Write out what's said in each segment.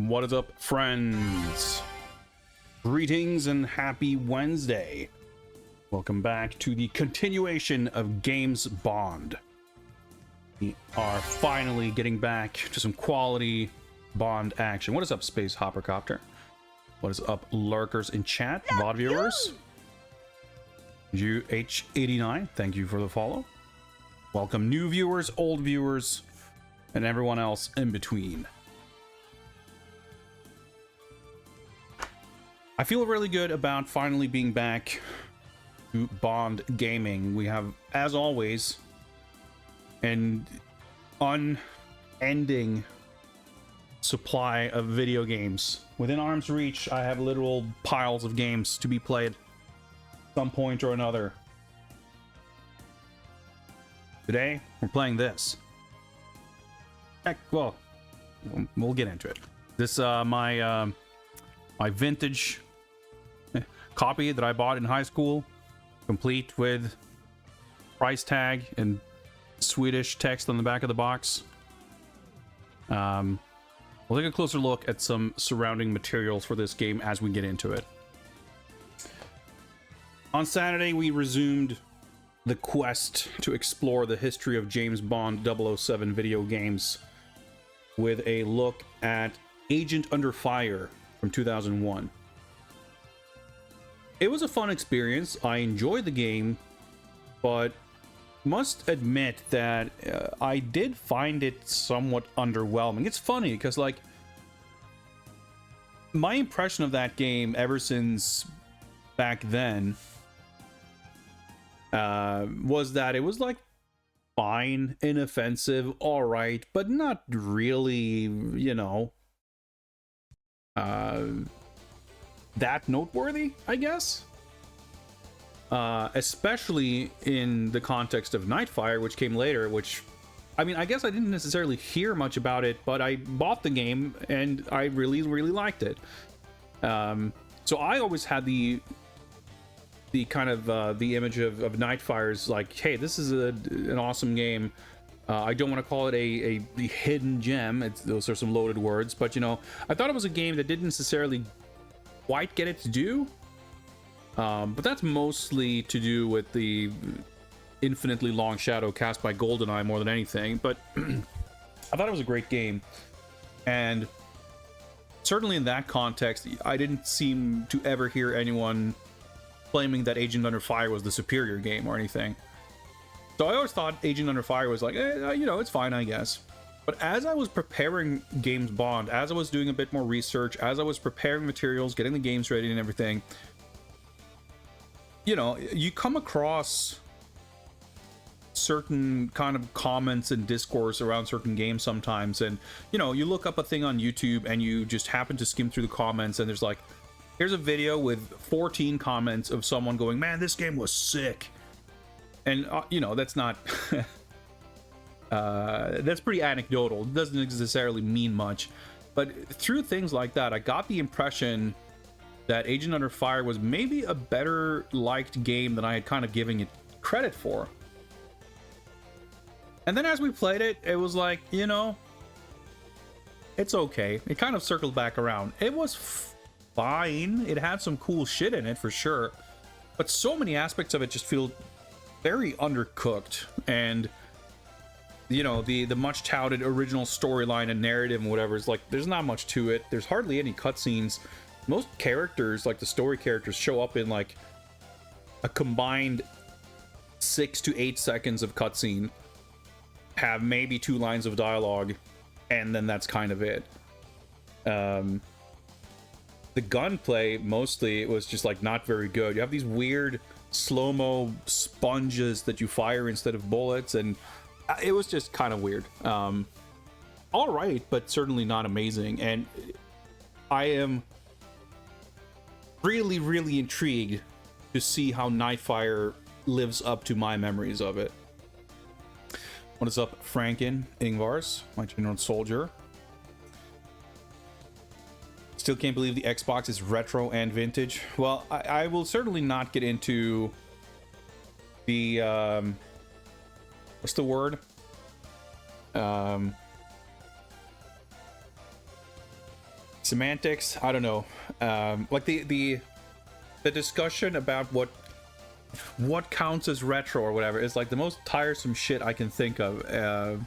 What is up, friends? Greetings and happy Wednesday. Welcome back to the continuation of James Bond. We are finally getting back to some quality Bond action. What is up, Space Hoppercopter? What is up, lurkers in chat, VOD viewers? UH89, thank you for the follow. Welcome new viewers, old viewers, and everyone else in between. I feel really good about finally being back to Bond gaming. We have, as always, an unending supply of video games. Within arm's reach, I have literal piles of games to be played at some point or another. Today, we're playing this. Heck, well, we'll get into it. This, my vintage copy that I bought in high school, complete with price tag and Swedish text on the back of the box. We'll take a closer look at some surrounding materials for this game as we get into it. On Saturday, we resumed the quest to explore the history of James Bond 007 video games with a look at Agent Under Fire from 2001. It was a fun experience. I enjoyed the game, but must admit that I did find it somewhat underwhelming. It's funny because, like, my impression of that game ever since back then was that it was like fine, inoffensive, all right, but not really, you know, that noteworthy, I guess. Especially in the context of Nightfire, which came later, which, I mean, I guess I didn't necessarily hear much about it, but I bought the game and I really, really liked it. So I always had the kind of the image of Nightfire as like, hey, this is an awesome game. I don't want to call it a hidden gem. Those are some loaded words, but you know, I thought it was a game that didn't necessarily quite get its due. But that's mostly to do with the infinitely long shadow cast by GoldenEye more than anything. But I thought it was a great game, and certainly in that context, I didn't seem to ever hear anyone claiming that Agent Under Fire was the superior game or anything. So I always thought Agent Under Fire was like, you know, it's fine, I guess. But as I was preparing James Bond, as I was doing a bit more research, as I was preparing materials, getting the games ready and everything, you know, you come across certain kind of comments and discourse around certain games sometimes, and you know, you look up a thing on YouTube and you just happen to skim through the comments, and there's like, here's a video with 14 comments of someone going, man, this game was sick. And you know, that's not that's pretty anecdotal. It doesn't necessarily mean much, but through things like that, I got the impression that Agent Under Fire was maybe a better liked game than I had kind of given it credit for. And then as we played it, it was like, you know, it's okay. It kind of circled back around. It was fine. It had some cool shit in it for sure, but so many aspects of it just feel very undercooked. And you know, the much touted original storyline and narrative and whatever is like, there's not much to it. There's hardly any cutscenes. Most characters, like the story characters, show up in like a combined 6 to 8 seconds of cutscene, have maybe 2 lines of dialogue, and then that's kind of it. The gunplay, mostly, it was just like not very good. You have these weird slow-mo sponges that you fire instead of bullets, and it was just kind of weird. All right, but certainly not amazing. And I am really, really intrigued to see how Nightfire lives up to my memories of it. What is up, Franken Ingvars, my general soldier? Still can't believe the Xbox is retro and vintage. Well, I will certainly not get into the what's the word? semantics, I don't know. Like the discussion about what counts as retro or whatever is like the most tiresome shit I can think of.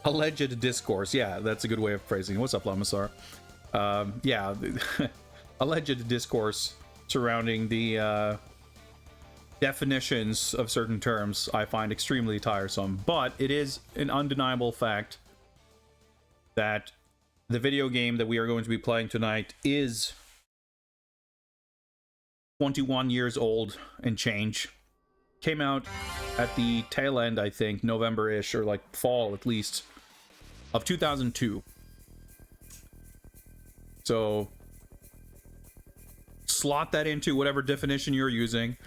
Alleged discourse, yeah, that's a good way of phrasing it. What's up, Lamasar? Yeah, alleged discourse surrounding the definitions of certain terms I find extremely tiresome, but it is an undeniable fact that the video game that we are going to be playing tonight is 21 years old and change. Came out at the tail end, I think, November-ish, or like fall at least, of 2002. So slot that into whatever definition you're using.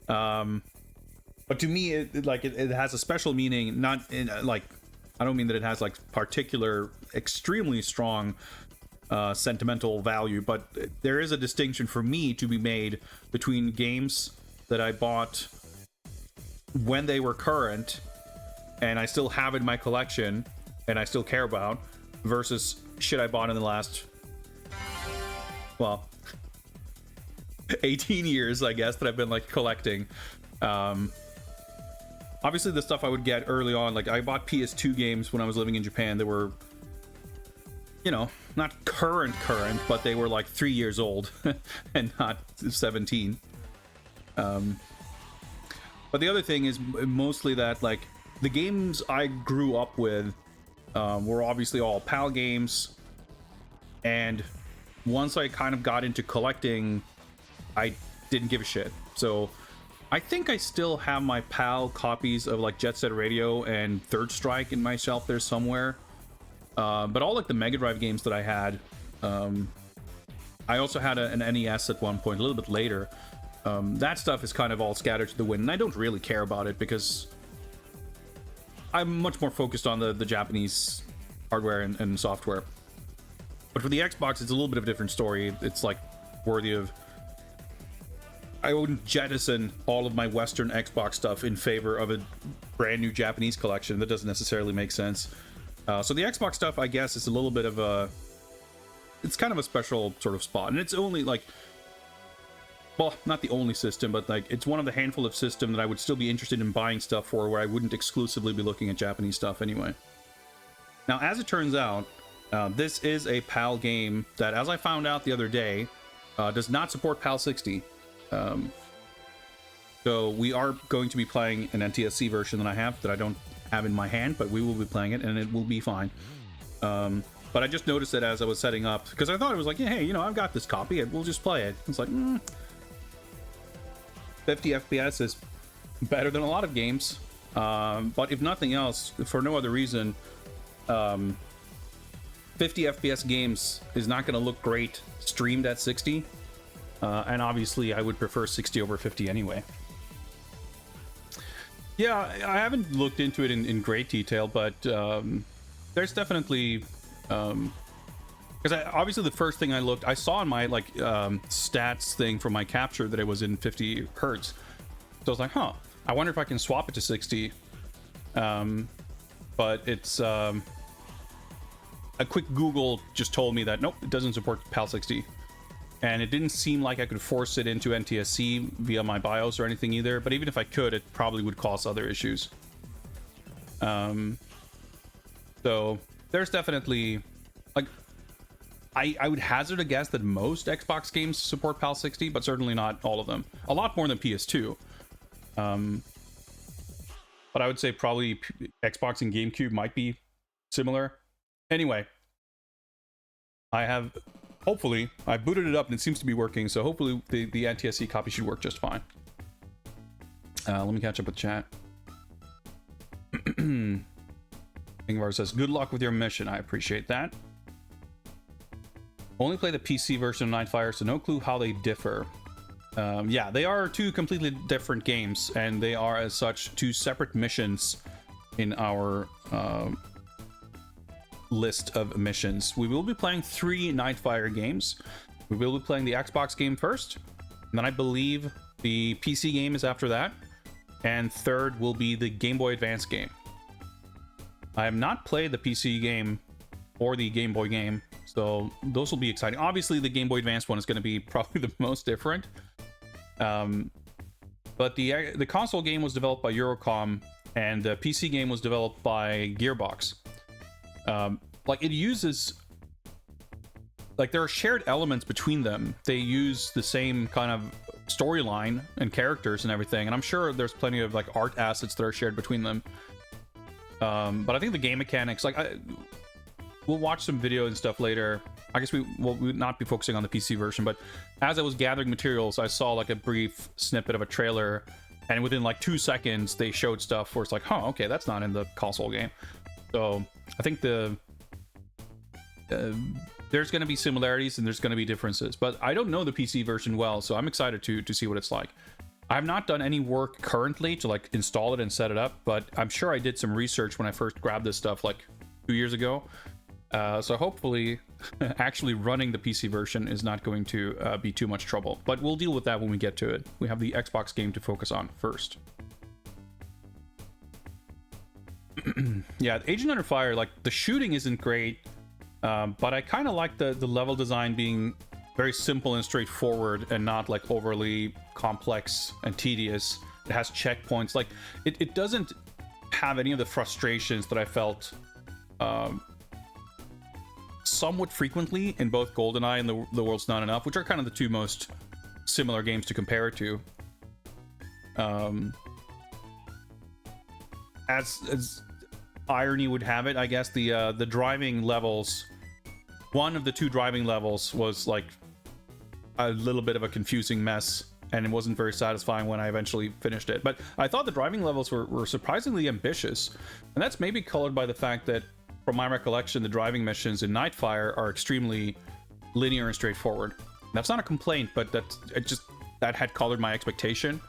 But to me, it has a special meaning. Not in like, I don't mean that it has like particular, extremely strong sentimental value, but there is a distinction for me to be made between games that I bought when they were current and I still have in my collection and I still care about, versus shit I bought in the last, well, 18 years, I guess, that I've been like collecting. Obviously the stuff I would get early on, like I bought PS2 games when I was living in Japan that were, you know, not current, but they were like 3 years old and not 17. But the other thing is mostly that, like, the games I grew up with were obviously all PAL games, and once I kind of got into collecting, I didn't give a shit. So I think I still have my PAL copies of like Jet Set Radio and Third Strike in my shelf there somewhere. But all like the Mega Drive games that I had, I also had an NES at one point, a little bit later. That stuff is kind of all scattered to the wind, and I don't really care about it because I'm much more focused on the Japanese hardware and software. But for the Xbox, it's a little bit of a different story. It's like worthy of... I wouldn't jettison all of my Western Xbox stuff in favor of a brand new Japanese collection. That doesn't necessarily make sense. So the Xbox stuff, I guess, is a little bit of a... It's kind of a special sort of spot. And it's only like... Well, not the only system, but like it's one of the handful of systems that I would still be interested in buying stuff for, where I wouldn't exclusively be looking at Japanese stuff anyway. Now, as it turns out, this is a PAL game that, as I found out the other day, does not support PAL 60. So we are going to be playing an NTSC version that I have, that I don't have in my hand, but we will be playing it, and it will be fine. But I just noticed it as I was setting up, because I thought it was like, yeah, hey, you know, I've got this copy, we'll just play it. It's like, 50 FPS is better than a lot of games. But if nothing else, for no other reason, 50 FPS games is not going to look great streamed at 60. And obviously, I would prefer 60 over 50 anyway. Yeah, I haven't looked into it in great detail, but there's definitely... because obviously the first thing I saw in my like stats thing for my capture that it was in 50 hertz. So I was like, huh, I wonder if I can swap it to 60. But it's a quick Google just told me that nope, it doesn't support PAL 60. And it didn't seem like I could force it into NTSC via my BIOS or anything either. But even if I could, it probably would cause other issues. So there's definitely like... I would hazard a guess that most Xbox games support PAL 60, but certainly not all of them. A lot more than PS2. But I would say probably Xbox and GameCube might be similar. Anyway, hopefully, I booted it up and it seems to be working, so hopefully the NTSC copy should work just fine. Let me catch up with chat. Ingvar says, good luck with your mission. I appreciate that. Only play the PC version of Nightfire, so no clue how they differ. Yeah, they are two completely different games, and they are, as such, two separate missions in our list of missions. We will be playing 3 Nightfire games. We will be playing the Xbox game first, and then I believe the PC game is after that, and third will be the Game Boy Advance game. I have not played the PC game or the Game Boy game, So those will be exciting. Obviously, the Game Boy Advance one is going to be probably the most different. But the console game was developed by Eurocom, and the PC game was developed by Gearbox. Like, it uses... Like, there are shared elements between them. They use the same kind of storyline and characters and everything, and I'm sure there's plenty of, like, art assets that are shared between them. But I think the game mechanics... Like, we'll watch some video and stuff later. I guess we would not be focusing on the PC version, but as I was gathering materials, I saw like a brief snippet of a trailer, and within like 2 seconds, they showed stuff where it's like, huh, okay, that's not in the console game. So I think there's going to be similarities and there's going to be differences, but I don't know the PC version well, so I'm excited to see what it's like. I have not done any work currently to like install it and set it up, but I'm sure I did some research when I first grabbed this stuff like 2 years ago. So hopefully actually running the PC version is not going to be too much trouble, but we'll deal with that when we get to it. We have the Xbox game to focus on first. Yeah, Agent Under Fire, like, the shooting isn't great, but I kind of like the level design being very simple and straightforward and not like overly complex and tedious. It has checkpoints. Like, it doesn't have any of the frustrations that I felt somewhat frequently in both GoldenEye and The World's Not Enough, which are kind of the two most similar games to compare it to. As irony would have it, I guess the driving levels, one of the two driving levels was like a little bit of a confusing mess, and it wasn't very satisfying when I eventually finished it. But I thought the driving levels were surprisingly ambitious, and that's maybe colored by the fact that, from my recollection, the driving missions in Nightfire are extremely linear and straightforward. That's not a complaint, but that had colored my expectation.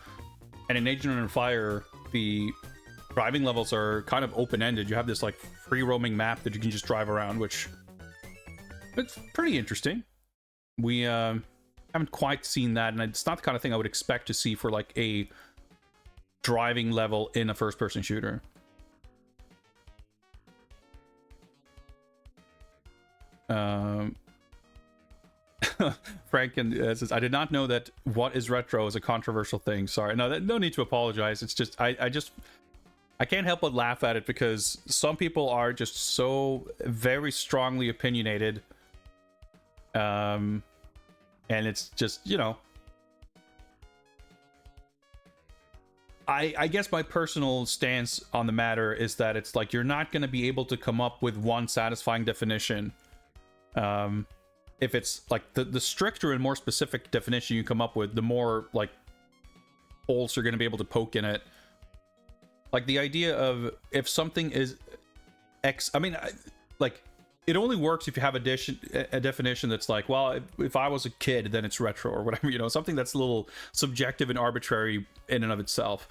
And in Agent Under Fire, the driving levels are kind of open-ended. You have this like free roaming map that you can just drive around, which it's pretty interesting. We haven't quite seen that, and it's not the kind of thing I would expect to see for like a driving level in a first-person shooter. Frank says, I did not know that what is retro is a controversial thing. Sorry. No need to apologize. It's just I can't help but laugh at it because some people are just so very strongly opinionated, and it's just, you know, I guess my personal stance on the matter is that it's like you're not going to be able to come up with one satisfying definition. If it's like the stricter and more specific definition you come up with, the more like holes you're going to be able to poke in it. Like the idea of if something is X, I mean, like it only works if you have a definition that's like, well, if I was a kid, then it's retro or whatever, you know, something that's a little subjective and arbitrary in and of itself.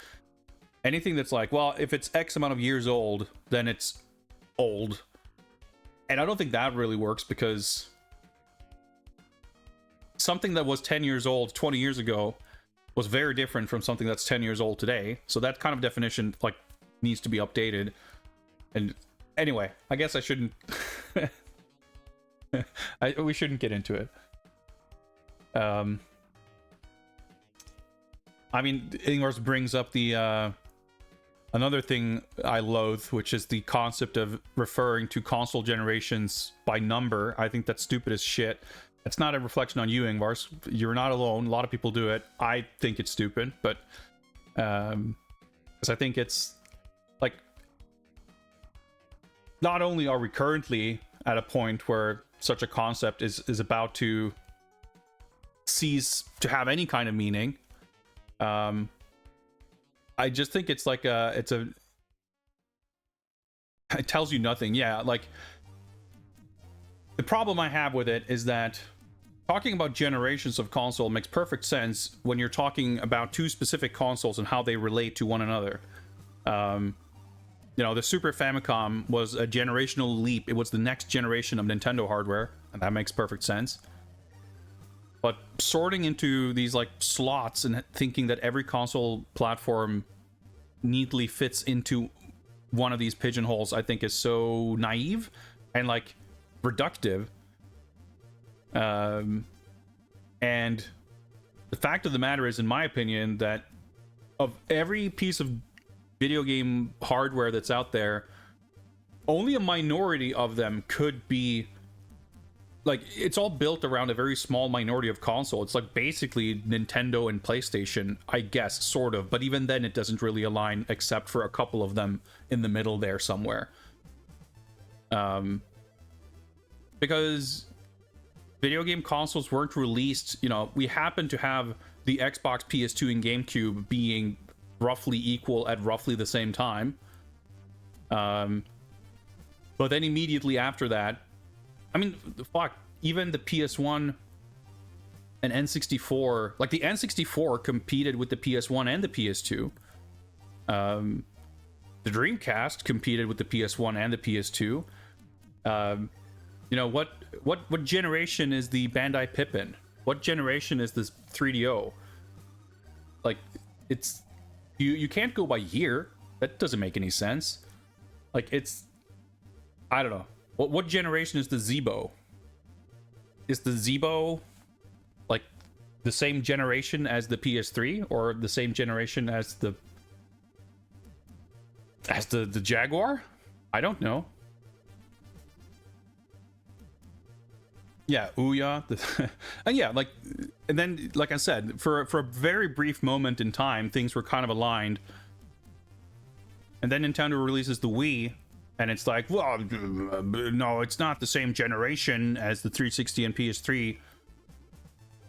Anything that's like, well, if it's X amount of years old, then it's old. And I don't think that really works, because something that was 10 years old 20 years ago was very different from something that's 10 years old today. So that kind of definition like needs to be updated. And anyway, I guess I shouldn't we shouldn't get into it. I mean, Ingvars brings up the another thing I loathe, which is the concept of referring to console generations by number. I think that's stupid as shit. It's not a reflection on you, Ingvars. You're not alone. A lot of people do it. I think it's stupid, but because I think it's like, not only are we currently at a point where such a concept is about to cease to have any kind of meaning, I just think it's like it tells you nothing. Yeah, like the problem I have with it is that talking about generations of console makes perfect sense when you're talking about two specific consoles and how they relate to one another. You know, the Super Famicom was a generational leap. It was the next generation of Nintendo hardware, and that makes perfect sense. But sorting into these like slots and thinking that every console platform neatly fits into one of these pigeonholes, I think is so naive and like reductive. And the fact of the matter is, in my opinion, that of every piece of video game hardware that's out there, only a minority of them could be like, it's all built around a very small minority of console. It's like basically Nintendo and PlayStation, I guess, sort of, but even then it doesn't really align except for a couple of them in the middle there somewhere. Because video game consoles weren't released, you know, we happen to have the Xbox, PS2, and GameCube being roughly equal at roughly the same time. But then immediately after that, I mean, fuck, even the PS1 and N64, like the N64 competed with the PS1 and the PS2. The Dreamcast competed with the PS1 and the PS2. You know, what generation is the Bandai Pippin? What generation is this 3DO? Like, it's, you can't go by year. That doesn't make any sense. Like, it's, I don't know. What generation is the Zeebo? Is the Zeebo like the same generation as the PS3, or the same generation as the Jaguar? I don't know. Yeah, Ouya. And yeah, like, and then, like I said, for a very brief moment in time, things were kind of aligned. And then Nintendo releases the Wii, and it's like, well, no, it's not the same generation as the 360 and PS3.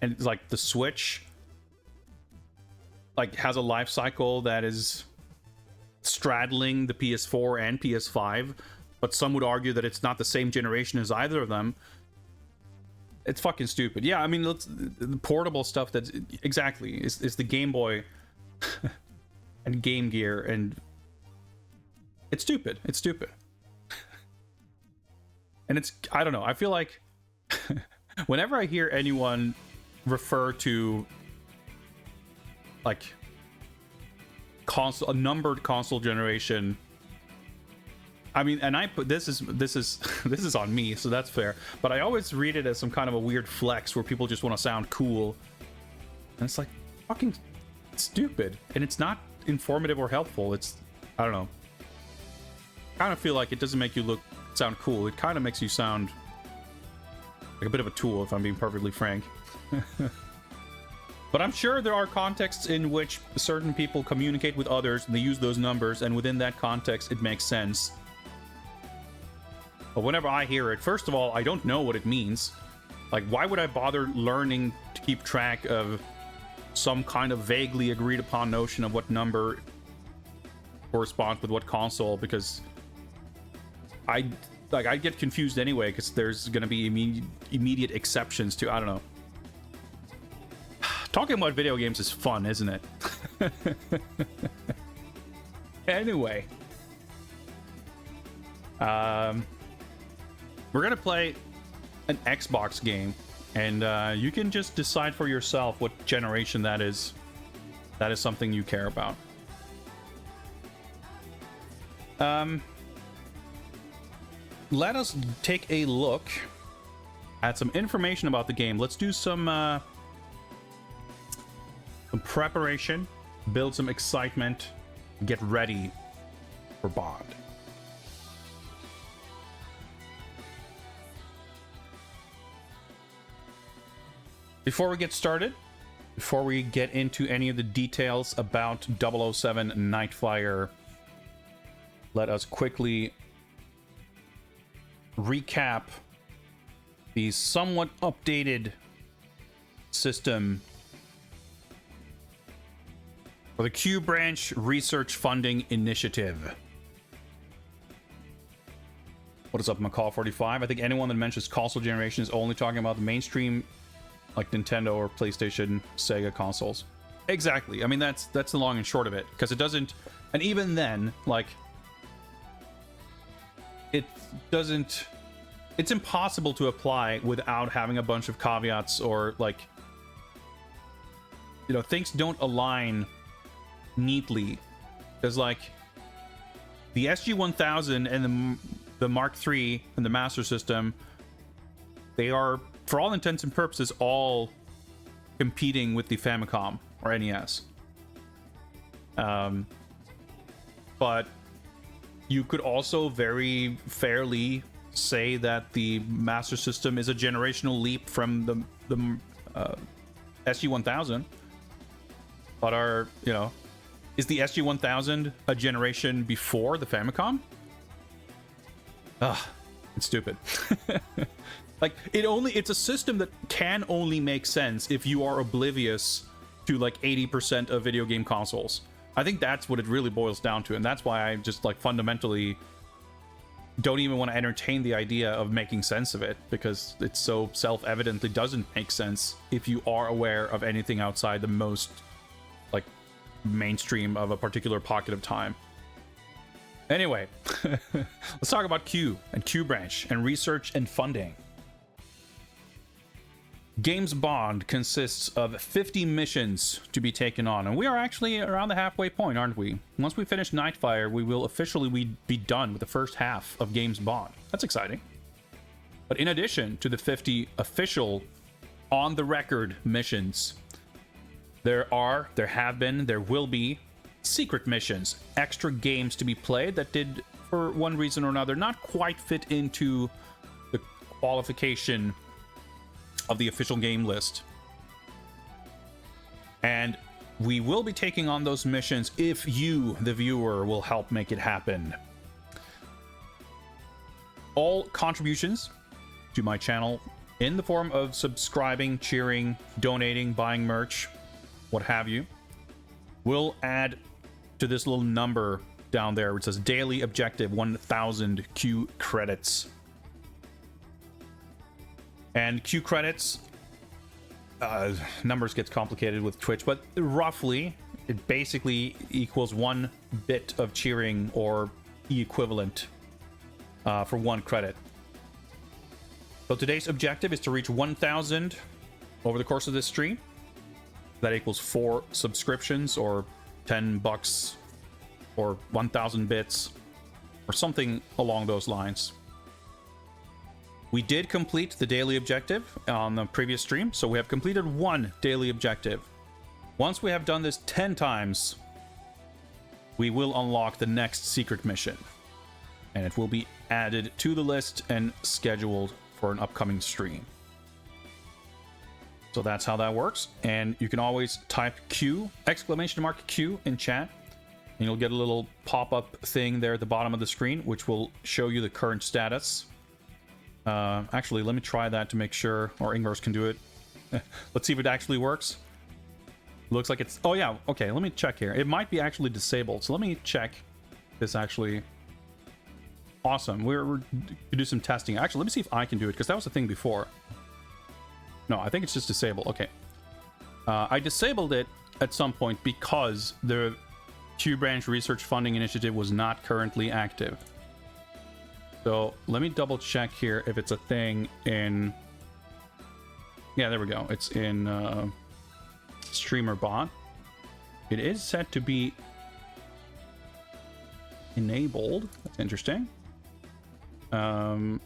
And it's like the Switch, like, has a life cycle that is straddling the PS4 and PS5, but some would argue that it's not the same generation as either of them. It's fucking stupid. Yeah, I mean, the portable stuff that's exactly is the Game Boy and Game Gear, and it's stupid. It's stupid. And it's, I don't know, I feel like whenever I hear anyone refer to like console, a numbered console generation, I mean, and I put this is on me, so that's fair, but I always read it as some kind of a weird flex where people just want to sound cool, and it's like fucking stupid, and it's not informative or helpful. It's, I don't know, I kind of feel like it doesn't make you sound cool. It kind of makes you sound like a bit of a tool, if I'm being perfectly frank. But I'm sure there are contexts in which certain people communicate with others and they use those numbers, and within that context it makes sense. But whenever I hear it, first of all, I don't know what it means. Like, why would I bother learning to keep track of some kind of vaguely agreed upon notion of what number corresponds with what console? Because I get confused anyway, because there's going to be immediate exceptions to, I don't know. Talking about video games is fun, isn't it? Anyway. We're going to play an Xbox game, and you can just decide for yourself what generation that is. That is something you care about. Let us take a look at some information about the game. Let's do some preparation, build some excitement, get ready for Bond. Before we get started, before we get into any of the details about 007 Nightfire, let us quickly recap the somewhat updated system for the Q Branch Research Funding Initiative. What is up, McCall45? I think anyone that mentions console generation is only talking about the mainstream, like Nintendo or PlayStation, Sega consoles. Exactly. I mean, that's the long and short of it, because it doesn't, and even then, like, it doesn't, it's impossible to apply without having a bunch of caveats, or, like, you know, things don't align neatly, because, like, the SG-1000 and the Mark III and the Master System, they are for all intents and purposes, all competing with the Famicom or NES. But you could also very fairly say that the Master System is a generational leap from the SG-1000. But is the SG-1000 a generation before the Famicom? Ugh, it's stupid. Like, it's a system that can only make sense if you are oblivious to like 80% of video game consoles. I think that's what it really boils down to, and that's why I just like fundamentally don't even want to entertain the idea of making sense of it, because it's so self-evidently doesn't make sense if you are aware of anything outside the most like mainstream of a particular pocket of time. Anyway, let's talk about Q and Q Branch and research and funding. Games Bond consists of 50 missions to be taken on, and we are actually around the halfway point, aren't we? Once we finish Nightfire, we will officially be done with the first half of Games Bond. That's exciting. But in addition to the 50 official on-the-record missions, there will be secret missions, extra games to be played that did, for one reason or another, not quite fit into the qualification of the official game list. And we will be taking on those missions if you, the viewer, will help make it happen. All contributions to my channel in the form of subscribing, cheering, donating, buying merch, what have you, will add to this little number down there which says daily objective 1000 Q credits. And Q credits, numbers gets complicated with Twitch, but roughly it basically equals 1 bit of cheering or equivalent for 1 credit. So today's objective is to reach 1000 over the course of this stream. That equals 4 subscriptions or $10 or 1000 bits or something along those lines. We did complete the daily objective on the previous stream, so we have completed 1 daily objective. Once we have done this 10 times, we will unlock the next secret mission, and it will be added to the list and scheduled for an upcoming stream. So that's how that works, and you can always type Q, !Q in chat, and you'll get a little pop-up thing there at the bottom of the screen, which will show you the current status. Actually, let me try that to make sure, or Ingvars can do it. Let's see if it actually works. Looks like it's... Oh, yeah. Okay, let me check here. It might be actually disabled, so let me check this actually... Awesome. We're going to do some testing. Actually, let me see if I can do it, because that was the thing before. No, I think it's just disabled. Okay. I disabled it at some point because the Q Branch Research Funding Initiative was not currently active. So let me double check here if it's a thing in... Yeah, there we go. It's in Streamer Bot. It is set to be enabled. That's interesting. So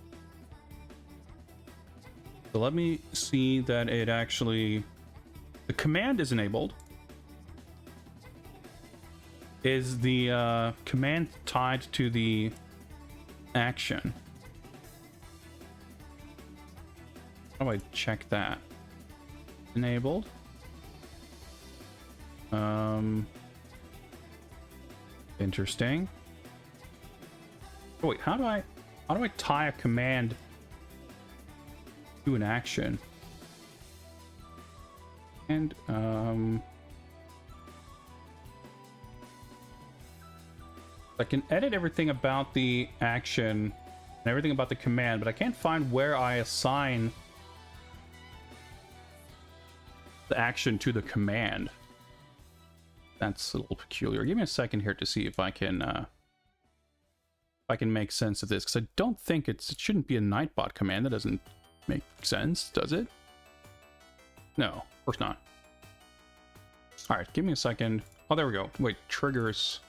let me see that it actually... The command is enabled. Is the command tied to the action? How do I check that? Enabled. Interesting. Oh, wait, how do I tie a command to an action? And I can edit everything about the action and everything about the command, but I can't find where I assign the action to the command. That's a little peculiar. Give me a second here to see if I can make sense of this, because I don't think it shouldn't be a Nightbot command. That doesn't make sense, does it? No, of course not. All right, give me a second. Oh, there we go. Wait, triggers.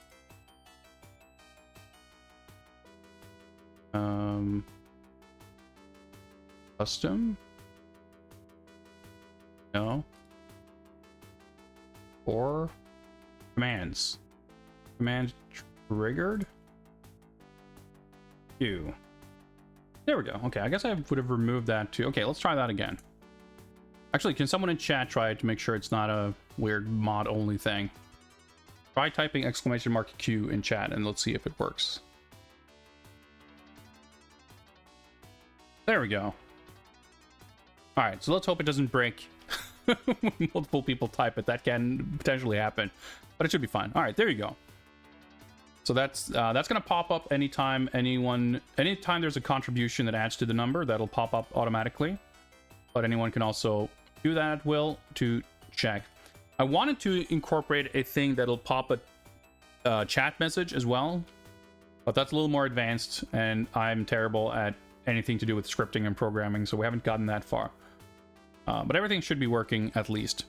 Custom. No. Or commands. Command triggered. Q. There we go. Okay, I guess I would have removed that too. Okay, let's try that again. Actually, can someone in chat try it to make sure it's not a weird mod only thing? Try typing exclamation mark Q in chat and let's see if it works. There we go. All right, so let's hope it doesn't break when multiple people type it. That can potentially happen, but it should be fine. All right, there you go. So that's gonna pop up anytime there's a contribution that adds to the number, that'll pop up automatically. But anyone can also do that at will to check. I wanted to incorporate a thing that'll pop a chat message as well, but that's a little more advanced, and I'm terrible at anything to do with scripting and programming, so we haven't gotten that far. But everything should be working at least.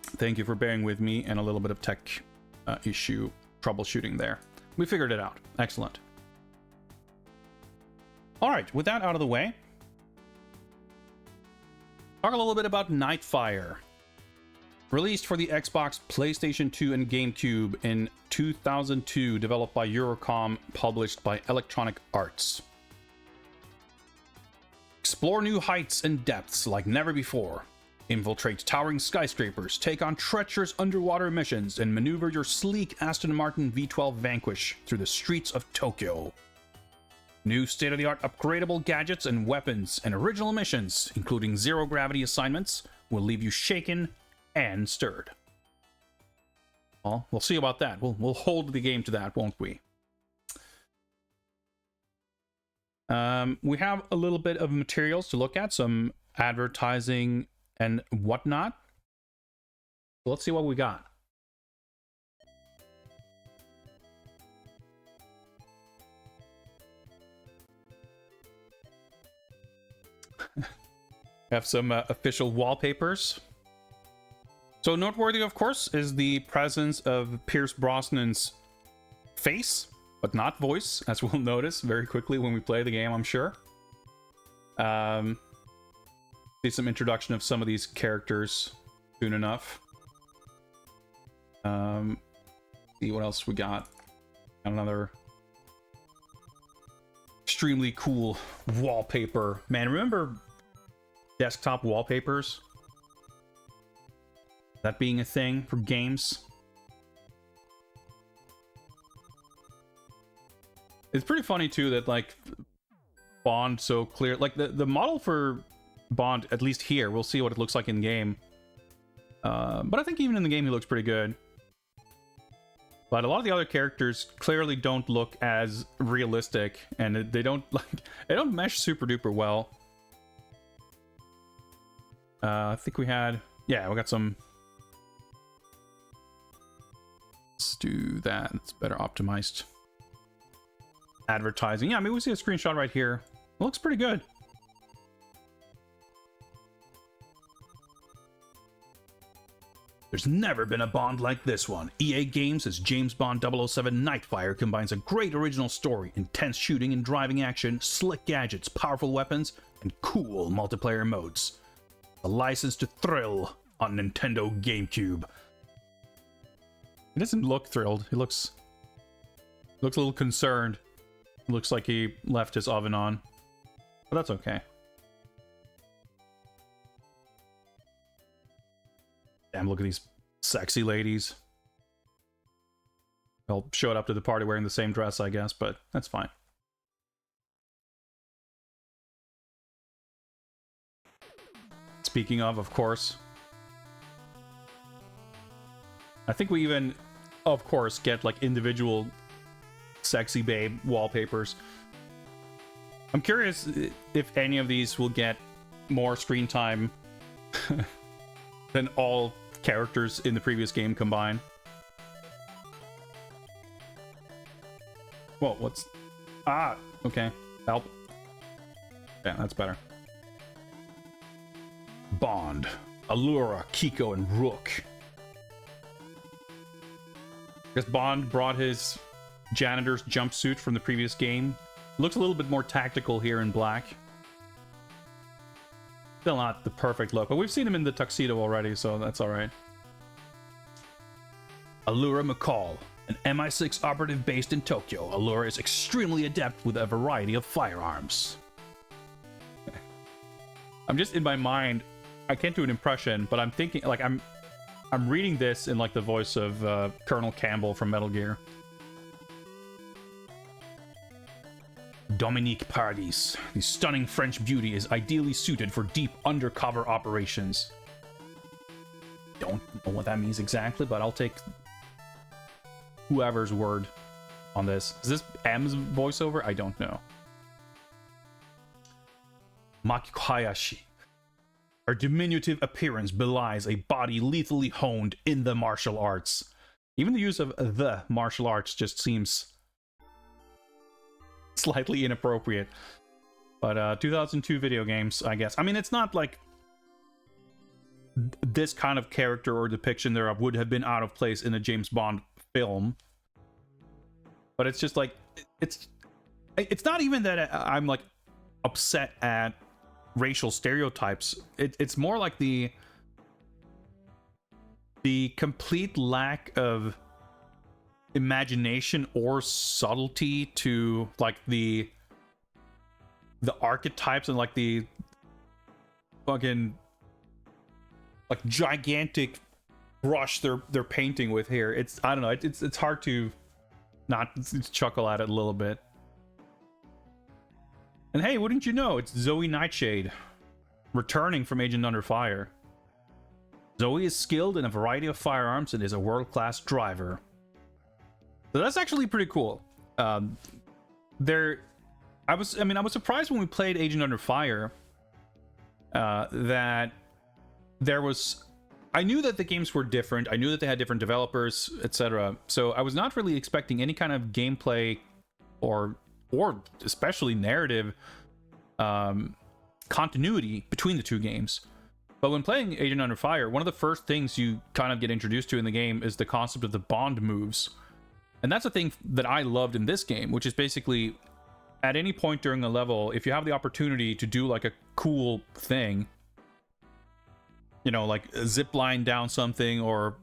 Thank you for bearing with me and a little bit of tech issue troubleshooting there. We figured it out. Excellent. All right, with that out of the way, talk a little bit about Nightfire. Released for the Xbox, PlayStation 2, and GameCube in 2002, developed by Eurocom, published by Electronic Arts. Explore new heights and depths like never before. Infiltrate towering skyscrapers, take on treacherous underwater missions, and maneuver your sleek Aston Martin V12 Vanquish through the streets of Tokyo. New state-of-the-art upgradable gadgets and weapons and original missions, including zero-gravity assignments, will leave you shaken and stirred. Well, we'll see about that. We'll hold the game to that, won't we? We have a little bit of materials to look at, some advertising and whatnot. Let's see what we got. We have some official wallpapers. So noteworthy, of course, is the presence of Pierce Brosnan's face, but not voice, as we'll notice very quickly when we play the game, I'm sure. See some introduction of some of these characters soon enough. See what else we got. Got another extremely cool wallpaper. Man, remember desktop wallpapers? That being a thing for games? It's pretty funny too that like Bond so clear, like the model for Bond, at least here, we'll see what it looks like in game. But I think even in the game he looks pretty good. But a lot of the other characters clearly don't look as realistic, and they don't mesh super duper well. I think we got some. Let's do that. It's better optimized. Advertising. Yeah, I mean, we see a screenshot right here. It looks pretty good. There's never been a Bond like this one. EA Games' James Bond 007 Nightfire combines a great original story, intense shooting and driving action, slick gadgets, powerful weapons, and cool multiplayer modes. A license to thrill on Nintendo GameCube. He doesn't look thrilled. He looks a little concerned. Looks like he left his oven on. But that's okay. Damn, look at these sexy ladies. They'll showed up to the party wearing the same dress, I guess, but that's fine. Speaking of course, I think we even, of course, get like individual sexy babe wallpapers. I'm curious if any of these will get more screen time than all characters in the previous game combined. Whoa, what's... Ah, okay. Help. Yeah, that's better. Bond, Allura, Kiko, and Rook. I guess Bond brought his janitor's jumpsuit from the previous game. Looks a little bit more tactical here in black. Still not the perfect look, but we've seen him in the tuxedo already, so that's all right. Allura McCall, an MI6 operative based in Tokyo. Allura is extremely adept with a variety of firearms. I'm just in my mind, I can't do an impression, but I'm thinking, like, I'm reading this in, like, the voice of Colonel Campbell from Metal Gear. Dominique Paradis, the stunning French beauty, is ideally suited for deep undercover operations. Don't know what that means exactly, but I'll take whoever's word on this. Is this M's voiceover? I don't know. Makiko Hayashi. Her diminutive appearance belies a body lethally honed in the martial arts. Even the use of the martial arts just seems slightly inappropriate. But 2002 video games, I guess. I mean, it's not like this kind of character or depiction thereof would have been out of place in a James Bond film. But it's just like, it's not even that I'm like upset at racial stereotypes. It's more like the complete lack of imagination or subtlety to like the archetypes and like the fucking like gigantic brush they're painting with here. It's, I don't know, it's hard to not chuckle at it a little bit. And hey, wouldn't you know, it's Zoe Nightshade, returning from Agent Under Fire. Zoe is skilled in a variety of firearms and is a world-class driver. So that's actually pretty cool. I was surprised when we played Agent Under Fire that there was... I knew that the games were different. I knew that they had different developers, etc. So I was not really expecting any kind of gameplay or especially narrative continuity between the two games. But when playing Agent Under Fire, one of the first things you kind of get introduced to in the game is the concept of the Bond moves. And that's the thing that I loved in this game, which is basically at any point during a level, if you have the opportunity to do like a cool thing, you know, like zip line down something, or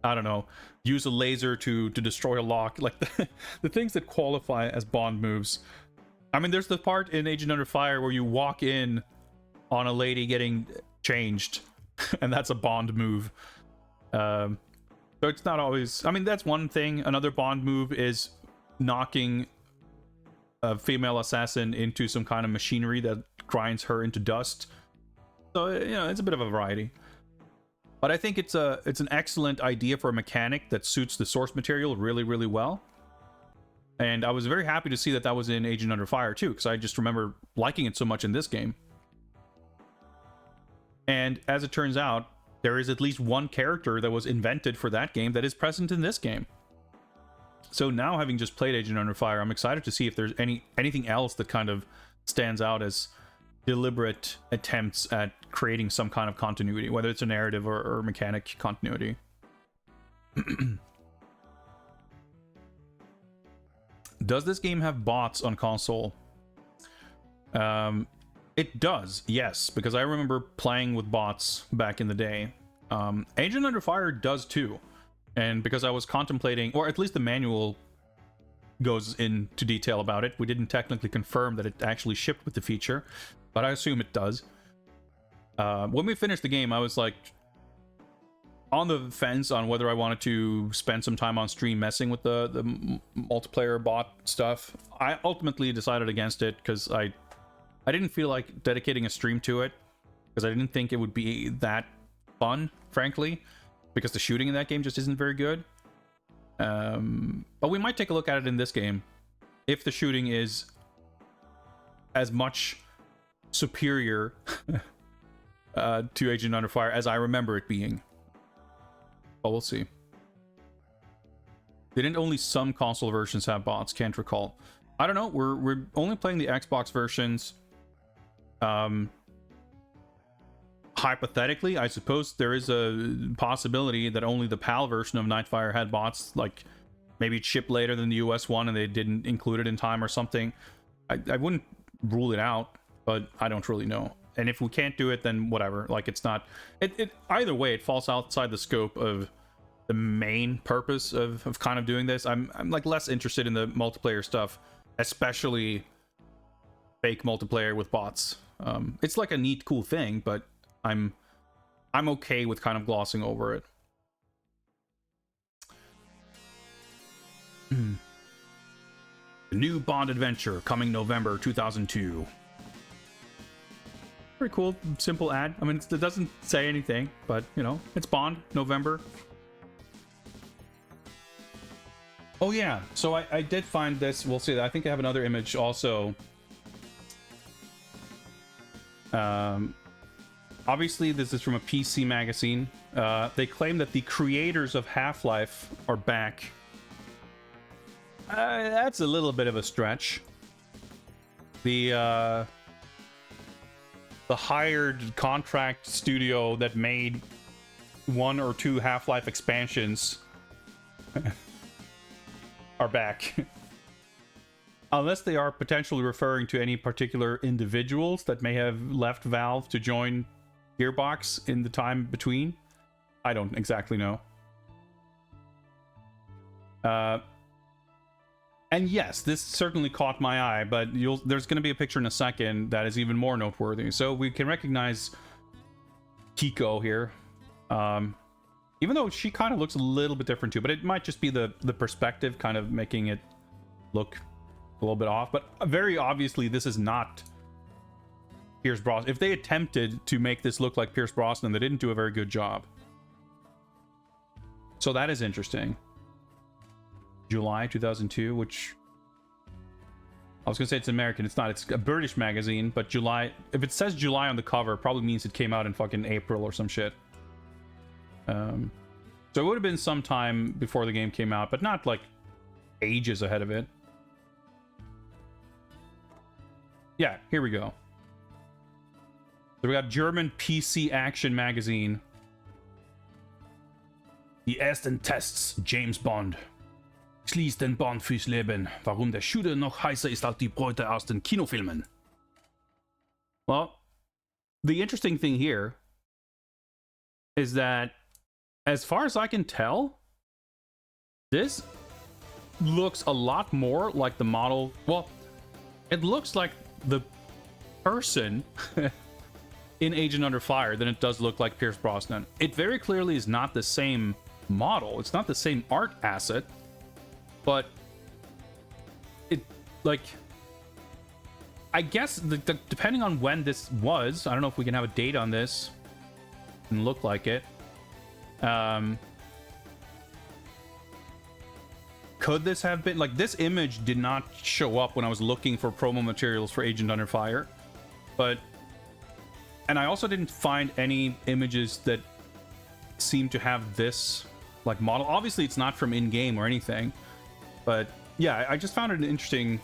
I don't know, use a laser to destroy a lock, like the things that qualify as Bond moves. I mean, there's the part in Agent Under Fire where you walk in on a lady getting changed, and that's a Bond move. So it's not always... I mean, that's one thing. Another Bond move is knocking a female assassin into some kind of machinery that grinds her into dust. So, you know, it's a bit of a variety. But I think it's an excellent idea for a mechanic that suits the source material really, really well. And I was very happy to see that that was in Agent Under Fire too, because I just remember liking it so much in this game. And as it turns out, there is at least one character that was invented for that game that is present in this game. So now, having just played Agent Under Fire, I'm excited to see if there's anything else that kind of stands out as deliberate attempts at creating some kind of continuity, whether it's a narrative or mechanic continuity. Does this game have bots on console? It does, yes, because I remember playing with bots back in the day. Agent Under Fire does too, and because I was contemplating, or at least the manual goes into detail about it. We didn't technically confirm that it actually shipped with the feature, but I assume it does. When we finished the game, I was like on the fence on whether I wanted to spend some time on stream messing with the multiplayer bot stuff. I ultimately decided against it because I didn't feel like dedicating a stream to it, because I didn't think it would be that fun, frankly, because the shooting in that game just isn't very good. But we might take a look at it in this game if the shooting is as much superior to Agent Under Fire as I remember it being. But we'll see. Didn't only some console versions have bots? Can't recall. I don't know. We're only playing the Xbox versions. Hypothetically, I suppose there is a possibility that only the PAL version of Nightfire had bots, like maybe it shipped later than the US one and they didn't include it in time or something. I wouldn't rule it out, but I don't really know. And if we can't do it, then whatever. Like, it's not... It either way, it falls outside the scope of the main purpose of kind of doing this. I'm like less interested in the multiplayer stuff, especially fake multiplayer with bots. It's like a neat, cool thing, but I'm okay with kind of glossing over it. The new Bond adventure coming November 2002. Pretty cool, simple ad. I mean, it doesn't say anything, but, you know, it's Bond, November. Oh, yeah. So I did find this. We'll see. I think I have another image also. Obviously, this is from a PC magazine. They claim that the creators of Half-Life are back. That's a little bit of a stretch. The hired contract studio that made 1 or 2 Half-Life expansions are back. Unless they are potentially referring to any particular individuals that may have left Valve to join Gearbox in the time between. I don't exactly know. And yes, this certainly caught my eye, but there's going to be a picture in a second that is even more noteworthy. So we can recognize Kiko here. Even though she kind of looks a little bit different too, but it might just be the perspective kind of making it look a little bit off. But very obviously, this is not Pierce Brosnan. If they attempted to make this look like Pierce Brosnan, they didn't do a very good job. So that is interesting. July 2002, which I was gonna say it's American. It's not. It's a British magazine, but July. If it says July on the cover, it probably means it came out in fucking April or some shit. So it would have been some time before the game came out, but not like ages ahead of it. Yeah, here we go. So we got German PC Action Magazine. Die ersten Tests, James Bond. Schließt den Bond fürs Leben. Warum der Shooter noch heißer ist als die Bräute aus den Kinofilmen. Well, the interesting thing here is that, as far as I can tell, this looks a lot more like the model. Well, it looks like the person in Agent Under Fire than it does look like Pierce Brosnan. It very clearly is not the same model. It's not the same art asset, but it, like, I guess depending on when this was, I don't know if we can have a date on this and look like it. Could this have been, like, this image did not show up when I was looking for promo materials for Agent Under Fire, but, and I also didn't find any images that seem to have this, like, model. Obviously it's not from in-game or anything, but yeah, I just found it an interesting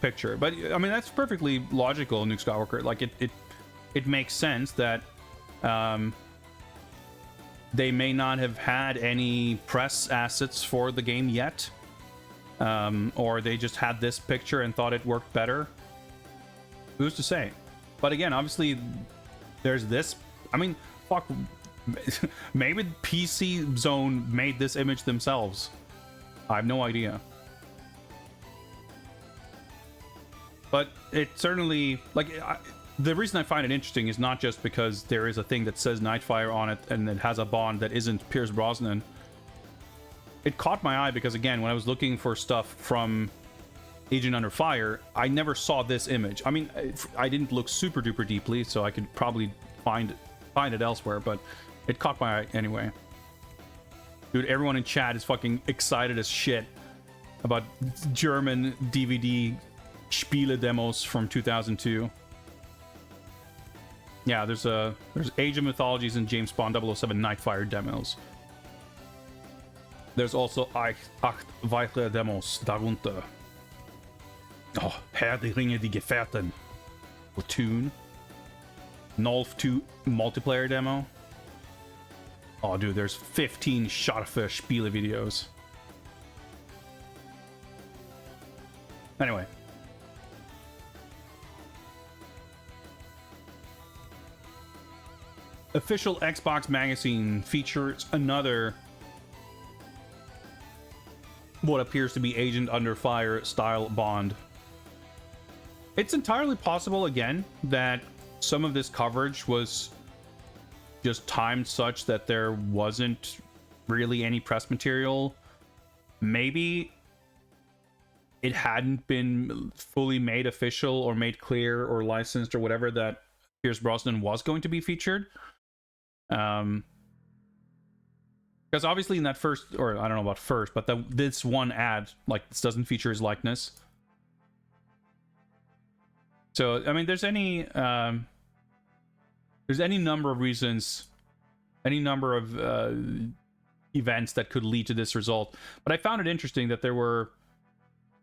picture. But I mean, that's perfectly logical, Nuke Skywalker. Like, it makes sense that they may not have had any press assets for the game yet, or they just had this picture and thought it worked better. Who's to say? But again, obviously there's this. I mean, fuck, maybe PC Zone made this image themselves. I have no idea. But it certainly, like, the reason I find it interesting is not just because there is a thing that says Nightfire on it and it has a Bond that isn't Pierce Brosnan. It caught my eye because, again, when I was looking for stuff from Agent Under Fire, I never saw this image. I mean, I didn't look super duper deeply, so I could probably find it elsewhere, but it caught my eye anyway. Dude, everyone in chat is fucking excited as shit about German DVD Spiele demos from 2002. Yeah, there's Age of Mythologies and James Bond 007 Nightfire demos. There's also 8 weitere Demos darunter. Oh, Herr der Ringe, die Gefährten. Platoon. Nolf 2 multiplayer demo. Oh, dude, there's 15 scharfe Spiele videos. Anyway. Official Xbox magazine features another what appears to be Agent Under Fire style Bond. It's entirely possible, again, that some of this coverage was just timed such that there wasn't really any press material. Maybe it hadn't been fully made official or made clear or licensed or whatever that Pierce Brosnan was going to be featured. Because obviously in that first, or I don't know about first, but this one ad, like, this doesn't feature his likeness. So, I mean, there's any number of reasons, any number of events that could lead to this result. But I found it interesting that there were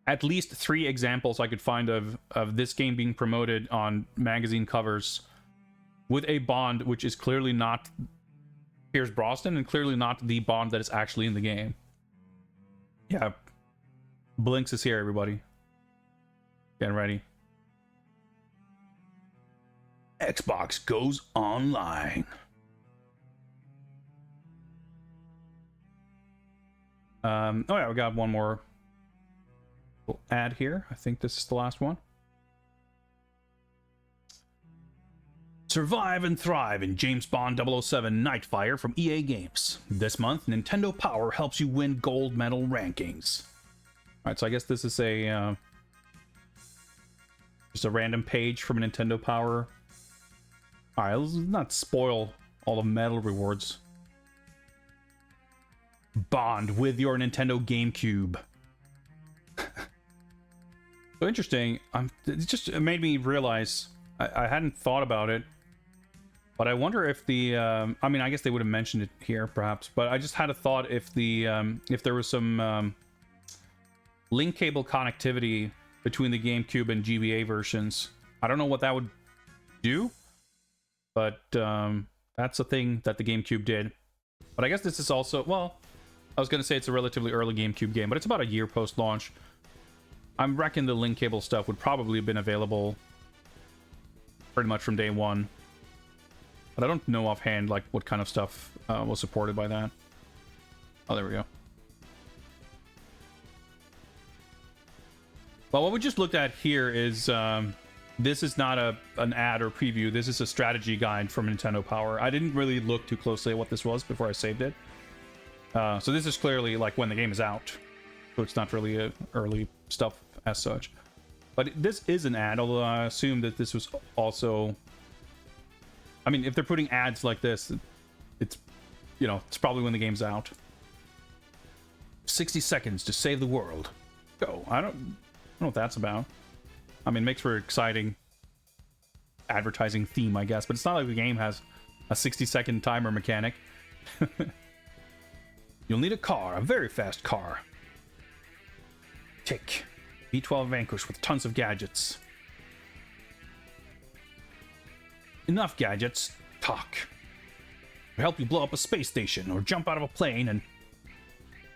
at least 3 examples I could find of this game being promoted on magazine covers with a Bond which is clearly not Pierce Brosnan and clearly not the Bond that is actually in the game. Yeah. Blinks is here, everybody. Getting ready. Xbox goes online. Oh yeah, we got one more ad here. I think this is the last one. Survive and thrive in James Bond 007 Nightfire from EA Games. This month, Nintendo Power helps you win gold medal rankings. Alright, so I guess this is a just a random page from Nintendo Power. Alright, let's not spoil all the medal rewards. Bond with your Nintendo GameCube. So interesting. It made me realize I hadn't thought about it, but I wonder if the I mean, I guess they would have mentioned it here perhaps, but I just had a thought if there was some link cable connectivity between the GameCube and GBA versions. I don't know what that would do, but that's a thing that the GameCube did. But I guess this is also, well, I was going to say it's a relatively early GameCube game, but it's about a year post-launch. I reckon the link cable stuff would probably have been available pretty much from day one. But I don't know offhand, like, what kind of stuff was supported by that. Oh, there we go. Well, what we just looked at here is, this is not an ad or preview. This is a strategy guide from Nintendo Power. I didn't really look too closely at what this was before I saved it. So this is clearly, like, when the game is out. So it's not really early stuff as such. But this is an ad, although I assume that this was also... I mean, if they're putting ads like this, it's, you know, it's probably when the game's out. 60 seconds to save the world. Go. I don't know what that's about. I mean, it makes for an exciting advertising theme, I guess. But it's not like the game has a 60-second timer mechanic. You'll need a car, a very fast car. Tick. B12 Vanquish with tons of gadgets. Enough gadgets. Talk. We'll help you blow up a space station or jump out of a plane and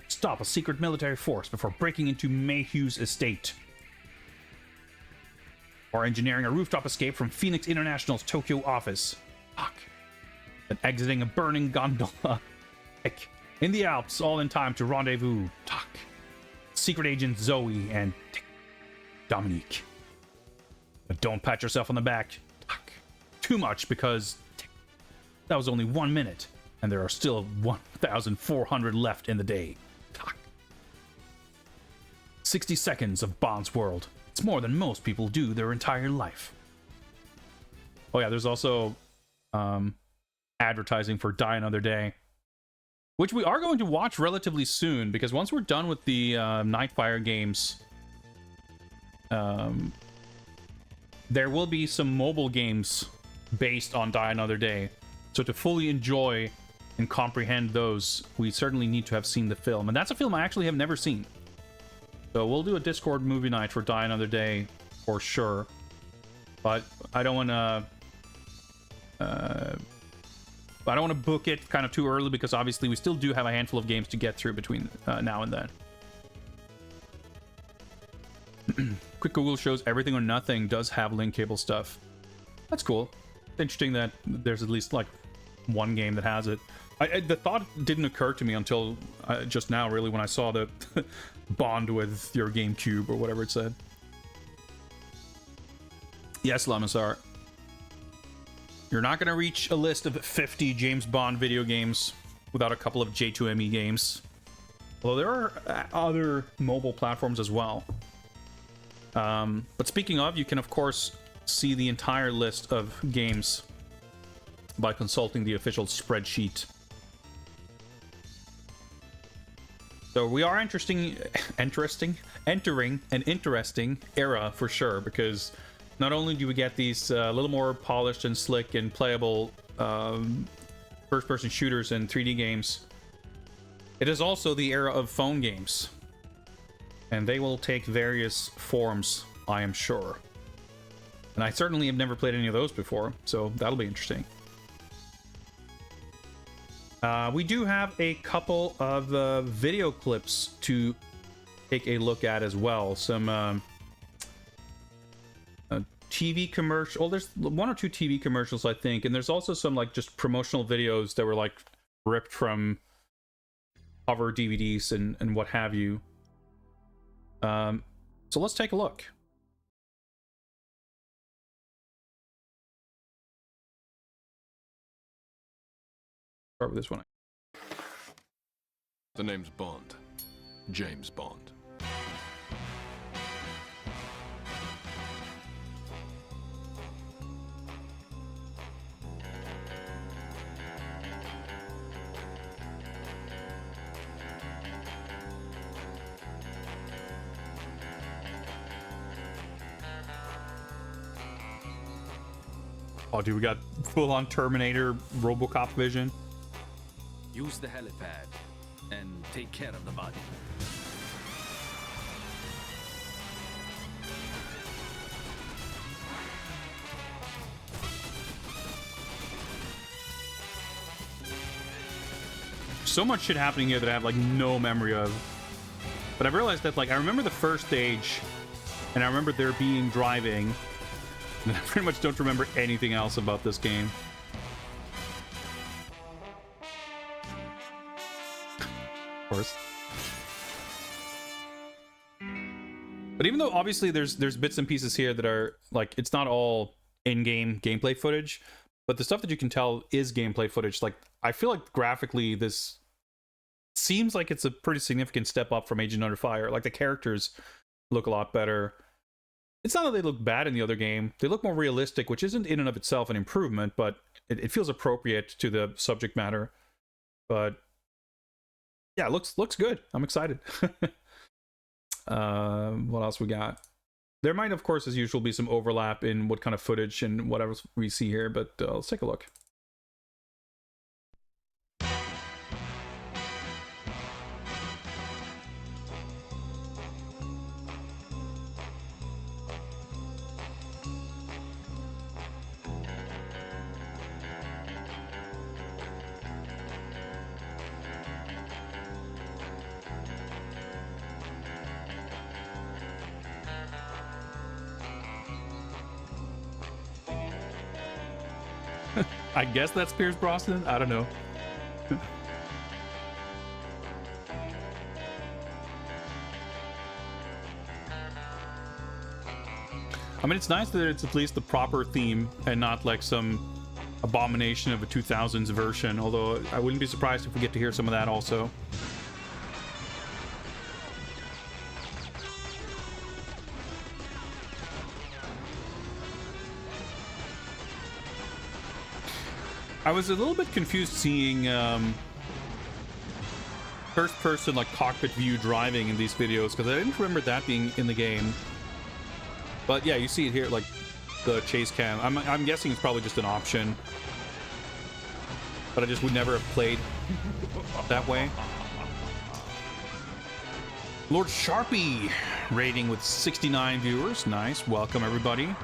stop a secret military force before breaking into Mayhew's estate. Or engineering a rooftop escape from Phoenix International's Tokyo office. Talk. Then exiting a burning gondola. Tick. In the Alps, all in time to rendezvous. Talk. Secret Agent Zoe and Dominique. But don't pat yourself on the back. Talk. Too much, because that was only 1 minute, and there are still 1,400 left in the day. Talk. 60 seconds of Bond's world. It's more than most people do their entire life. Oh yeah, there's also advertising for Die Another Day, which we are going to watch relatively soon, because once we're done with the Nightfire games, there will be some mobile games based on Die Another Day. So to fully enjoy and comprehend those, we certainly need to have seen the film. And that's a film I actually have never seen. So we'll do a Discord movie night for Die Another Day for sure. But I don't want to... I don't want to book it kind of too early, because obviously we still do have a handful of games to get through between now and then. Quick Google shows Everything or Nothing does have link cable stuff. That's cool. Interesting that there's at least, like, one game that has it. The thought didn't occur to me until just now, really, when I saw the bond with your GameCube or whatever it said. Yes, Lamasar. You're not going to reach a list of 50 James Bond video games without a couple of J2ME games. Although there are other mobile platforms as well. But speaking of, you can of course see the entire list of games by consulting the official spreadsheet. So we are entering an interesting era for sure, because not only do we get these a little more polished and slick and playable first-person shooters and 3D games, it is also the era of phone games. And they will take various forms, I am sure. And I certainly have never played any of those before, so that'll be interesting. We do have a couple of video clips to take a look at as well. Some TV commercial. Oh, there's one or two TV commercials, I think, and there's also some like just promotional videos that were like ripped from cover DVDs and what have you. So let's take a look. Start with this one. The name's Bond. James Bond. Oh, dude, we got full-on Terminator RoboCop vision. Use the helipad and take care of the body. So much shit happening here that I have like no memory of. But I've realized that like I remember the first stage, and I remember there being driving, and I pretty much don't remember anything else about this game. Of course. But even though obviously there's bits and pieces here that are like, it's not all in-game gameplay footage, but the stuff that you can tell is gameplay footage. Like, I feel like graphically this seems like it's a pretty significant step up from Agent Under Fire. Like, the characters look a lot better. It's not that they look bad in the other game. They look more realistic, which isn't in and of itself an improvement, but it feels appropriate to the subject matter. But yeah, it looks good. I'm excited. What else we got? There might, of course, as usual, be some overlap in what kind of footage and whatever we see here, but let's take a look. I guess that's Pierce Brosnan? I don't know. I mean, it's nice that it's at least the proper theme and not like some abomination of a 2000s version, although I wouldn't be surprised if we get to hear some of that also. I was a little bit confused seeing first-person like cockpit view driving in these videos, because I didn't remember that being in the game. But yeah, you see it here, like the chase cam. I'm guessing it's probably just an option, but I just would never have played that way. Lord Sharpie rating with 69 viewers. Nice, welcome everybody.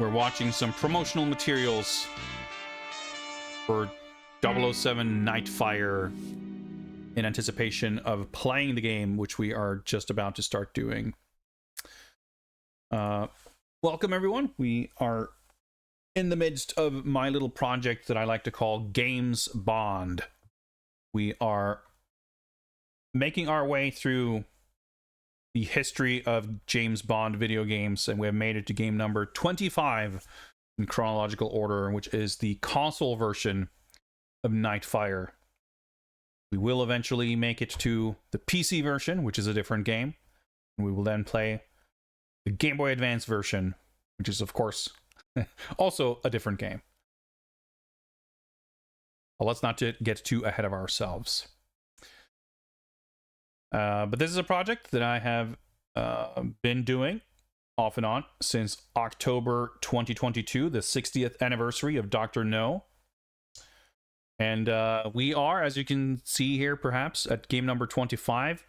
We're watching some promotional materials for 007 Nightfire in anticipation of playing the game, which we are just about to start doing. Welcome, everyone. We are in the midst of my little project that I like to call James Bond. We are making our way through the history of James Bond video games, and we have made it to game number 25 in chronological order, which is the console version of Nightfire. We will eventually make it to the PC version, which is a different game. And we will then play the Game Boy Advance version, which is, of course, also a different game. Well, let's not get too ahead of ourselves. But this is a project that I have been doing off and on since October 2022, the 60th anniversary of Dr. No. And we are, as you can see here, perhaps, at game number 25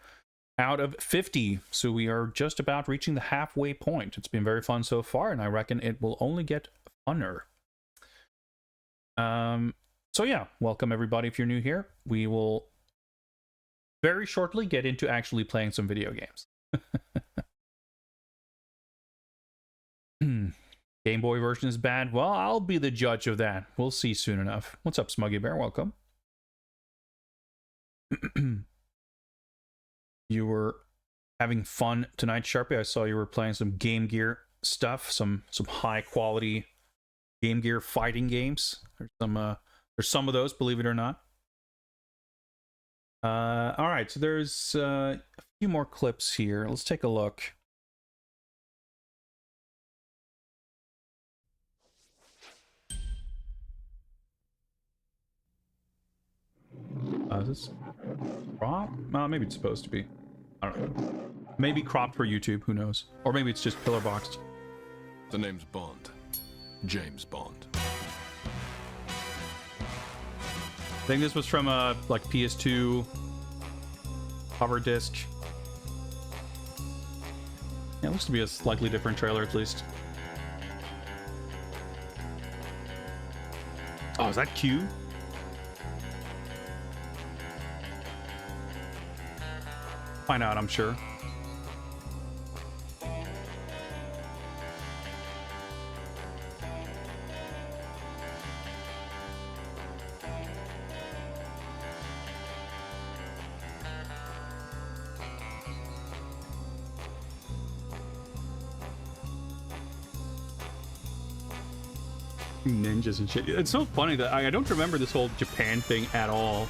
out of 50. So we are just about reaching the halfway point. It's been very fun so far, and I reckon it will only get funner. So yeah, welcome everybody if you're new here. We will very shortly get into actually playing some video games. Game Boy version is bad. Well, I'll be the judge of that. We'll see soon enough. What's up, Smuggy Bear? Welcome. You were having fun tonight, Sharpie. I saw you were playing some Game Gear stuff, some high quality Game Gear fighting games. There's some of those, believe it or not. All right, so there's a few more clips here. Let's take a look. Is this crop? Maybe it's supposed to be. I don't know. Maybe cropped for YouTube, who knows? Or maybe it's just pillar boxed. The name's Bond. James Bond. I think this was from like PS2 cover disc. Yeah, it looks to be a slightly different trailer at least. Oh, is that Q? Find out, I'm sure. Ninjas and shit. It's so funny that I don't remember this whole Japan thing at all.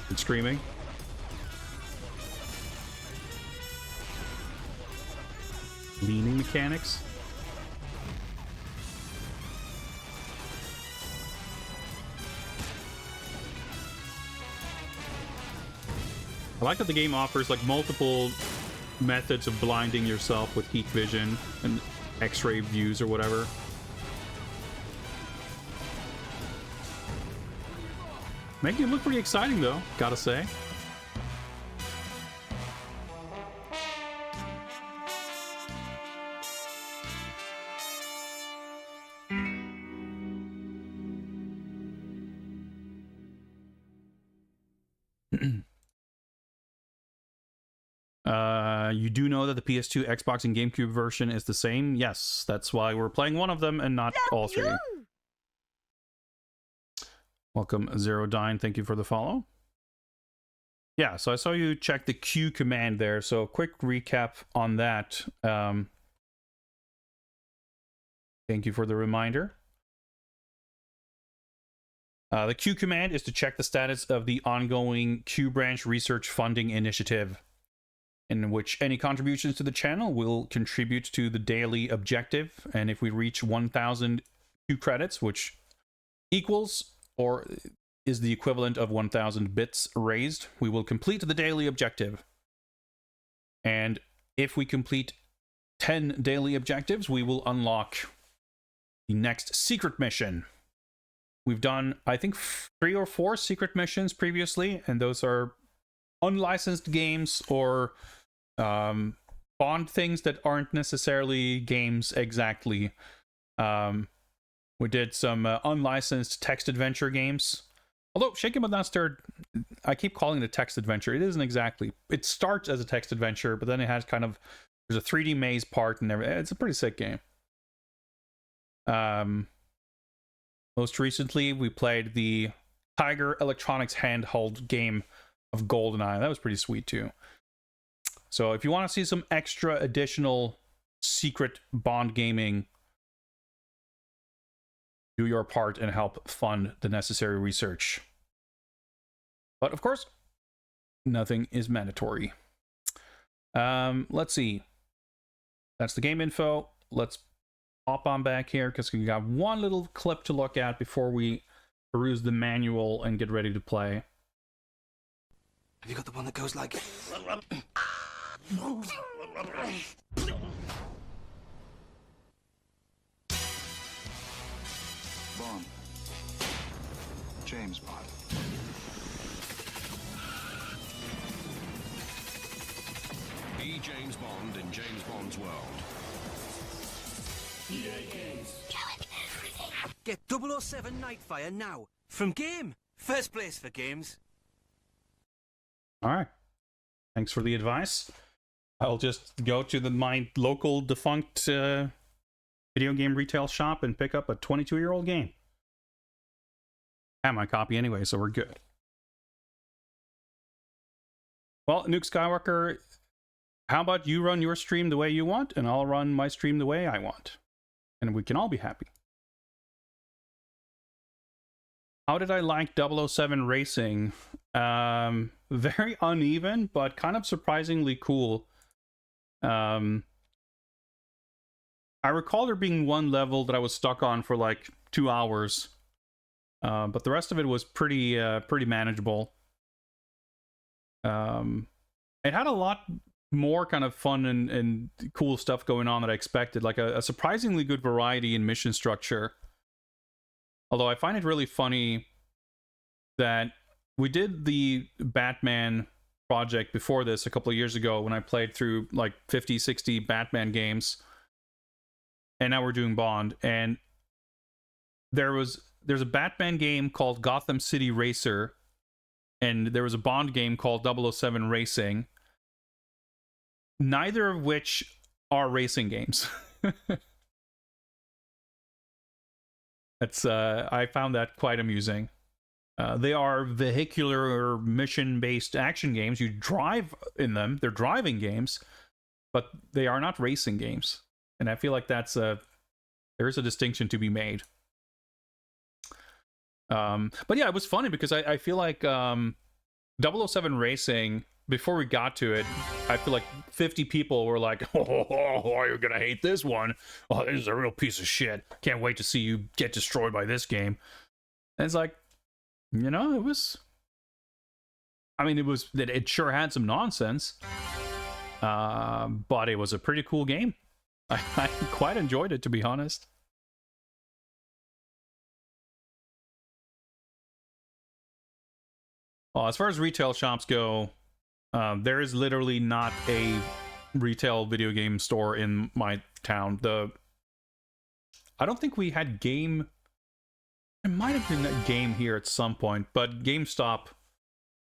And screaming. Leaning mechanics. I like that the game offers like multiple methods of blinding yourself with heat vision and X-ray views or whatever. Making it look pretty exciting though, gotta say. You do know that the PS2, Xbox, and GameCube version is the same? Yes, that's why we're playing one of them and not all three. Welcome, Zero Dine. Thank you for the follow. Yeah, so I saw you check the Q command there. So quick recap on that. Thank you for the reminder. The Q command is to check the status of the ongoing Q branch research funding initiative, in which any contributions to the channel will contribute to the daily objective. And if we reach 1,000 Q credits, which equals or is the equivalent of 1,000 bits raised, we will complete the daily objective. And if we complete 10 daily objectives, we will unlock the next secret mission. We've done, I think, 3 or 4 secret missions previously, and those are unlicensed games or Bond things that aren't necessarily games exactly. We did some unlicensed text adventure games. Although, Shaken But Not Stirred, I keep calling it a text adventure. It isn't exactly. It starts as a text adventure, but then it has kind of, There's a 3D maze part and everything. It's a pretty sick game. Most recently, we played the Tiger Electronics handheld game of GoldenEye. That was pretty sweet too. So if you want to see some extra additional secret Bond gaming, do your part and help fund the necessary research. But of course, nothing is mandatory. Let's see. That's the game info. Let's hop on back here because we got one little clip to look at before we peruse the manual and get ready to play. Have you got the one that goes like... Bond. James Bond. Be James Bond in James Bond's world. Get 007 Nightfire now. From Game. First place for games. All right. Thanks for the advice. I'll just go to my local defunct video game retail shop and pick up a 22-year-old game. I have my copy anyway, so we're good. Well, Nuke Skywalker, how about you run your stream the way you want, and I'll run my stream the way I want. And we can all be happy. How did I like 007 Racing? Very uneven, but kind of surprisingly cool. I recall there being one level that I was stuck on for like 2 hours. But the rest of it was pretty manageable. It had a lot more kind of fun and cool stuff going on that I expected, like a surprisingly good variety in mission structure. Although I find it really funny that we did the Batman project before this a couple of years ago when I played through like 50, 60 Batman games. And now we're doing Bond. And there's a Batman game called Gotham City Racer. And there was a Bond game called 007 Racing. Neither of which are racing games. I found that quite amusing. They are vehicular or mission-based action games. You drive in them. They're driving games, but they are not racing games. And I feel like there is a distinction to be made. But yeah, it was funny because I feel like 007 Racing, before we got to it, I feel like 50 people were like, oh, you're gonna hate this one. Oh, this is a real piece of shit. Can't wait to see you get destroyed by this game. And it's like, you know, it sure had some nonsense. But it was a pretty cool game. I quite enjoyed it, to be honest. Well, as far as retail shops go, there is literally not a retail video game store in my town. I don't think we had Game. It might have been a Game here at some point, but GameStop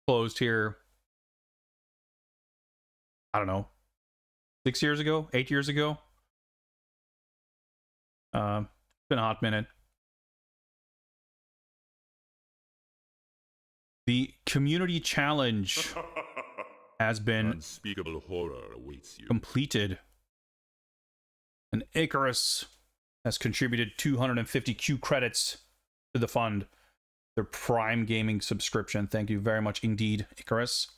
closed here. I don't know, 6 years ago, 8 years ago. It's been a hot minute. The community challenge has been unspeakable horror awaits you. completed. And Icarus has contributed 250 Q credits to the fund. Their Prime Gaming subscription. Thank you very much indeed, Icarus.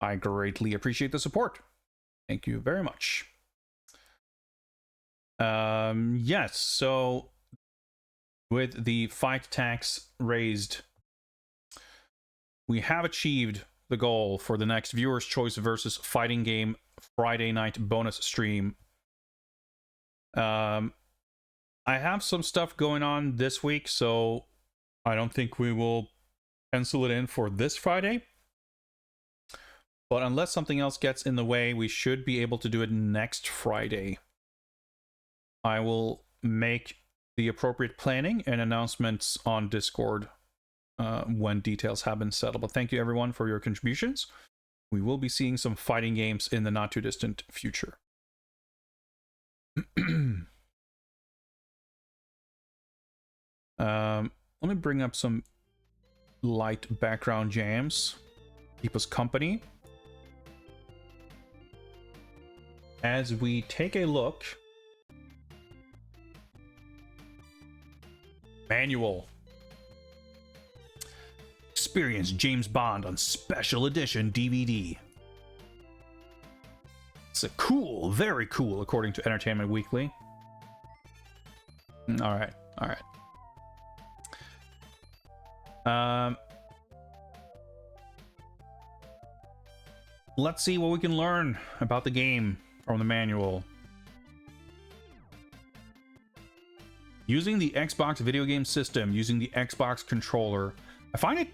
I greatly appreciate the support. Thank you very much. Yes, so with the fight tax raised, we have achieved the goal for the next Viewer's Choice versus Fighting Game Friday night bonus stream. I have some stuff going on this week, so I don't think we will pencil it in for this Friday. But unless something else gets in the way, we should be able to do it next Friday. I will make the appropriate planning and announcements on Discord when details have been settled. But thank you everyone for your contributions. We will be seeing some fighting games in the not too distant future. Let me bring up some light background jams. Keep us company. As we take a look. Manual. Experience James Bond on special edition DVD. It's a cool, very cool, according to Entertainment Weekly. All right, all right. Let's see what we can learn about the game from the manual. Using the Xbox video game system, using the Xbox controller. I find it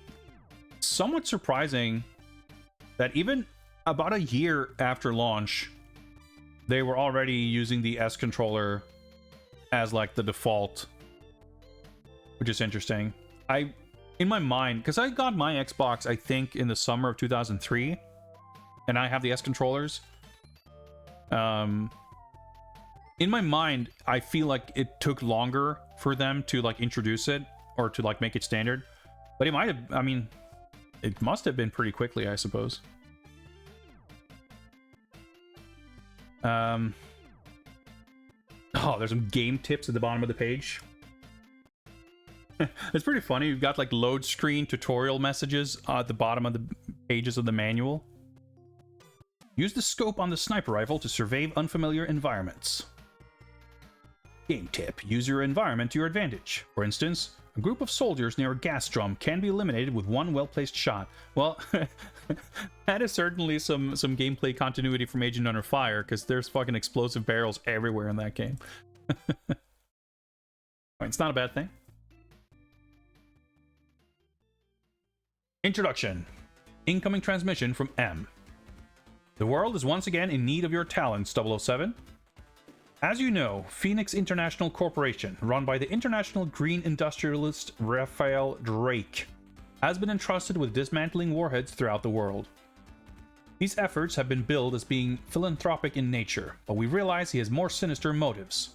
somewhat surprising that even about a year after launch, they were already using the S controller as like the default, which is interesting. In my mind, because I got my Xbox, I think, in the summer of 2003, and I have the S controllers. In my mind, I feel like it took longer for them to like introduce it or to like make it standard, but it might have. I mean, it must have been pretty quickly, I suppose. Oh, there's some game tips at the bottom of the page. It's pretty funny. You've got like load screen tutorial messages at the bottom of the pages of the manual. Use the scope on the sniper rifle to survey unfamiliar environments. Game tip. Use your environment to your advantage. For instance, a group of soldiers near a gas drum can be eliminated with one well-placed shot. Well, that is certainly some gameplay continuity from Agent Under Fire, because there's fucking explosive barrels everywhere in that game. It's not a bad thing. Introduction. Incoming transmission from M. The world is once again in need of your talents, 007. As you know, Phoenix International Corporation, run by the international green industrialist Raphael Drake, has been entrusted with dismantling warheads throughout the world. These efforts have been billed as being philanthropic in nature, but we realize he has more sinister motives.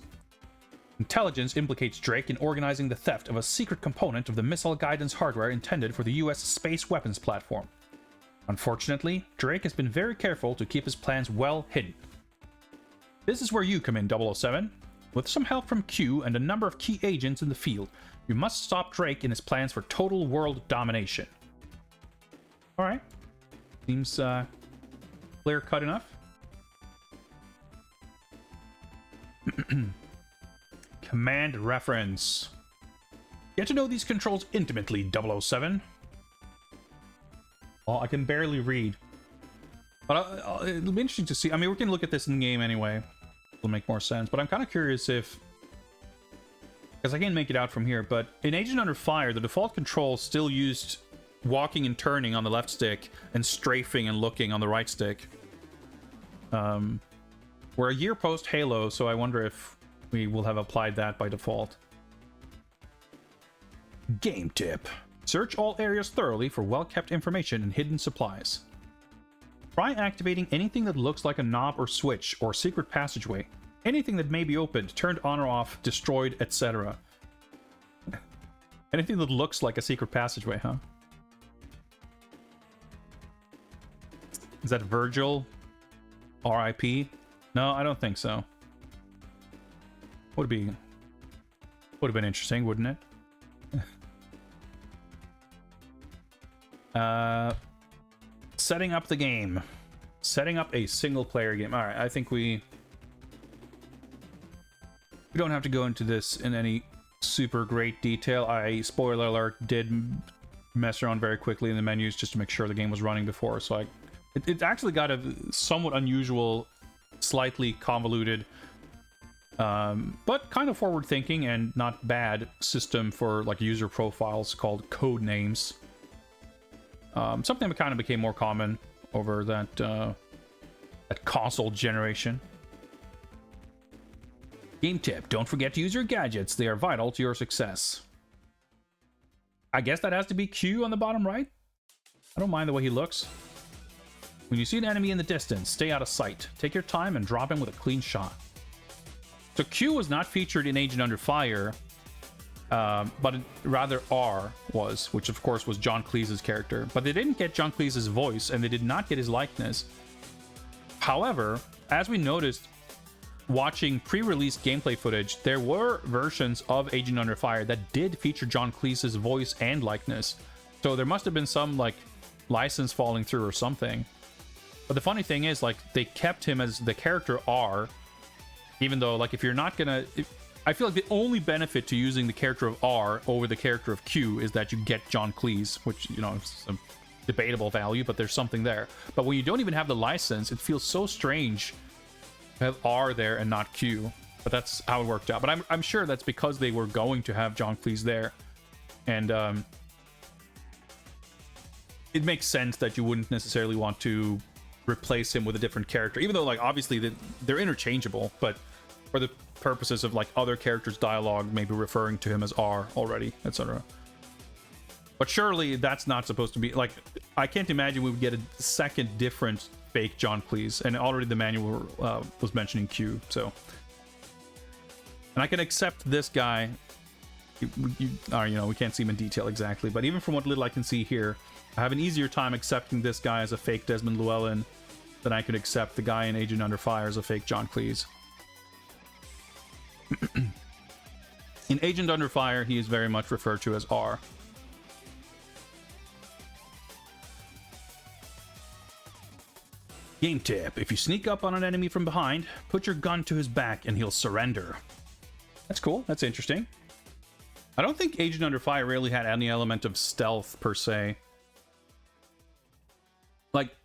Intelligence implicates Drake in organizing the theft of a secret component of the missile guidance hardware intended for the US space weapons platform. Unfortunately, Drake has been very careful to keep his plans well hidden. This is where you come in, 007. With some help from Q and a number of key agents in the field, you must stop Drake in his plans for total world domination. Alright. Seems clear-cut enough. Command reference. Get to know these controls intimately, 007. Well, I can barely read. But it'll be interesting to see. I mean, we can look at this in the game anyway. It'll make more sense. But I'm kind of curious if... because I can't make it out from here, but in Agent Under Fire, the default control still used walking and turning on the left stick and strafing and looking on the right stick. We're a year post Halo, so I wonder if we will have applied that by default. Game tip. Search all areas thoroughly for well-kept information and hidden supplies. Try activating anything that looks like a knob or switch or secret passageway. Anything that may be opened, turned on or off, destroyed, etc. Anything that looks like a secret passageway, huh? Is that Virgil? R.I.P.? No, I don't think so. Would have been interesting, wouldn't it? Setting up the game. Setting up a single-player game. All right, I think we don't have to go into this in any super great detail. Spoiler alert, did mess around very quickly in the menus just to make sure the game was running before. So it actually got a somewhat unusual, slightly convoluted, but kind of forward-thinking and not bad system for like user profiles called code names. Something that kind of became more common over that console generation. Game tip: don't forget to use your gadgets. They are vital to your success. I guess that has to be Q on the bottom right. I don't mind the way he looks. When you see an enemy in the distance, stay out of sight. Take your time and drop him with a clean shot. So Q was not featured in Agent Under Fire, but rather R was, which of course was John Cleese's character. But they didn't get John Cleese's voice, and they did not get his likeness. However, as we noticed watching pre-release gameplay footage, there were versions of Agent Under Fire that did feature John Cleese's voice and likeness. So there must have been some like license falling through or something. But the funny thing is, like, they kept him as the character R, even though, like, if you're not gonna... I feel like the only benefit to using the character of R over the character of Q is that you get John Cleese, which, you know, is a debatable value, but there's something there. But when you don't even have the license, it feels so strange to have R there and not Q. But that's how it worked out. But I'm sure that's because they were going to have John Cleese there. And it makes sense that you wouldn't necessarily want to replace him with a different character, even though, like, obviously they're interchangeable, but for the purposes of like other characters' dialogue, maybe referring to him as R already, etc. But surely that's not supposed to be, like, I can't imagine we would get a second different fake John Cleese, and already the manual was mentioning Q, so. And I can accept this guy. You know, we can't see him in detail exactly, but even from what little I can see here, I have an easier time accepting this guy as a fake Desmond Llewellyn than I could accept the guy in Agent Under Fire as a fake John Cleese. In Agent Under Fire, he is very much referred to as R. Game tip: if you sneak up on an enemy from behind, put your gun to his back and he'll surrender. That's cool. That's interesting. I don't think Agent Under Fire really had any element of stealth per se. Like,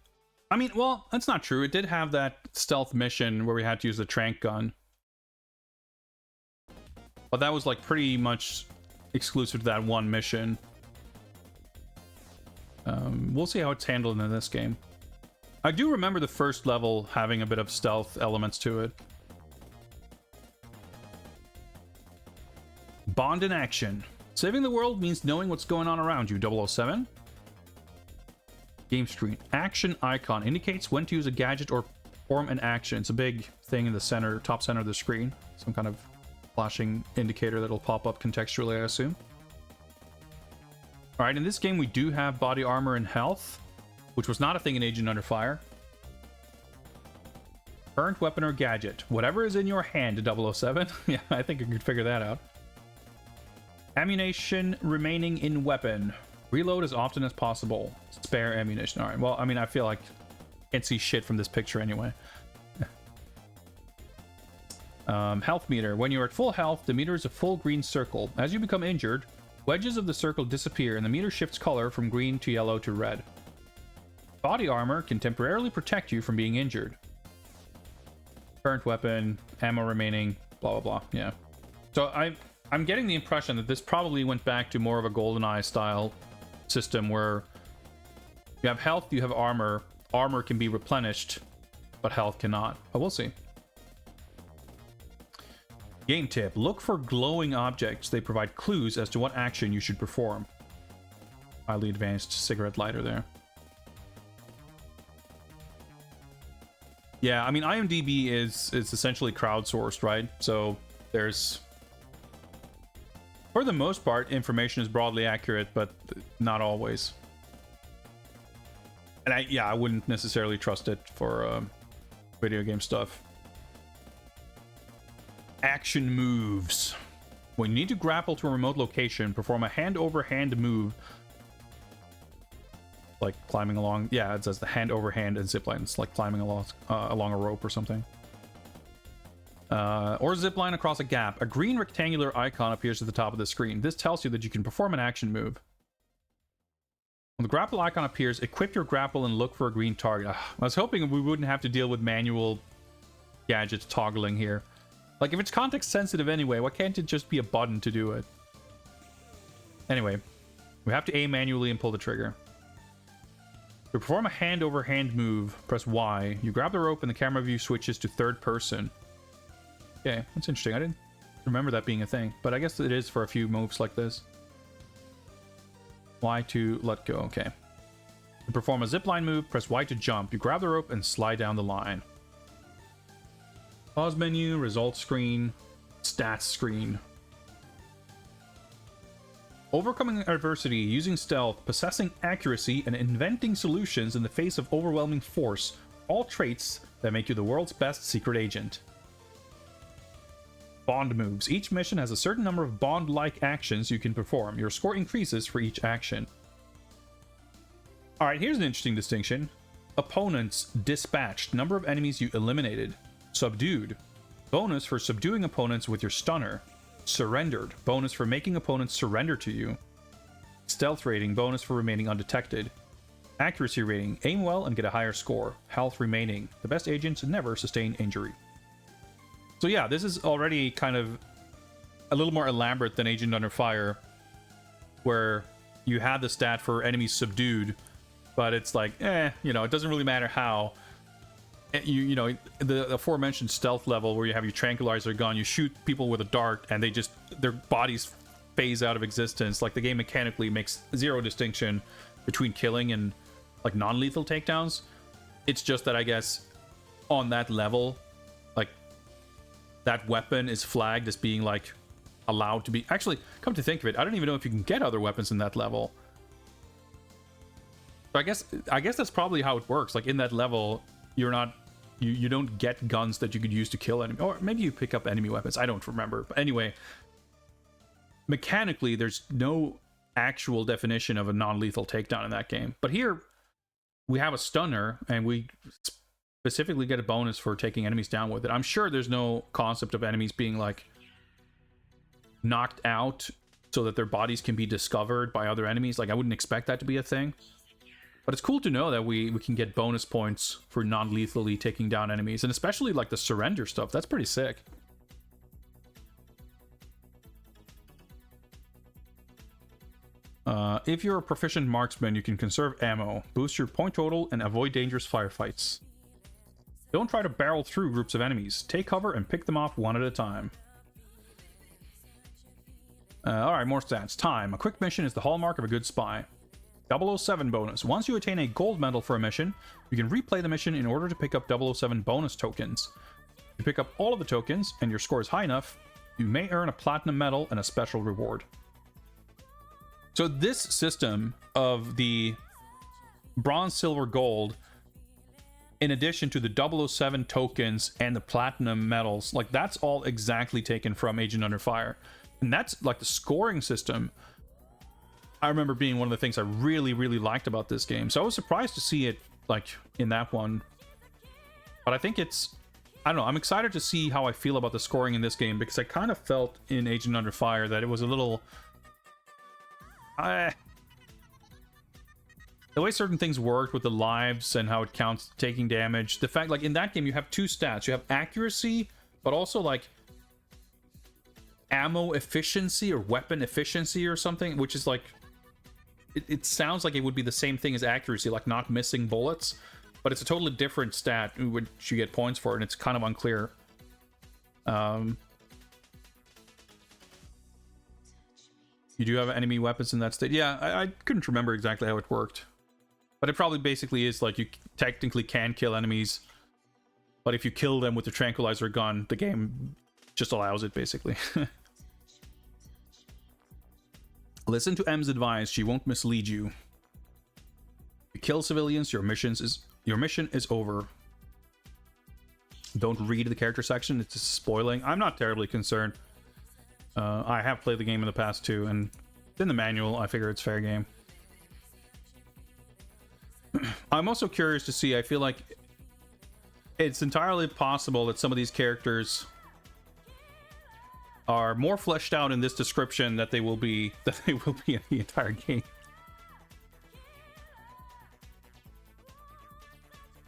I mean, well, that's not true. It did have that stealth mission where we had to use the tranq gun. But that was like pretty much exclusive to that one mission. We'll see how it's handled in this game. I do remember the first level having a bit of stealth elements to it. Bond in action. Saving the world means knowing what's going on around you, 007. Game screen. Action icon indicates when to use a gadget or perform an action. It's a big thing in the center, top center of the screen. Some kind of flashing indicator that'll pop up contextually, I assume. Alright, in this game we do have body armor and health, which was not a thing in Agent Under Fire. Current weapon or gadget. Whatever is in your hand, 007. Yeah, I think I could figure that out. Ammunition remaining in weapon. Reload as often as possible. Spare ammunition. Alright, well, I mean, I feel like I can't see shit from this picture anyway. Health meter. When you're at full health, the meter is a full green circle. As you become injured, wedges of the circle disappear and the meter shifts color from green to yellow to red. Body armor can temporarily protect you from being injured. Current weapon, ammo remaining, blah, blah, blah. Yeah. So I'm getting the impression that this probably went back to more of a GoldenEye style system where you have health, you have armor. Armor can be replenished, but health cannot. But we'll see. Game tip: look for glowing objects. They provide clues as to what action you should perform. Highly advanced cigarette lighter there. Yeah, I mean, IMDb is essentially crowdsourced, right? So there's, for the most part, information is broadly accurate, but not always. And I wouldn't necessarily trust it for video game stuff. Action moves. When you need to grapple to a remote location, perform a hand-over-hand move. Like climbing along. Yeah, it says the hand-over-hand and zipline. It's like climbing along a rope or something. Or zipline across a gap. A green rectangular icon appears at the top of the screen. This tells you that you can perform an action move. When the grapple icon appears, equip your grapple and look for a green target. Ugh, I was hoping we wouldn't have to deal with manual gadgets toggling here. Like, if it's context sensitive anyway, why can't it just be a button to do it? Anyway, we have to aim manually and pull the trigger. To perform a hand-over-hand move, press Y. You grab the rope and the camera view switches to third person. Okay, that's interesting. I didn't remember that being a thing, but I guess it is for a few moves like this. Y to let go, okay. To perform a zipline move, press Y to jump. You grab the rope and slide down the line. Pause menu, results screen. stats screen. Overcoming adversity, using stealth, possessing accuracy, and inventing solutions in the face of overwhelming force. All traits that make you the world's best secret agent. Bond moves. Each mission has a certain number of Bond-like actions you can perform. Your score increases for each action. Alright, here's an interesting distinction. Opponents dispatched. Number of enemies you eliminated. Subdued. Bonus for subduing opponents with your stunner. Surrendered. Bonus for making opponents surrender to you. Stealth rating. Bonus for remaining undetected. Accuracy rating. Aim well and get a higher score. Health remaining. The best agents never sustain injury. So yeah, this is already kind of a little more elaborate than Agent Under Fire, where you had the stat for enemies subdued, but it's like, you know, it doesn't really matter how. You know, the aforementioned stealth level where you have your tranquilizer gun, you shoot people with a dart and they just, their bodies phase out of existence. Like, the game mechanically makes zero distinction between killing and like non-lethal takedowns. It's just that I guess on that level, like, that weapon is flagged as being like allowed to be. Actually, come to think of it, I don't even know if you can get other weapons in that level. So I guess that's probably how it works. Like, in that level, you're not, you don't get guns that you could use to kill enemy, or maybe you pick up enemy weapons. I don't remember. But anyway, mechanically, there's no actual definition of a non-lethal takedown in that game. But here, we have a stunner, and we specifically get a bonus for taking enemies down with it. I'm sure there's no concept of enemies being like knocked out so that their bodies can be discovered by other enemies. Like, I wouldn't expect that to be a thing. But it's cool to know that we can get bonus points for non-lethally taking down enemies, and especially like the surrender stuff. That's pretty sick. If you're a proficient marksman, you can conserve ammo, boost your point total, and avoid dangerous firefights. Don't try to barrel through groups of enemies. Take cover and pick them off one at a time. Alright, more stats. Time. A quick mission is the hallmark of a good spy. 007 bonus. Once you attain a gold medal for a mission, you can replay the mission in order to pick up 007 bonus tokens. If you pick up all of the tokens and your score is high enough, you may earn a platinum medal and a special reward. So this system of the bronze, silver, gold, in addition to the 007 tokens and the platinum medals, like, that's all exactly taken from Agent Under Fire. And that's like the scoring system. I remember being one of the things I really, really liked about this game. So I was surprised to see it like in that one. But I think it's, I don't know, I'm excited to see how I feel about the scoring in this game, because I kind of felt in Agent Under Fire that it was a little, the way certain things worked with the lives and how it counts taking damage. The fact, like, in that game you have two stats. You have accuracy, but also like ammo efficiency or weapon efficiency or something, which is like, it sounds like it would be the same thing as accuracy, like not missing bullets, but it's a totally different stat which you get points for, and it's kind of unclear. You do have enemy weapons in that state. Yeah, I couldn't remember exactly how it worked, but it probably basically is like you technically can kill enemies, but if you kill them with the tranquilizer gun, the game just allows it, basically. Listen to M's advice, she won't mislead you. If you kill civilians, your mission is over. Don't read the character section, it's just spoiling. I'm not terribly concerned. I have played the game in the past too, and in the manual, I figure it's fair game. I'm also curious to see, I feel like it's entirely possible that some of these characters are more fleshed out in this description that they will be in the entire game.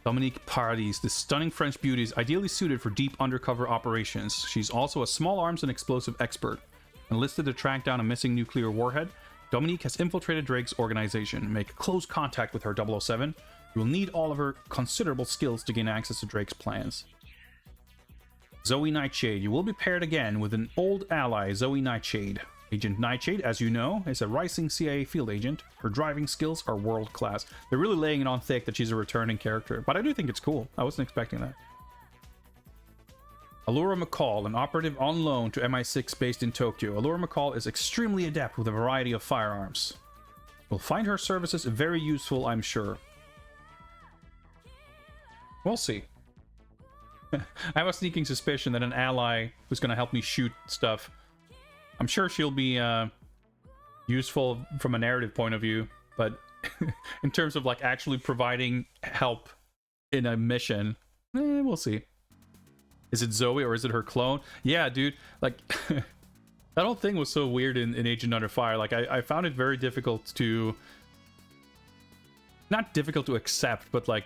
Dominique Paradis, this stunning French beauty, is ideally suited for deep undercover operations. She's also a small arms and explosive expert. Enlisted to track down a missing nuclear warhead, Dominique has infiltrated Drake's organization. Make close contact with her, 007. You will need all of her considerable skills to gain access to Drake's plans. Zoe Nightshade. You will be paired again with an old ally, Zoe Nightshade. Agent Nightshade, as you know, is a rising CIA field agent. Her driving skills are world class. They're really laying it on thick that she's a returning character, but I do think it's cool. I wasn't expecting that. Allura McCall, an operative on loan to MI6 based in Tokyo. Allura McCall is extremely adept with a variety of firearms. We'll find her services very useful, I'm sure. We'll see. I have a sneaking suspicion that an ally who's going to help me shoot stuff, I'm sure she'll be useful from a narrative point of view, but in terms of like actually providing help in a mission, we'll see. Is it Zoe or is it her clone? Yeah, dude, like that whole thing was so weird in Agent Under Fire. Like I found it very difficult to, not difficult to accept, but like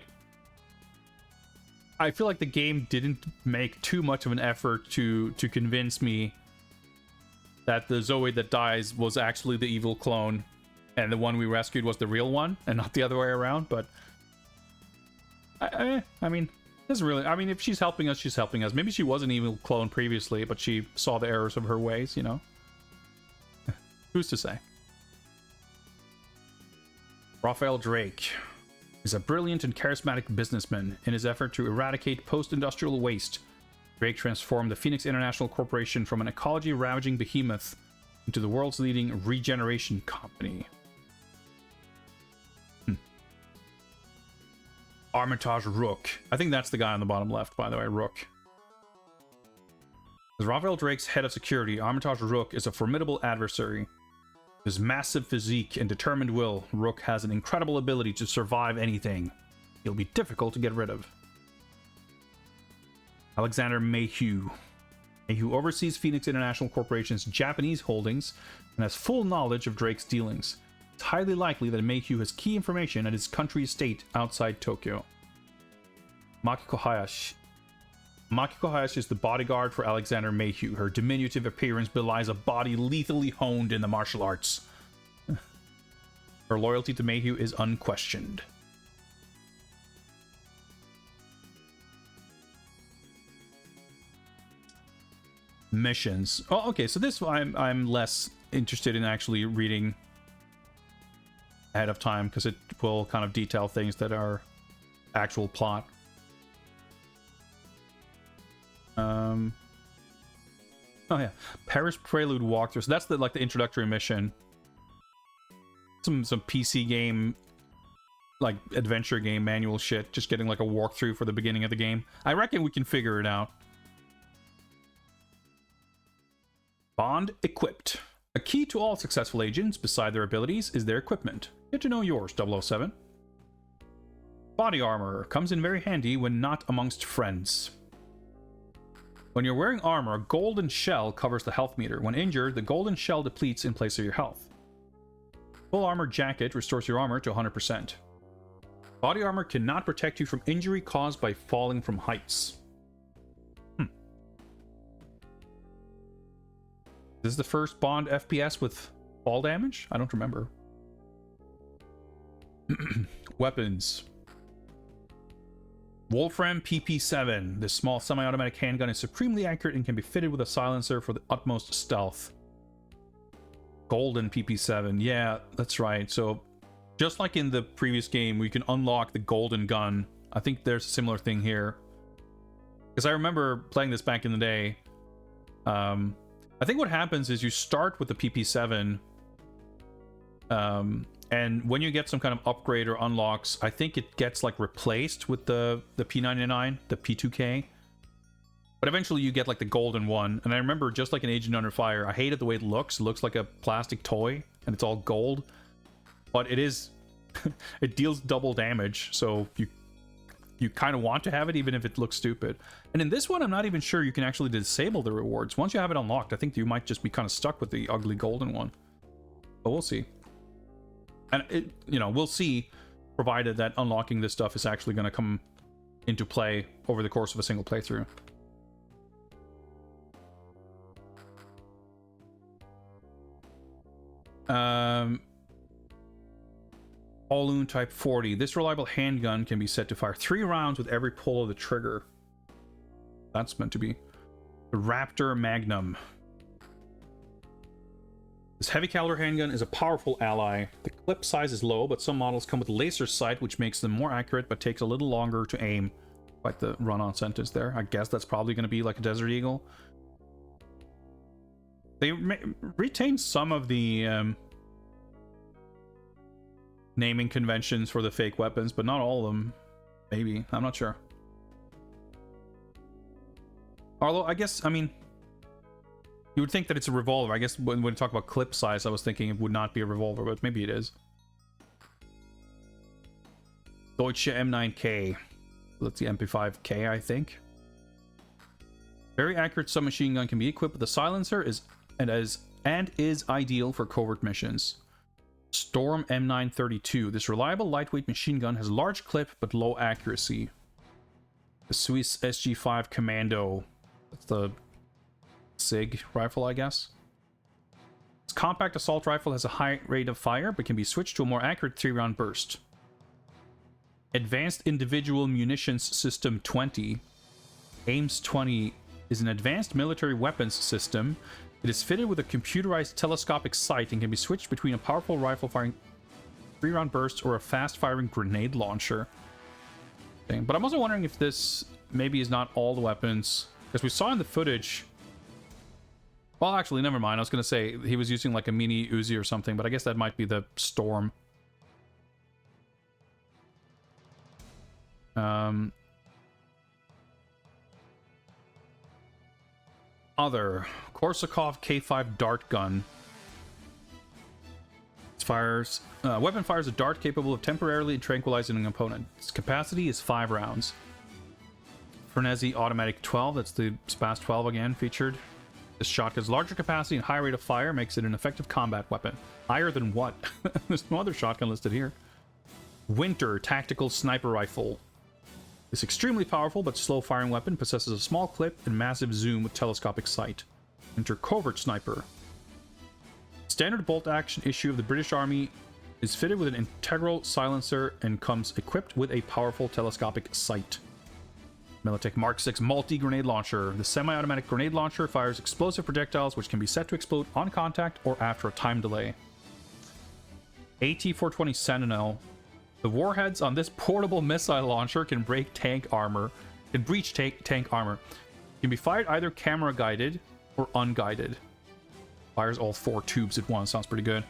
I feel like the game didn't make too much of an effort to convince me that the Zoe that dies was actually the evil clone and the one we rescued was the real one and not the other way around. But I mean, doesn't really, I mean, if she's helping us, she's helping us. Maybe she was an evil clone previously, but she saw the errors of her ways, you know? Who's to say? Raphael Drake is a brilliant and charismatic businessman. In his effort to eradicate post-industrial waste, Drake transformed the Phoenix International Corporation from an ecology-ravaging behemoth into the world's leading regeneration company. Armitage Rook. I think that's the guy on the bottom left, by the way, Rook. As Raphael Drake's head of security, Armitage Rook is a formidable adversary. With his massive physique and determined will, Rook has an incredible ability to survive anything. He'll be difficult to get rid of. Alexander Mayhew. Mayhew oversees Phoenix International Corporation's Japanese holdings and has full knowledge of Drake's dealings. It's highly likely that Mayhew has key information at his country estate outside Tokyo. Makiko Hayashi. Makiko Hayashi is the bodyguard for Alexander Mayhew. Her diminutive appearance belies a body lethally honed in the martial arts. Her loyalty to Mayhew is unquestioned. Missions. Oh, okay, so this I'm less interested in actually reading ahead of time because it will kind of detail things that are actual plot. Oh yeah, Paris Prelude walkthrough. So that's the like the introductory mission. Some PC game, like adventure game manual shit. Just getting like a walkthrough for the beginning of the game. I reckon we can figure it out. Bond equipped. A key to all successful agents, beside their abilities, is their equipment. Get to know yours, 007. Body armor comes in very handy when not amongst friends. When you're wearing armor, a golden shell covers the health meter. When injured, the golden shell depletes in place of your health. Full armor jacket restores your armor to 100%. Body armor cannot protect you from injury caused by falling from heights. This is the first Bond FPS with fall damage? I don't remember. Weapons. Wolfram PP7. This small semi-automatic handgun is supremely accurate and can be fitted with a silencer for the utmost stealth. Golden PP7. Yeah, that's right. So, just like in the previous game, we can unlock the golden gun. I think there's a similar thing here. Because I remember playing this back in the day. I think what happens is you start with the PP7, and when you get some kind of upgrade or unlocks, I think it gets like replaced with the P99, the P2K. But eventually you get like the golden one, and I remember just like an Agent Under Fire, I hated the way it looks. It looks like a plastic toy, and it's all gold. But it is, it deals double damage, so you kind of want to have it even if it looks stupid. And in this one, I'm not even sure you can actually disable the rewards. Once you have it unlocked, I think you might just be kind of stuck with the ugly golden one. But we'll see. And, it, you know, we'll see, provided that unlocking this stuff is actually going to come into play over the course of a single playthrough. All-Loon Type 40. This reliable handgun can be set to fire 3 rounds with every pull of the trigger. That's meant to be. The Raptor Magnum. This heavy caliber handgun is a powerful ally. The clip size is low, but some models come with laser sight, which makes them more accurate, but takes a little longer to aim. Quite the run-on sentence there. I guess that's probably going to be like a Desert Eagle. They retain some of the naming conventions for the fake weapons, but not all of them. Maybe. I'm not sure. Although, I guess, I mean, you would think that it's a revolver. I guess when we talk about clip size, I was thinking it would not be a revolver, but maybe it is. Deutsche M9K. That's the MP5K, I think. Very accurate submachine gun can be equipped with a silencer and is ideal for covert missions. Storm M932. This reliable lightweight machine gun has large clip but low accuracy. The Swiss SG5 Commando. That's the SIG rifle, I guess. This compact assault rifle has a high rate of fire but can be switched to a more accurate 3-round burst. Advanced Individual Munitions System 20. AIMS 20 is an advanced military weapons system. It is fitted with a computerized telescopic sight and can be switched between a powerful rifle firing 3-round bursts or a fast-firing grenade launcher. But I'm also wondering if this maybe is not all the weapons, because we saw in the footage... Well, actually, never mind. I was going to say he was using like a mini Uzi or something, but I guess that might be the Storm. Other Korsakov K5 dart gun. Weapon fires a dart capable of temporarily tranquilizing an opponent. Its capacity is 5 rounds. Frenzy Automatic 12, that's the SPAS 12 again, featured. This shotgun's larger capacity and high rate of fire makes it an effective combat weapon. Higher than what? There's no other shotgun listed here. Winter Tactical Sniper Rifle. This extremely powerful but slow-firing weapon possesses a small clip and massive zoom with telescopic sight. Enter Covert Sniper. Standard bolt-action issue of the British Army is fitted with an integral silencer and comes equipped with a powerful telescopic sight. Militech Mark 6 Multi-Grenade Launcher. The semi-automatic grenade launcher fires explosive projectiles which can be set to explode on contact or after a time delay. AT-420 Sentinel. The warheads on this portable missile launcher can break tank armor. Can breach tank armor. Can be fired either camera guided or unguided. Fires all 4 tubes at once. Sounds pretty good.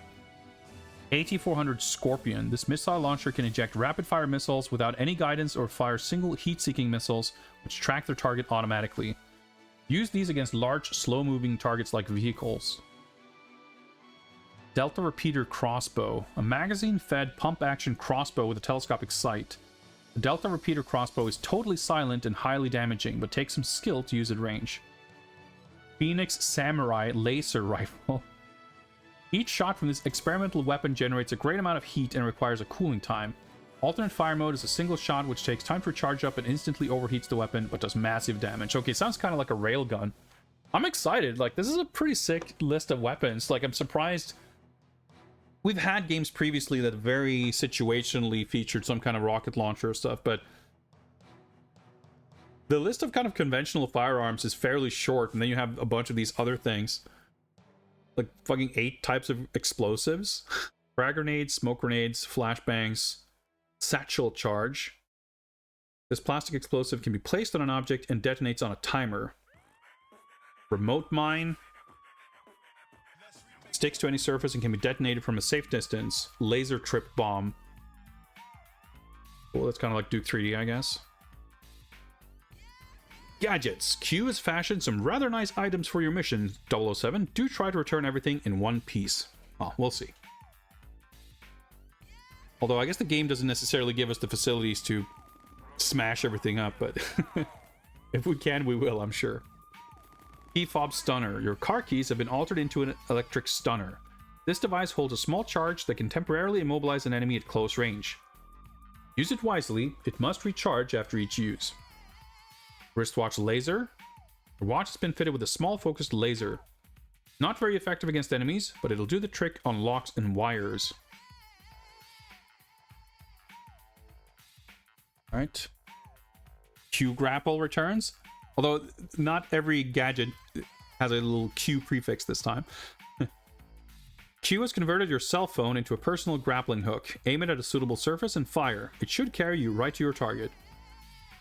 AT-400 Scorpion. This missile launcher can eject rapid-fire missiles without any guidance or fire single heat-seeking missiles which track their target automatically. Use these against large, slow-moving targets like vehicles. Delta Repeater Crossbow. A magazine-fed pump-action crossbow with a telescopic sight. The Delta Repeater Crossbow is totally silent and highly damaging, but takes some skill to use at range. Phoenix Samurai Laser Rifle. Each shot from this experimental weapon generates a great amount of heat and requires a cooling time. Alternate fire mode is a single shot which takes time to charge up and instantly overheats the weapon, but does massive damage. Okay, sounds kind of like a railgun. I'm excited. Like, this is a pretty sick list of weapons. Like, I'm surprised... We've had games previously that very situationally featured some kind of rocket launcher or stuff, but the list of kind of conventional firearms is fairly short, and then you have a bunch of these other things. Like fucking 8 types of explosives. Frag grenades, smoke grenades, flashbangs, satchel charge. This plastic explosive can be placed on an object and detonates on a timer. Remote mine. Sticks to any surface and can be detonated from a safe distance. Laser trip bomb. Well, that's kind of like Duke 3D, I guess. Gadgets. Q has fashioned some rather nice items for your mission, 007. Do try to return everything in one piece. Well, we'll see. Although I guess the game doesn't necessarily give us the facilities to smash everything up, but if we can, we will, I'm sure. Key fob stunner. Your car keys have been altered into an electric stunner. This device holds a small charge that can temporarily immobilize an enemy at close range. Use it wisely. It must recharge after each use. Wristwatch laser. Your watch has been fitted with a small focused laser. Not very effective against enemies, but it'll do the trick on locks and wires. Alright. Q grapple returns. Although, not every gadget has a little Q prefix this time. Q has converted your cell phone into a personal grappling hook. Aim it at a suitable surface and fire. It should carry you right to your target.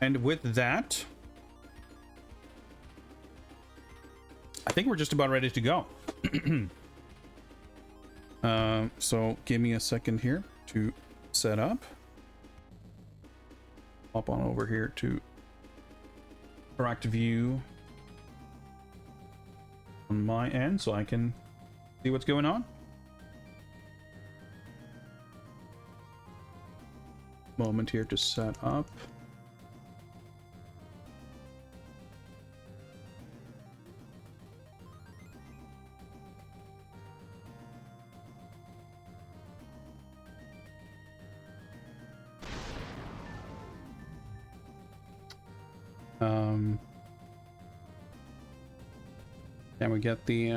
And with that, I think we're just about ready to go. So give me a second here to set up. Hop on over here to direct view on my end so I can see what's going on. Moment here to set up. Can we get the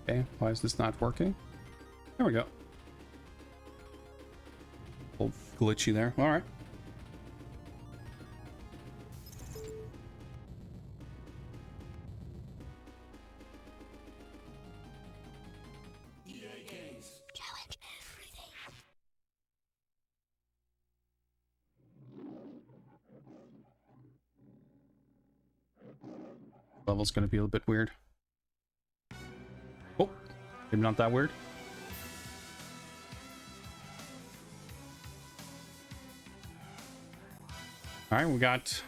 okay, why is this not working? There we go. A little glitchy there. All right. Level's gonna be a little bit weird. Oh, maybe not that weird. All right, we got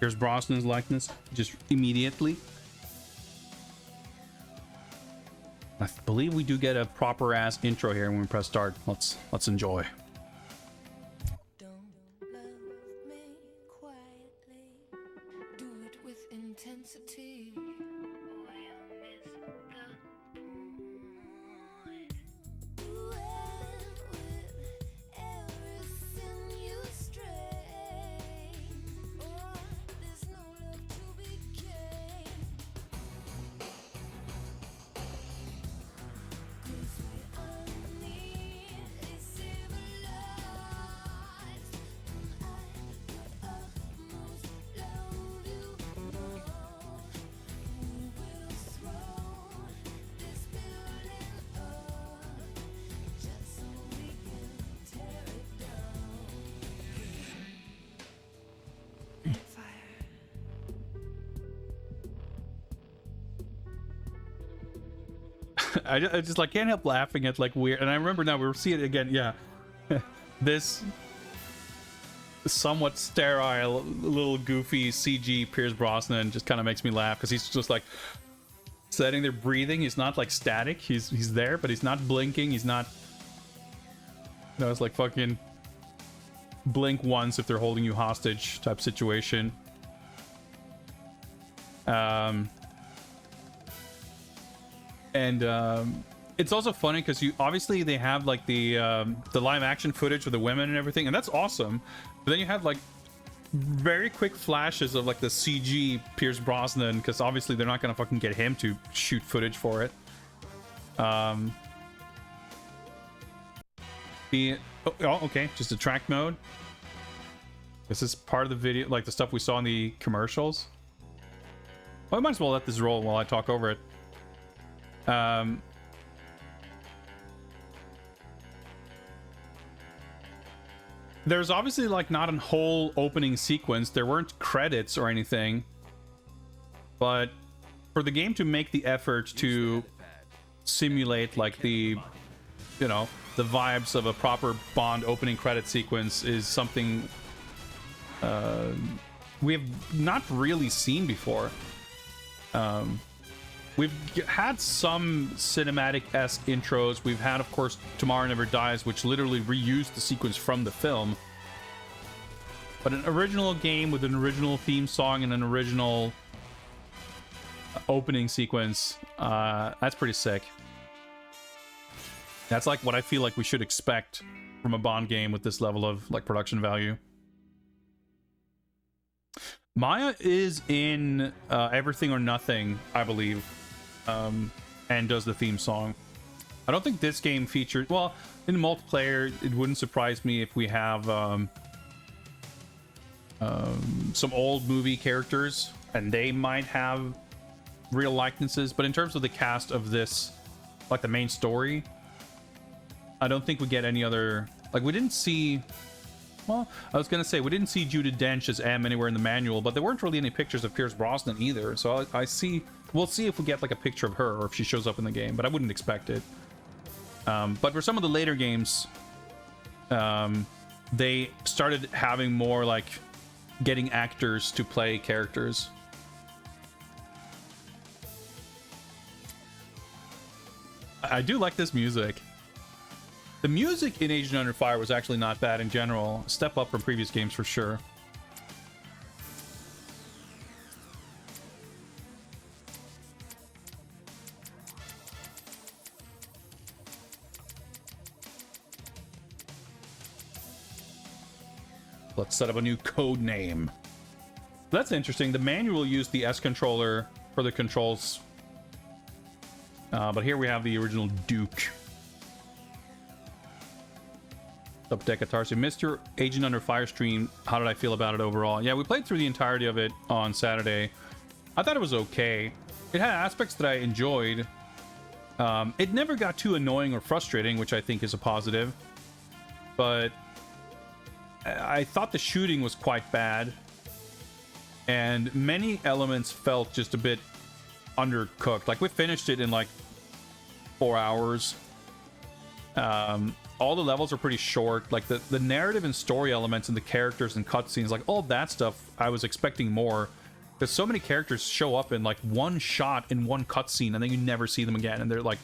here's Brosnan's likeness just immediately. I believe we do get a proper ass intro here when we press start. Let's enjoy. I just like can't help laughing at like weird, and I remember now we were seeing it again. Yeah, this somewhat sterile, little goofy CG Pierce Brosnan just kind of makes me laugh because he's just like sitting there breathing. He's not like static. He's there, but he's not blinking. He's not. You know, it's like fucking blink once if they're holding you hostage type situation. And it's also funny because you obviously they have like the live action footage of the women and everything, and that's awesome. But then you have like very quick flashes of like the CG Pierce Brosnan, because obviously they're not gonna fucking get him to shoot footage for it. Okay, just a track mode. This is part of the video, like the stuff we saw in the commercials. Well, I might as well let this roll while I talk over it. There's obviously like not a whole opening sequence. There weren't credits or anything, but for the game to make the effort to simulate like the, you know, the vibes of a proper Bond opening credit sequence is something we have not really seen before. We've had some cinematic-esque intros. We've had, of course, Tomorrow Never Dies, which literally reused the sequence from the film. But an original game with an original theme song and an original opening sequence, that's pretty sick. That's like what I feel like we should expect from a Bond game with this level of like production value. Maya is in Everything or Nothing, I believe. And does the theme song. I don't think this game features... Well, in multiplayer, it wouldn't surprise me if we have some old movie characters, and they might have real likenesses. But in terms of the cast of this, like the main story, I don't think we get any other, like, we didn't see, well, I was gonna say we didn't see Judi Dench as M anywhere in the manual, but there weren't really any pictures of Pierce Brosnan either. So I see, we'll see if we get like a picture of her or if she shows up in the game, but I wouldn't expect it. But for some of the later games, they started having more like getting actors to play characters. I do like this music. The music in Agent Under Fire was actually not bad in general. Step up from previous games for sure. Let's set up a new code name. That's interesting. The manual used the S controller for the controls. But here we have the original Duke. Updeck Atarsi. Missed your Agent Under Fire stream. How did I feel about it overall? Yeah, we played through the entirety of it on Saturday. I thought it was okay. It had aspects that I enjoyed. It never got too annoying or frustrating, which I think is a positive. But I thought the shooting was quite bad. And many elements felt just a bit undercooked. Like, we finished it in like 4 hours. All the levels are pretty short. Like the narrative and story elements and the characters and cutscenes, like all that stuff, I was expecting more. Because so many characters show up in like one shot in one cutscene and then you never see them again. And they're like,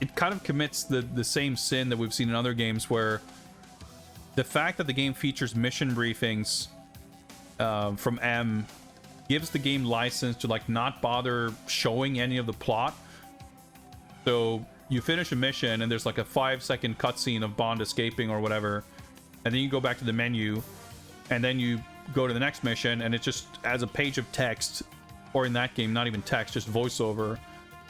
it kind of commits the same sin that we've seen in other games, where the fact that the game features mission briefings from M gives the game license to like not bother showing any of the plot. So you finish a mission and there's like a 5-second cutscene of Bond escaping or whatever, and then you go back to the menu and then you go to the next mission and it just adds a page of text, or in that game not even text, just voiceover,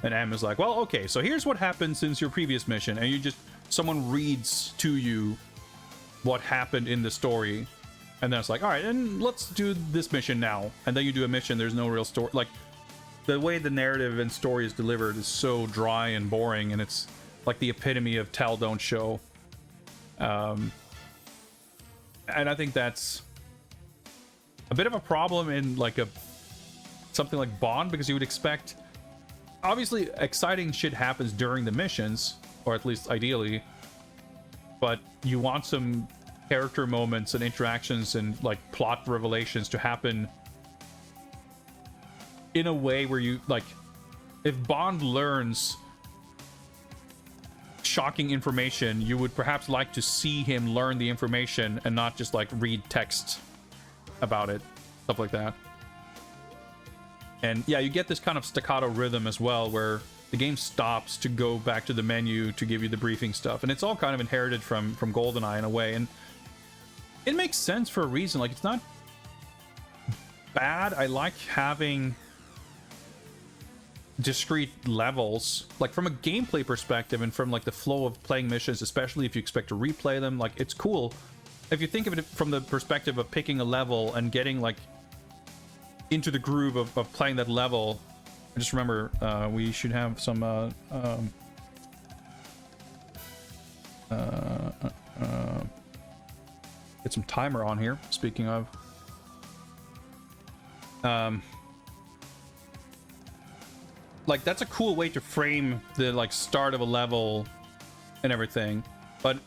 and M is like, well, okay, so here's what happened since your previous mission, and you just, someone reads to you what happened in the story, and then it's like, all right, and let's do this mission now, and then you do a mission, there's no real story. Like, the way the narrative and story is delivered is so dry and boring, and it's like the epitome of tell don't show. And I think that's a bit of a problem in like something like Bond, because you would expect, obviously exciting shit happens during the missions, or at least ideally, but you want some character moments and interactions and like plot revelations to happen in a way where you, like, if Bond learns shocking information, you would perhaps like to see him learn the information and not just like read text about it, stuff like that. And yeah, you get this kind of staccato rhythm as well, where the game stops to go back to the menu to give you the briefing stuff, and it's all kind of inherited from GoldenEye in a way, and it makes sense for a reason. Like, it's not bad. I like having discrete levels, like from a gameplay perspective and from like the flow of playing missions, especially if you expect to replay them. Like, it's cool if you think of it from the perspective of picking a level and getting like into the groove of playing that level. And just remember, we should have some get some timer on here, speaking of. Like, that's a cool way to frame the like start of a level and everything, but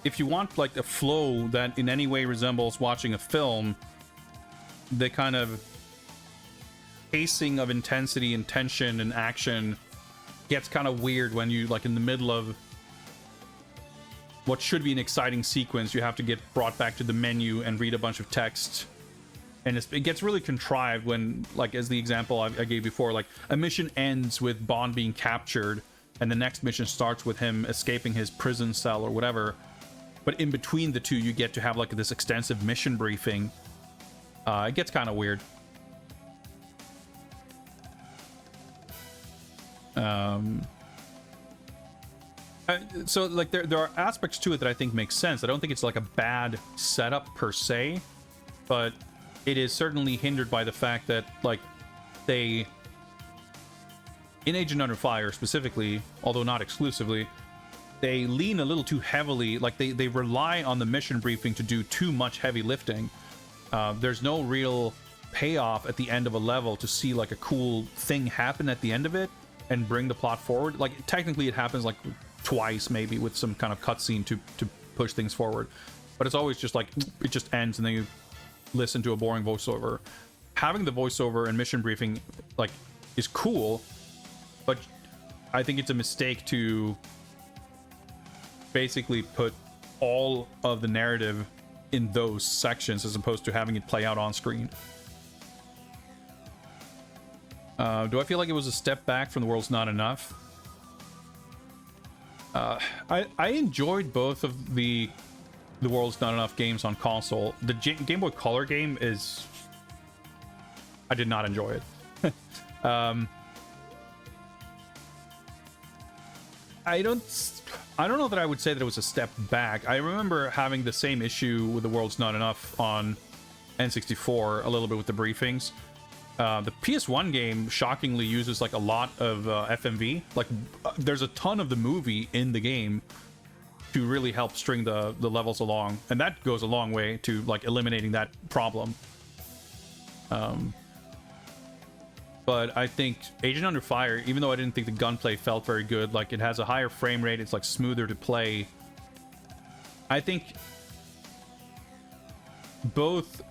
if you want like a flow that in any way resembles watching a film, the kind of pacing of intensity and tension and action gets kind of weird when you, like, in the middle of what should be an exciting sequence, you have to get brought back to the menu and read a bunch of text. And it gets really contrived when, like, as the example I gave before, like, a mission ends with Bond being captured and the next mission starts with him escaping his prison cell or whatever. But in between the two, you get to have, like, this extensive mission briefing. It gets kind of weird. So, like, there are aspects to it that I think make sense. I don't think it's, like, a bad setup per se, but it is certainly hindered by the fact that, like, they in Agent Under Fire specifically, although not exclusively, they lean a little too heavily, like they rely on the mission briefing to do too much heavy lifting. There's no real payoff at the end of a level to see like a cool thing happen at the end of it and bring the plot forward. Like technically it happens like twice maybe with some kind of cutscene to push things forward, but it's always just like it just ends and then you listen to a boring voiceover. Having the voiceover and mission briefing like is cool, but I think it's a mistake to basically put all of the narrative in those sections as opposed to having it play out on screen. Do I feel like it was a step back from The World's Not Enough? I enjoyed both of the World's Not Enough games on console. The Game Boy Color game is... I did not enjoy it. I don't know that I would say that it was a step back. I remember having the same issue with The World's Not Enough on N64 a little bit with the briefings. The PS1 game shockingly uses like a lot of FMV. Like there's a ton of the movie in the game to really help string the levels along, and that goes a long way to like eliminating that problem. But I think Agent Under Fire, even though I didn't think the gunplay felt very good, like it has a higher frame rate, it's like smoother to play. I think both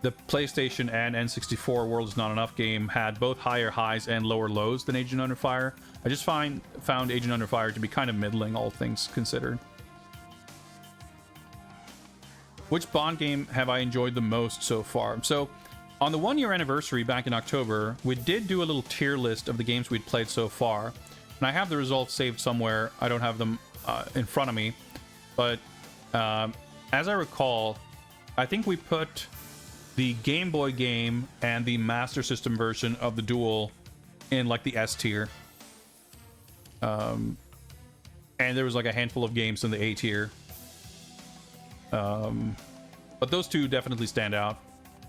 the PlayStation and N64 World's Not Enough game had both higher highs and lower lows than Agent Under Fire. I just found Agent Under Fire to be kind of middling, all things considered. Which Bond game have I enjoyed the most so far? So, on the 1-year anniversary back in October, we did do a little tier list of the games we'd played so far. And I have the results saved somewhere. I don't have them in front of me. But as I recall, I think we put the Game Boy game and the Master System version of the Duel in like the S tier. And there was like a handful of games in the A tier. But those two definitely stand out.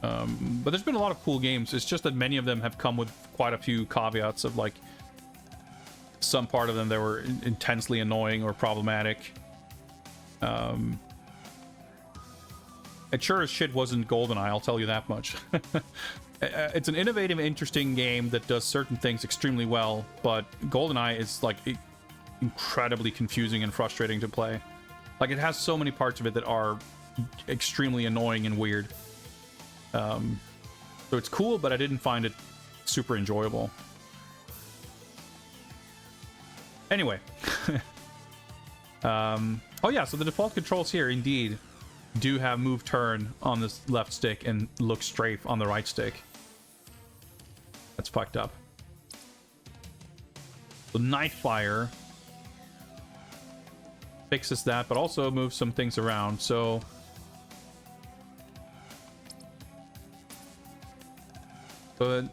But there's been a lot of cool games. It's just that many of them have come with quite a few caveats of like some part of them that were intensely annoying or problematic. It sure as shit wasn't GoldenEye, I'll tell you that much. It's an innovative, interesting game that does certain things extremely well, but GoldenEye is like incredibly confusing and frustrating to play. Like it has so many parts of it that are extremely annoying and weird. So it's cool, but I didn't find it super enjoyable. Anyway. Oh yeah, so the default controls here indeed do have move turn on this left stick and look strafe on the right stick. That's fucked up. So Nightfire fixes that, but also moves some things around. So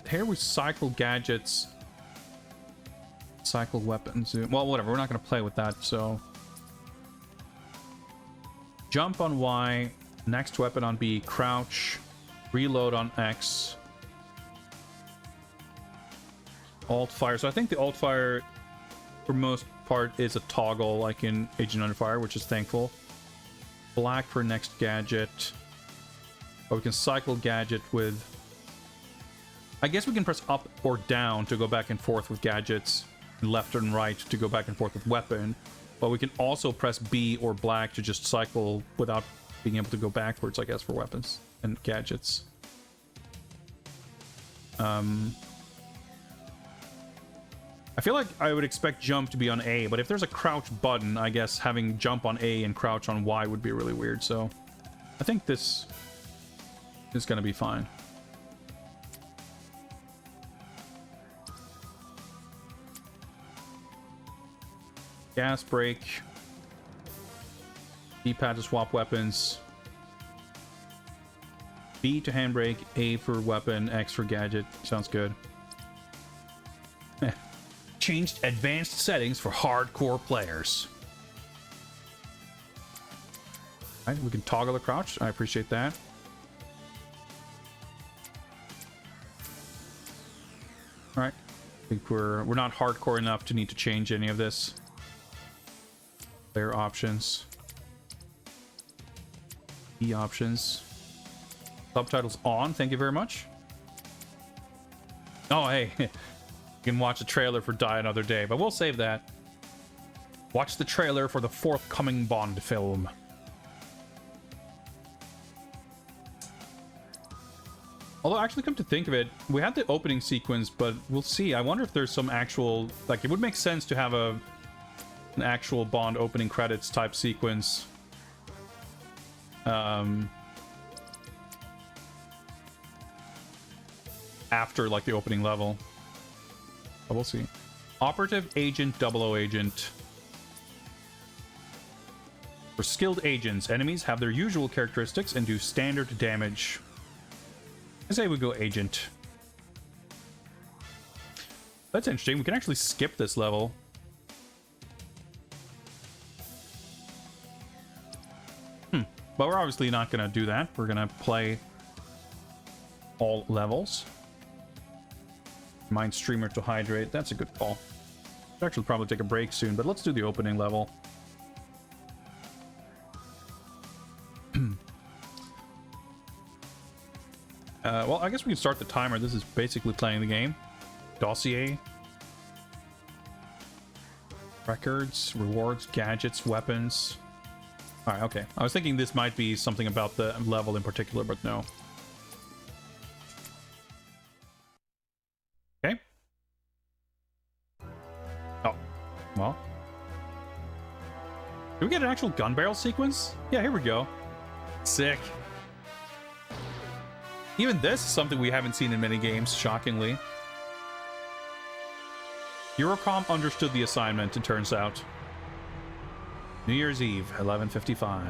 here we cycle gadgets, cycle weapons. Well, whatever, we're not going to play with that, so... Jump on Y, next weapon on B, crouch, reload on X, alt fire. So I think the alt fire, for most part, is a toggle, like in Agent Under Fire, which is thankful. Black for next gadget. Or we can cycle gadget with... I guess we can press up or down to go back and forth with gadgets, left and right to go back and forth with weapon. But we can also press B or black to just cycle without being able to go backwards, I guess, for weapons and gadgets. I feel like I would expect jump to be on A, but if there's a crouch button, I guess having jump on A and crouch on Y would be really weird. So I think this is going to be fine. Gas brake. D-pad to swap weapons. B to handbrake, A for weapon, X for gadget. Sounds good. Changed advanced settings for hardcore players. Alright, we can toggle the crouch. I appreciate that. Alright. I think we're not hardcore enough to need to change any of this. Player options. E options. Subtitles on, thank you very much. Oh, hey. You can watch a trailer for Die Another Day, but we'll save that. Watch the trailer for the forthcoming Bond film. Although, actually, come to think of it, we had the opening sequence, but we'll see. I wonder if there's some actual... Like, it would make sense to have an actual Bond opening credits type sequence. After, like, the opening level. But we'll see. Operative Agent, 00 Agent. For skilled agents, enemies have their usual characteristics and do standard damage. I say we go Agent. That's interesting. We can actually skip this level. But we're obviously not going to do that. We're going to play all levels. Mind Streamer to hydrate. That's a good call. Should actually probably take a break soon, but let's do the opening level. Well, I guess we can start the timer. This is basically playing the game. Dossier. Records, rewards, gadgets, weapons. Alright, okay. I was thinking this might be something about the level in particular, but no. Okay. Oh. Well. Did we get an actual gun barrel sequence? Yeah, here we go. Sick. Even this is something we haven't seen in many games, shockingly. Eurocom understood the assignment, it turns out. New Year's Eve, 11:55.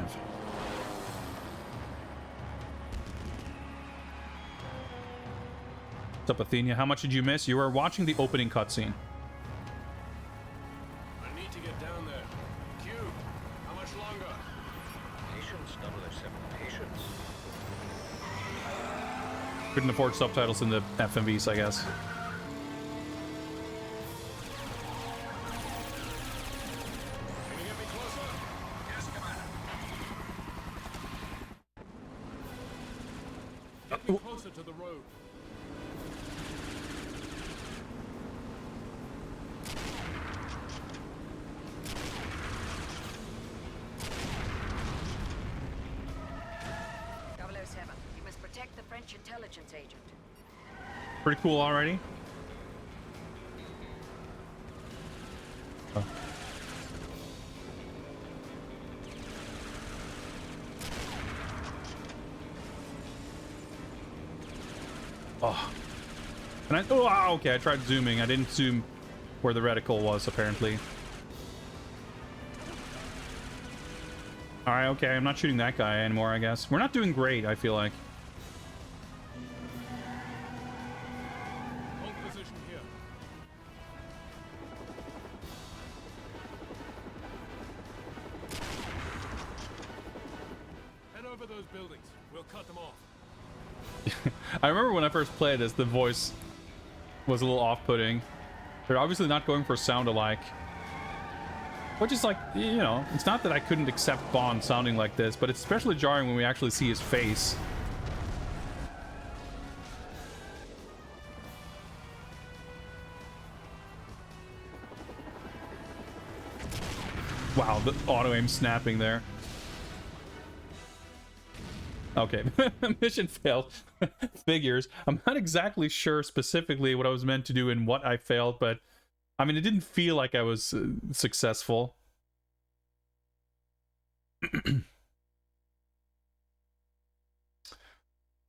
What's up, Athenia? How much did you miss? You were watching the opening cutscene. I need to get down there. Q, how much longer? Patience, 007, patience. Couldn't afford subtitles in the FMVs, I guess. Can you get me closer? Yes, Commander. Get me closer to the road. You must protect the French intelligence agent. Pretty cool already. Oh. Oh. And oh, wow, okay, I tried zooming. I didn't zoom where the reticle was, apparently. Alright, okay, I'm not shooting that guy anymore, I guess. We're not doing great, I feel like. Hold position here. Head over those buildings. We'll cut them off. I remember when I first played this, the voice was a little off-putting. They're obviously not going for sound alike. Which is like, you know, it's not that I couldn't accept Bond sounding like this, but it's especially jarring when we actually see his face. Wow, the auto-aim snapping there. Okay, mission failed. Figures. I'm not exactly sure specifically what I was meant to do and what I failed, but I mean, it didn't feel like I was successful.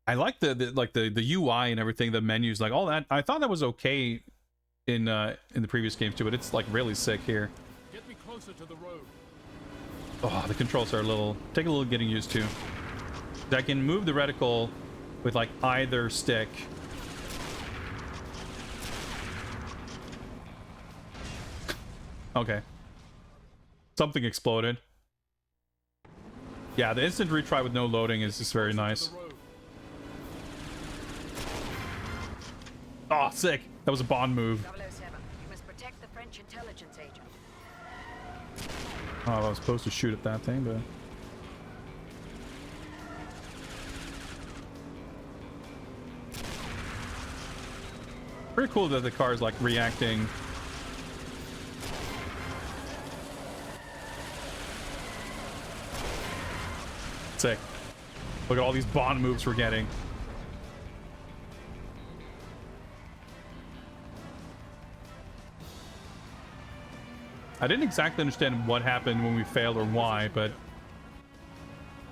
I like the UI and everything, the menus, like all that. I thought that was okay in the previous games too, but it's like really sick here. Get me closer to the road. Oh, the controls are take a little getting used to. I can move the reticle with like either stick. Okay. Something exploded. Yeah, the instant retry with no loading is just very nice. Oh, sick. That was a Bond move. 007, French intelligence agent. Oh, I was supposed to shoot at that thing, but... Pretty cool that the car is like reacting. Sick. Look at all these Bond moves we're getting. I didn't exactly understand what happened when we failed or why, but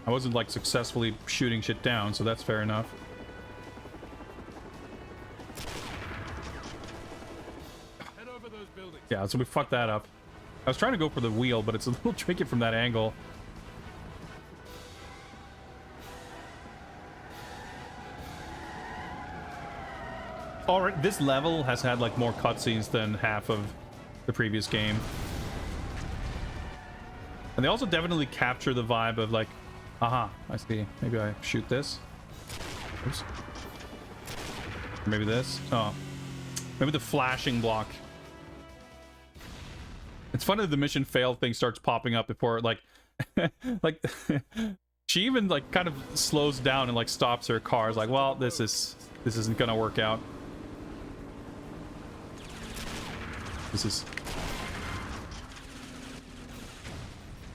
I wasn't like successfully shooting shit down, so that's fair enough. Head over those buildings. Yeah, so we fucked that up. I was trying to go for the wheel, but it's a little tricky from that angle. Alright, this level has had like more cutscenes than half of the previous game. And they also definitely capture the vibe of like, aha, I see. Maybe I shoot this. Oops. Maybe this. Oh. Maybe the flashing block. It's funny that the mission failed thing starts popping up before like like she even like kind of slows down and like stops her car. It's like, well, this isn't gonna work out. This is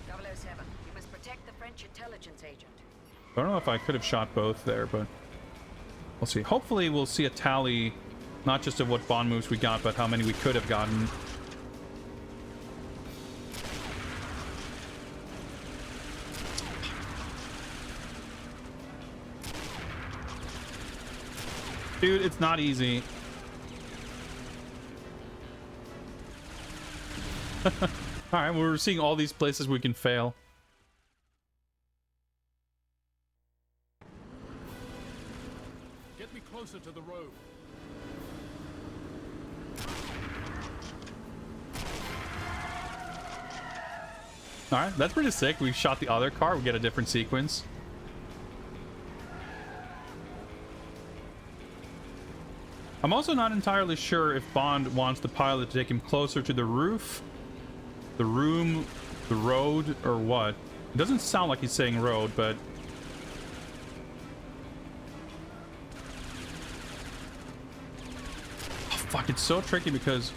007, you must protect the French intelligence agent. I don't know if I could have shot both there, but we'll see. Hopefully we'll see a tally, not just of what Bond moves we got, but how many we could have gotten. Dude, it's not easy. Alright, we're seeing all these places we can fail. Get me closer to the road. Alright, that's pretty sick. We shot the other car, we get a different sequence. I'm also not entirely sure if Bond wants the pilot to take him closer to the roof, the room, the road, or what. It doesn't sound like he's saying road, but... Oh, fuck, it's so tricky because...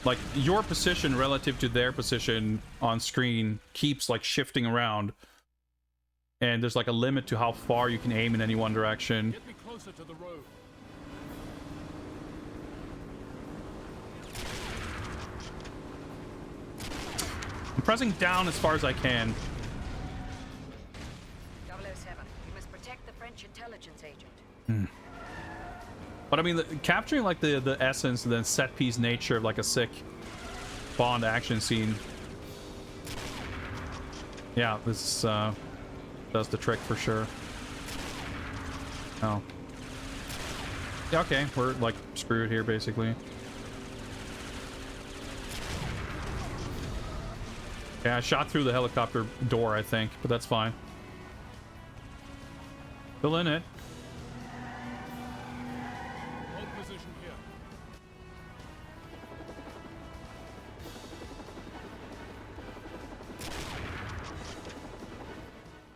like, your position relative to their position on screen keeps, like, shifting around. And there's, like, a limit to how far you can aim in any one direction. Get me closer to the road. I'm pressing down as far as I can. 007, you must protect the French intelligence agent. But I mean, capturing like the essence and then set piece nature of like a sick Bond action scene. Yeah, this does the trick for sure. Oh. Yeah, okay, we're like screwed here basically. Yeah, I shot through the helicopter door, I think, but that's fine. Still in it. Hold position here.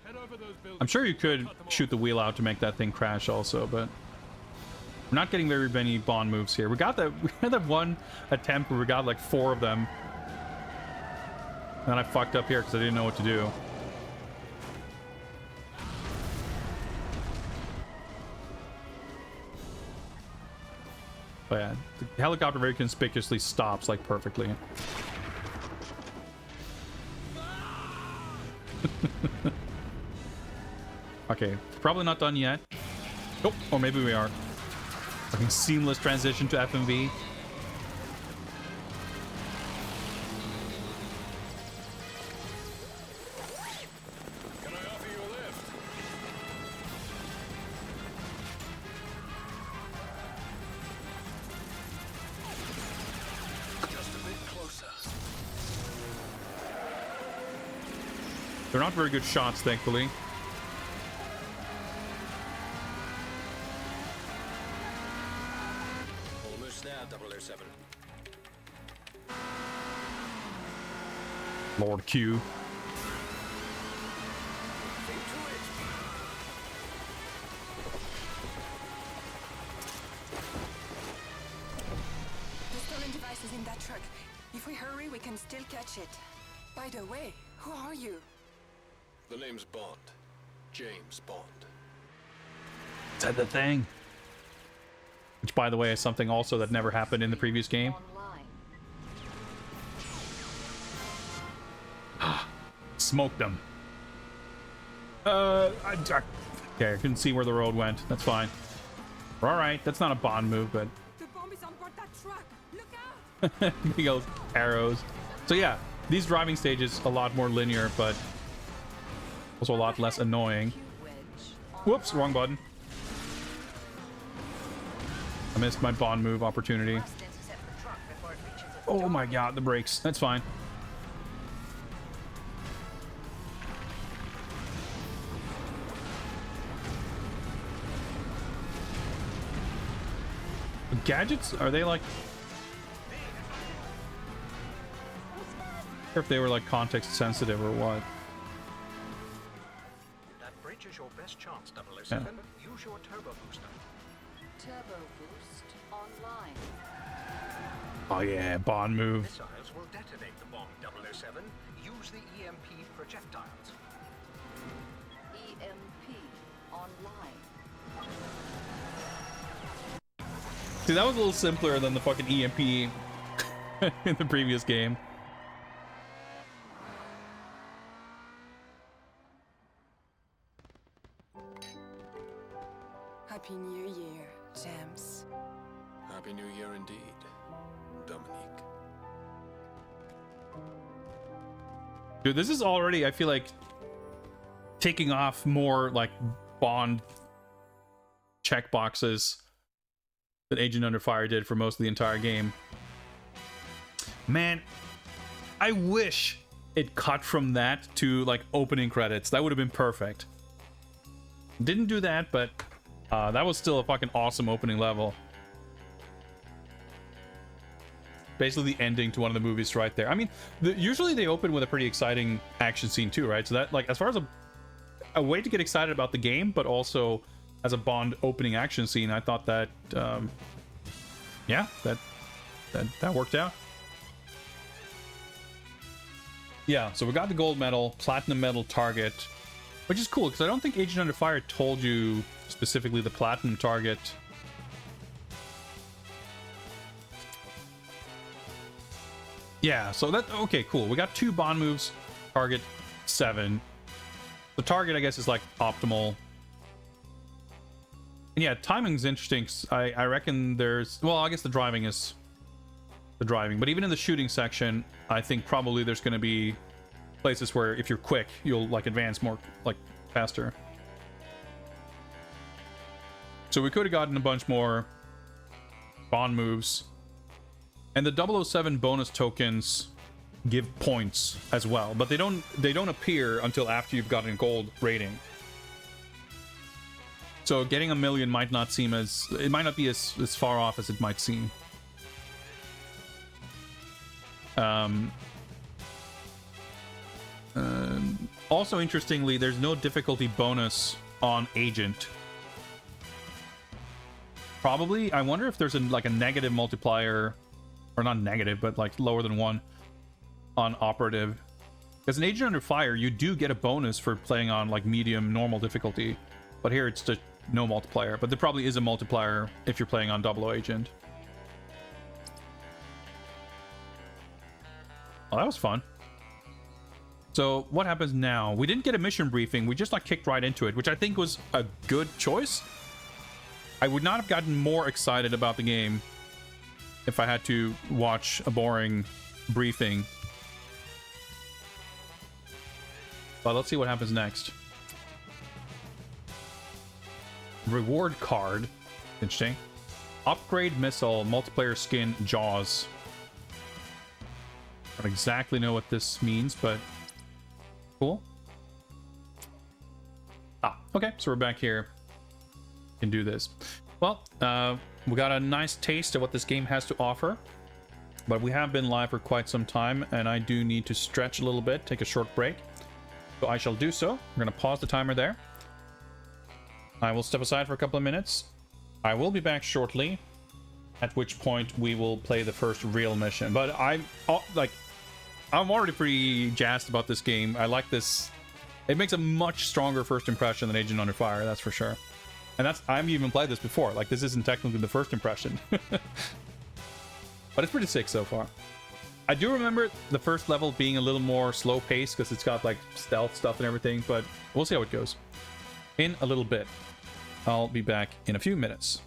Head over those buildings. I'm sure you could shoot the wheel out to make that thing crash also, but we're not getting very many Bond moves here. We had that one attempt where we got like 4 of them. And I fucked up here because I didn't know what to do. But yeah, the helicopter very conspicuously stops like perfectly. Okay, probably not done yet. Oh, or maybe we are. Fucking seamless transition to FMV. Can I offer you a lift? Just a bit closer. They're not very good shots, thankfully. Almost there. now, 007. Lord Q. The stolen device is in that truck. If we hurry, we can still catch it. By the way, who are you? The name's Bond. James Bond. Said the thing. Which, by the way, is something also that never happened in the previous game. Online. Smoked them. Okay, I couldn't see where the road went. That's fine. We're all right. That's not a Bond move, but The bomb is on board that truck. Look out! big old arrows. So yeah, these driving stages a lot more linear, but also a lot less annoying. Whoops, wrong button. I missed my Bond move opportunity. Oh my god, the brakes. That's fine. The gadgets, are they like... Or if they were like context sensitive or what. That bridge is your best chance, 007. Yeah. Use your turbo booster. Turbo boost online. Oh yeah, Bond move. Missiles will detonate the bomb, 007. Use the EMP projectiles. EMP online. See, that was a little simpler than the fucking EMP in the previous game. Happy New Year, James. Happy New Year indeed, Dominique. Dude, this is already, I feel like, taking off more like Bond checkboxes that Agent Under Fire did for most of the entire game. Man, I wish it cut from that to like opening credits. That would have been perfect. Didn't do that, but that was still a fucking awesome opening level. Basically the ending to one of the movies right there. I mean, usually they open with a pretty exciting action scene too, right? So that, like, as far as a way to get excited about the game, but also as a Bond opening action scene, I thought that, yeah, that worked out. Yeah, so we got the gold medal, platinum medal target, which is cool because I don't think Agent Under Fire told you specifically the platinum target. Yeah, so that, okay, cool. We got 2 Bond moves, target 7. The target, I guess, is like optimal. And yeah, timing's interesting. I reckon there's, well, I guess the driving is the driving, but even in the shooting section, I think probably there's going to be places where if you're quick, you'll like advance more, like faster. So we could have gotten a bunch more Bond moves. And the 007 bonus tokens give points as well, but they don't appear until after you've gotten a gold rating. So getting a million might not seem as, it might not be as far off as it might seem. Also interestingly, there's no difficulty bonus on Agent. Probably, I wonder if there's like a negative multiplier, or not negative, but like lower than 1 on Operative. As an Agent Under Fire, you do get a bonus for playing on like medium normal difficulty, but here it's just no multiplier. But there probably is a multiplier if you're playing on 00 Agent. Well, that was fun. So what happens now? We didn't get a mission briefing. We just like kicked right into it, which I think was a good choice. I would not have gotten more excited about the game if I had to watch a boring briefing. But let's see what happens next. Reward card. Interesting. Upgrade missile, multiplayer skin, Jaws. I don't exactly know what this means, but cool. Okay, so we're back here. Can do this. Well, we got a nice taste of what this game has to offer. But we have been live for quite some time, and I do need to stretch a little bit, take a short break. So I shall do so. We're going to pause the timer there. I will step aside for a couple of minutes. I will be back shortly, at which point we will play the first real mission. But I'm already pretty jazzed about this game. I like this. It makes a much stronger first impression than Agent Under Fire, that's for sure. And I've even played this before. Like, this isn't technically the first impression. But it's pretty sick so far. I do remember the first level being a little more slow paced because it's got like stealth stuff and everything, but we'll see how it goes in a little bit. I'll be back in a few minutes.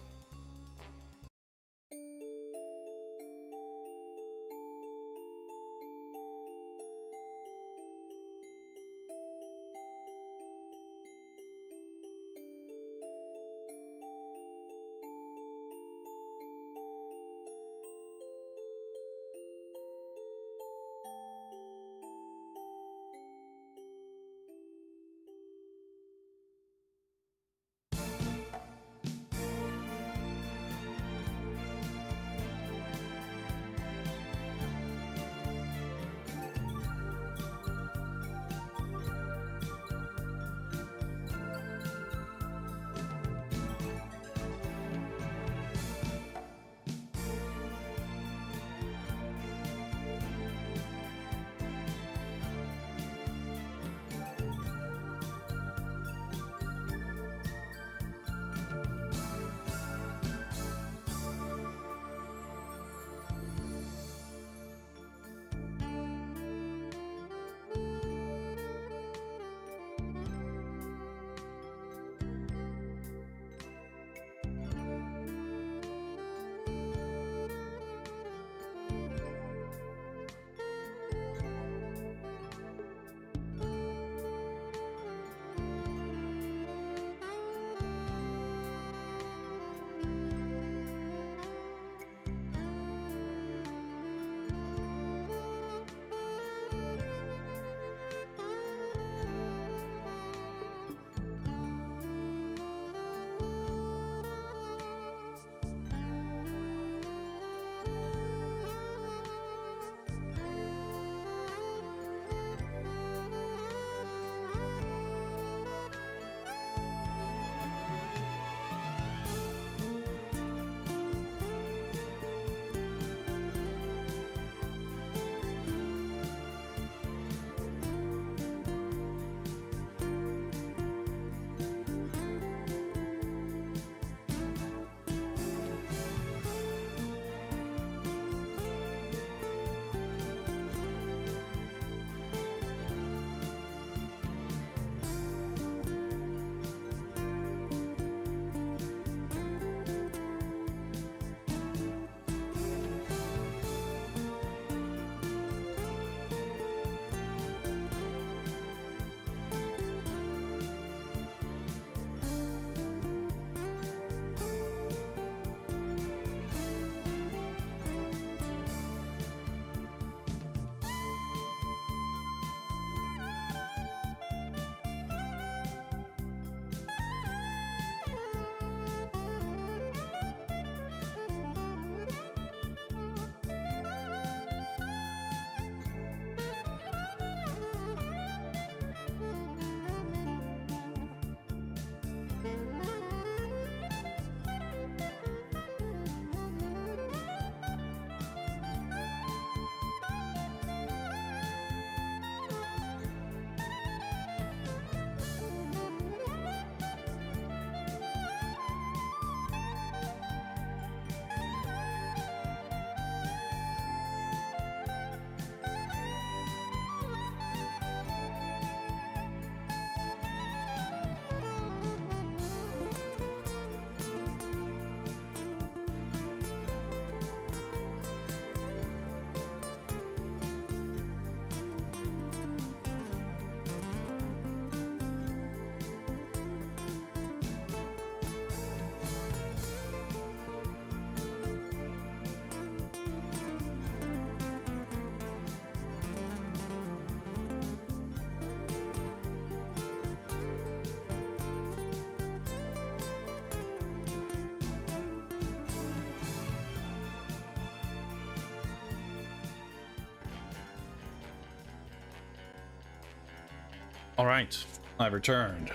All right, I've returned.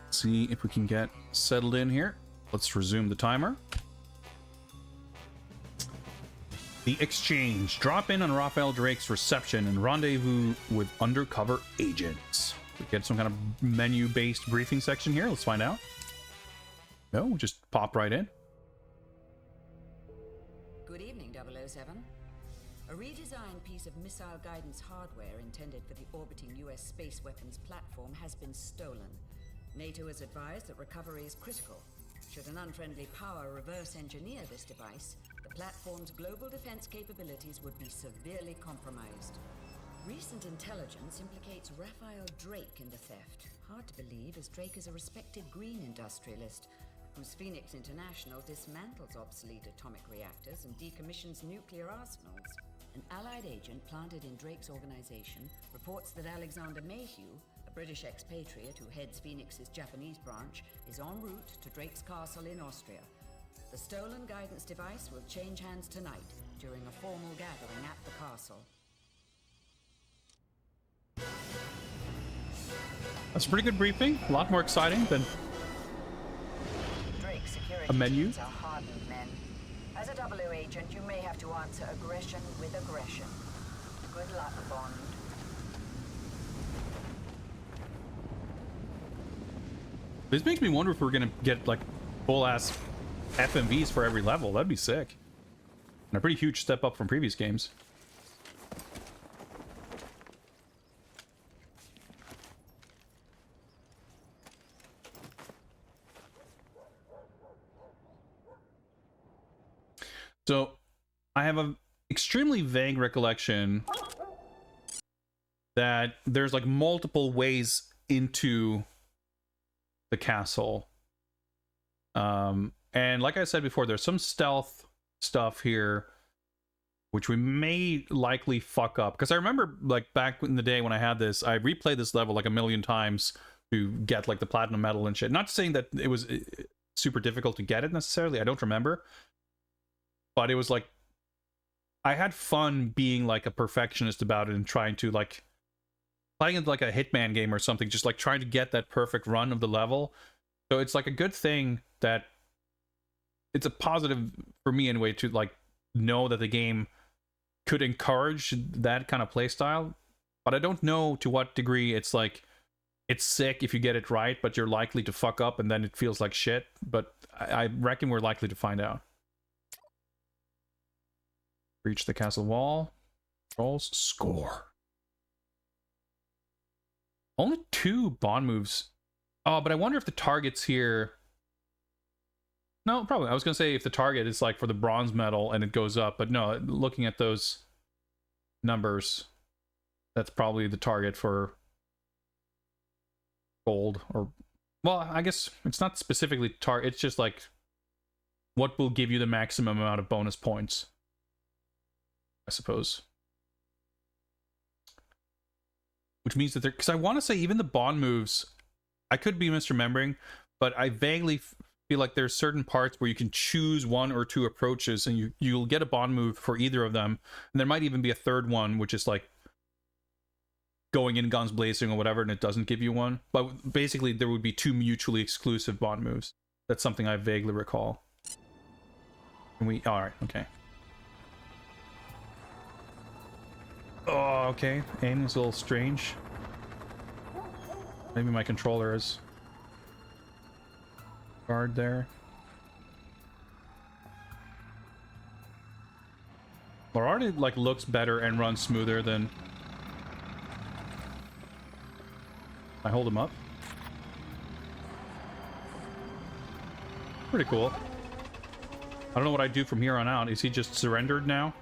See if we can get settled in here. Let's resume the timer. The exchange. Drop in on Raphael Drake's reception and rendezvous with undercover agents. We get some kind of menu-based briefing section here. Let's find out. No, we'll just pop right in. Good evening, 007. A redesigned piece of missile guidance hardware intended for the orbiting US space weapons platform has been stolen. NATO has advised that recovery is critical. Should an unfriendly power reverse engineer this device, the platform's global defense capabilities would be severely compromised. Recent intelligence implicates Raphael Drake in the theft. Hard to believe, as Drake is a respected green industrialist whose Phoenix International dismantles obsolete atomic reactors and decommissions nuclear arsenals. An Allied agent planted in Drake's organization reports that Alexander Mayhew, a British expatriate who heads Phoenix's Japanese branch, is en route to Drake's castle in Austria. The stolen guidance device will change hands tonight during a formal gathering at the castle. That's a pretty good briefing. A lot more exciting than Drake's security a menu. teams are hardened men. As a W agent, you may have to answer aggression with aggression. Good luck, Bond. This makes me wonder if we're gonna get like full-ass FMVs for every level. That'd be sick. And a pretty huge step up from previous games. So, I have an extremely vague recollection that there's like multiple ways into the castle. And like I said before, there's some stealth stuff here which we may likely fuck up. Because I remember like back in the day when I had this, I replayed this level like a million times to get like the platinum medal and shit. Not saying that it was super difficult to get it necessarily. I don't remember. But it was like, I had fun being like a perfectionist about it and trying to like, playing it like a Hitman game or something, just like trying to get that perfect run of the level. So it's like a good thing that, it's a positive for me anyway to like know that the game could encourage that kind of play style. But I don't know to what degree it's like, it's sick if you get it right, but you're likely to fuck up and then it feels like shit. But I reckon we're likely to find out. Reach the castle wall. Controls. Score. Only 2 Bond moves. Oh, but I wonder if the targets here... No, probably. I was going to say if the target is like for the bronze medal and it goes up. But no, looking at those numbers, that's probably the target for gold. Or, well, I guess it's not specifically target. It's just like what will give you the maximum amount of bonus points, I suppose. Which means that they're... Because I want to say even the Bond moves, I could be misremembering, but I vaguely feel like there's certain parts where you can choose 1 or 2 approaches and you'll get a Bond move for either of them. And there might even be a third one, which is like going in guns blazing or whatever, and it doesn't give you one. But basically there would be 2 mutually exclusive Bond moves. That's something I vaguely recall. Can we... Alright, okay. Oh, okay. Aim is a little strange. Maybe my controller is... guard there. Or already like looks better and runs smoother than... I hold him up. Pretty cool. I don't know what I do from here on out. Is he just surrendered now?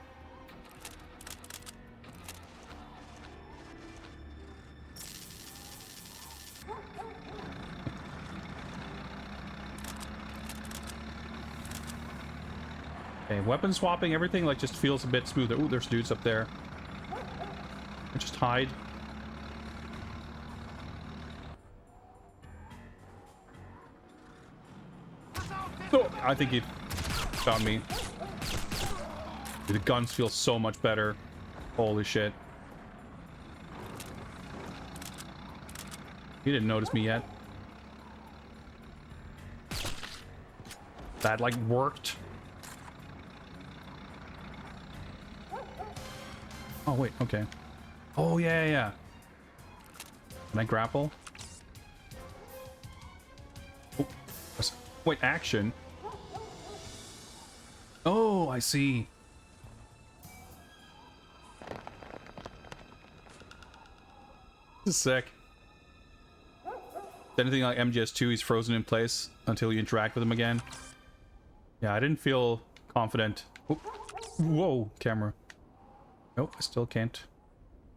Okay, weapon swapping, everything like just feels a bit smoother. Ooh, there's dudes up there. I just hide. Oh, I think he found me. Dude, the guns feel so much better. Holy shit. He didn't notice me yet. That, like, worked. Oh, wait, okay. Oh, yeah. Can I grapple? Oh, wait, action? Oh, I see. This is sick. Anything like MGS2, he's frozen in place until you interact with him again. Yeah, I didn't feel confident. Oh, whoa, camera. Nope, I still can't.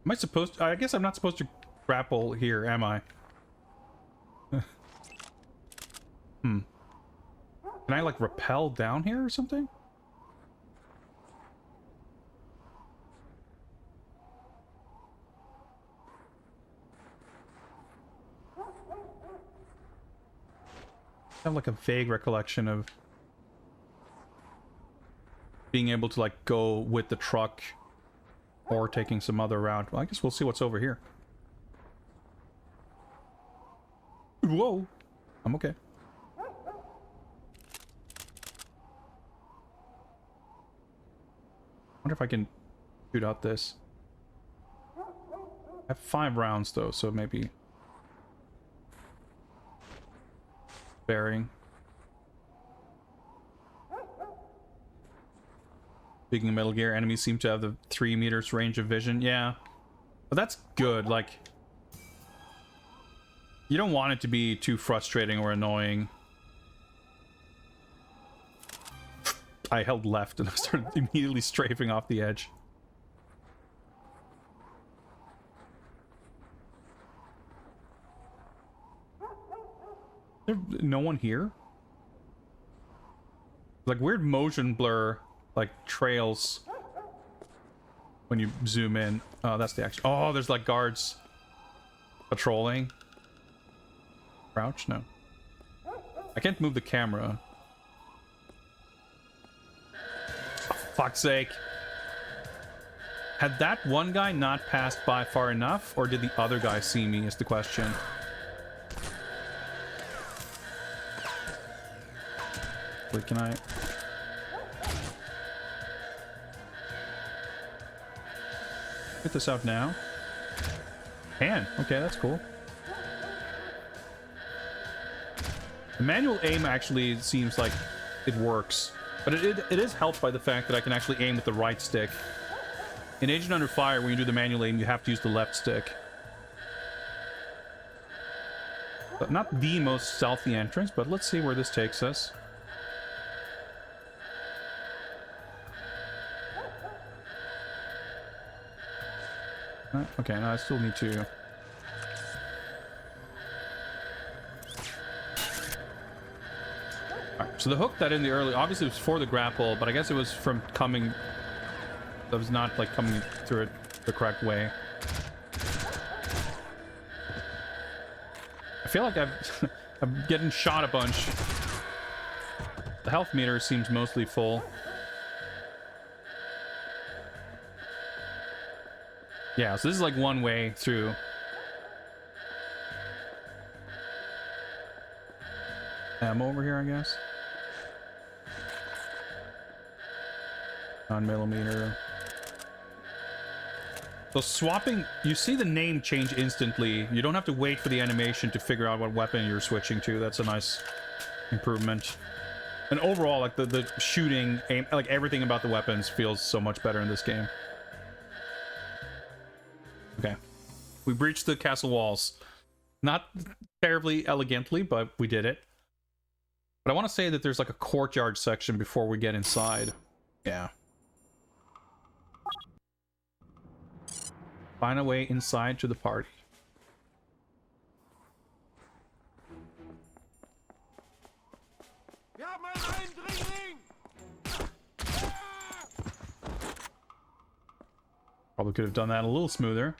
Am I supposed to? I guess I'm not supposed to grapple here, am I? Can I, like, rappel down here or something? I have, like, a vague recollection of being able to, like, go with the truck or taking some other route. Well, I guess we'll see what's over here. Whoa! I'm okay. Wonder if I can shoot out this. I have 5 rounds though, so maybe bearing. Speaking of Metal Gear, enemies seem to have the 3 meters range of vision. Yeah, but that's good. Like, you don't want it to be too frustrating or annoying. I held left and I started immediately strafing off the edge. There's no one here? Like weird motion blur, like trails when you zoom in. Oh, that's the action. Oh, there's like guards patrolling. Crouch? No. I can't move the camera. Oh, fuck's sake. Had that one guy not passed by far enough, or did the other guy see me is the question. Wait, can I... get this out now? Can. Okay, that's cool. The manual aim actually seems like it works, but it is helped by the fact that I can actually aim with the right stick. In Agent Under Fire, when you do the manual aim, you have to use the left stick. But not the most stealthy entrance, but let's see where this takes us. Okay, now I still need to... Alright, so the hook that in the early... obviously it was for the grapple, but I guess it was from coming... that was not, like, coming through it the correct way. I feel like I'm getting shot a bunch. The health meter seems mostly full. Yeah, so this is like one way through. Ammo over here, I guess. 9mm. So swapping, you see the name change instantly. You don't have to wait for the animation to figure out what weapon you're switching to. That's a nice improvement. And overall, like the shooting, aim, like everything about the weapons feels so much better in this game. Okay. We breached the castle walls. Not terribly elegantly, but we did it. But I want to say that there's like a courtyard section before we get inside. Yeah. Find a way inside to the party. Probably could have done that a little smoother.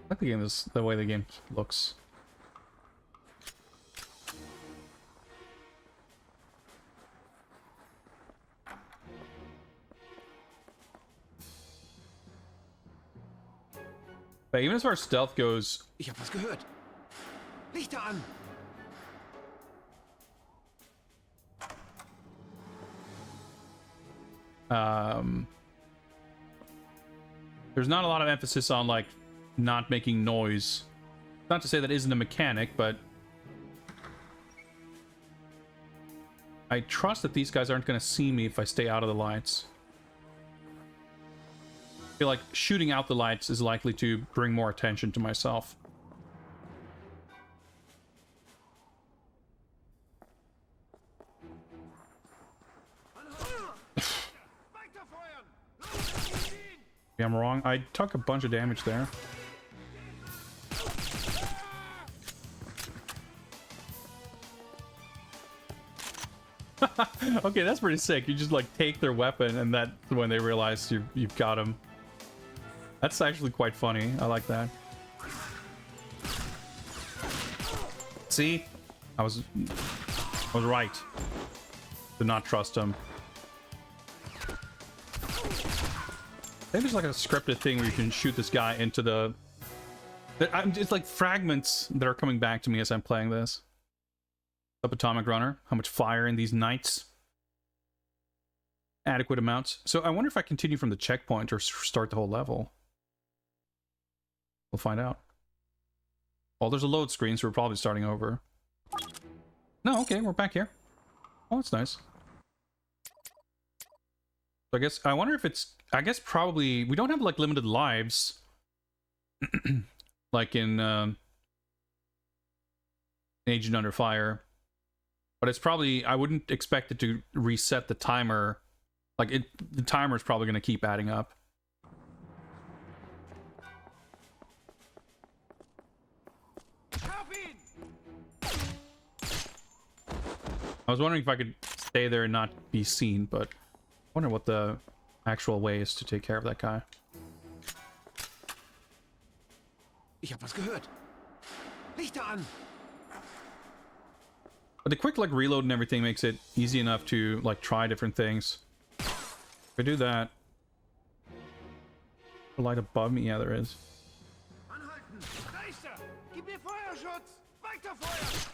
I like the game is the way the game looks. But even as far as stealth goes, Ich hab was gehört. Lichter an! there's not a lot of emphasis on like not making noise. Not to say that isn't a mechanic, but I trust that these guys aren't going to see me if I stay out of the lights. I feel like shooting out the lights is likely to bring more attention to myself. Yeah, I'm wrong. I took a bunch of damage there. Okay, that's pretty sick. You just like take their weapon, and that's when they realize you've got them. That's actually quite funny. I like that. See, I was right to not trust him. Maybe there's like a scripted thing where you can shoot this guy into the. It's like fragments that are coming back to me as I'm playing this. Subatomic Runner. How much fire in these knights? Adequate amounts. So I wonder if I continue from the checkpoint or start the whole level. We'll find out. Well, there's a load screen, so we're probably starting over. No, okay, we're back here. Oh, that's nice. So I guess, I wonder if it's, I guess probably, we don't have like limited lives. Like in Agent Under Fire. But it's probably, I wouldn't expect it to reset the timer. Like, the timer is probably going to keep adding up. I was wondering if I could stay there and not be seen, but I wonder what the actual way is to take care of that guy. Ich hab was gehört. Lichter an! But the quick like reload and everything makes it easy enough to like try different things. If I do that, a light above me, yeah, there is. Anhalten! Leichter! Gib mir Feuerschutz! Weiter Feuer!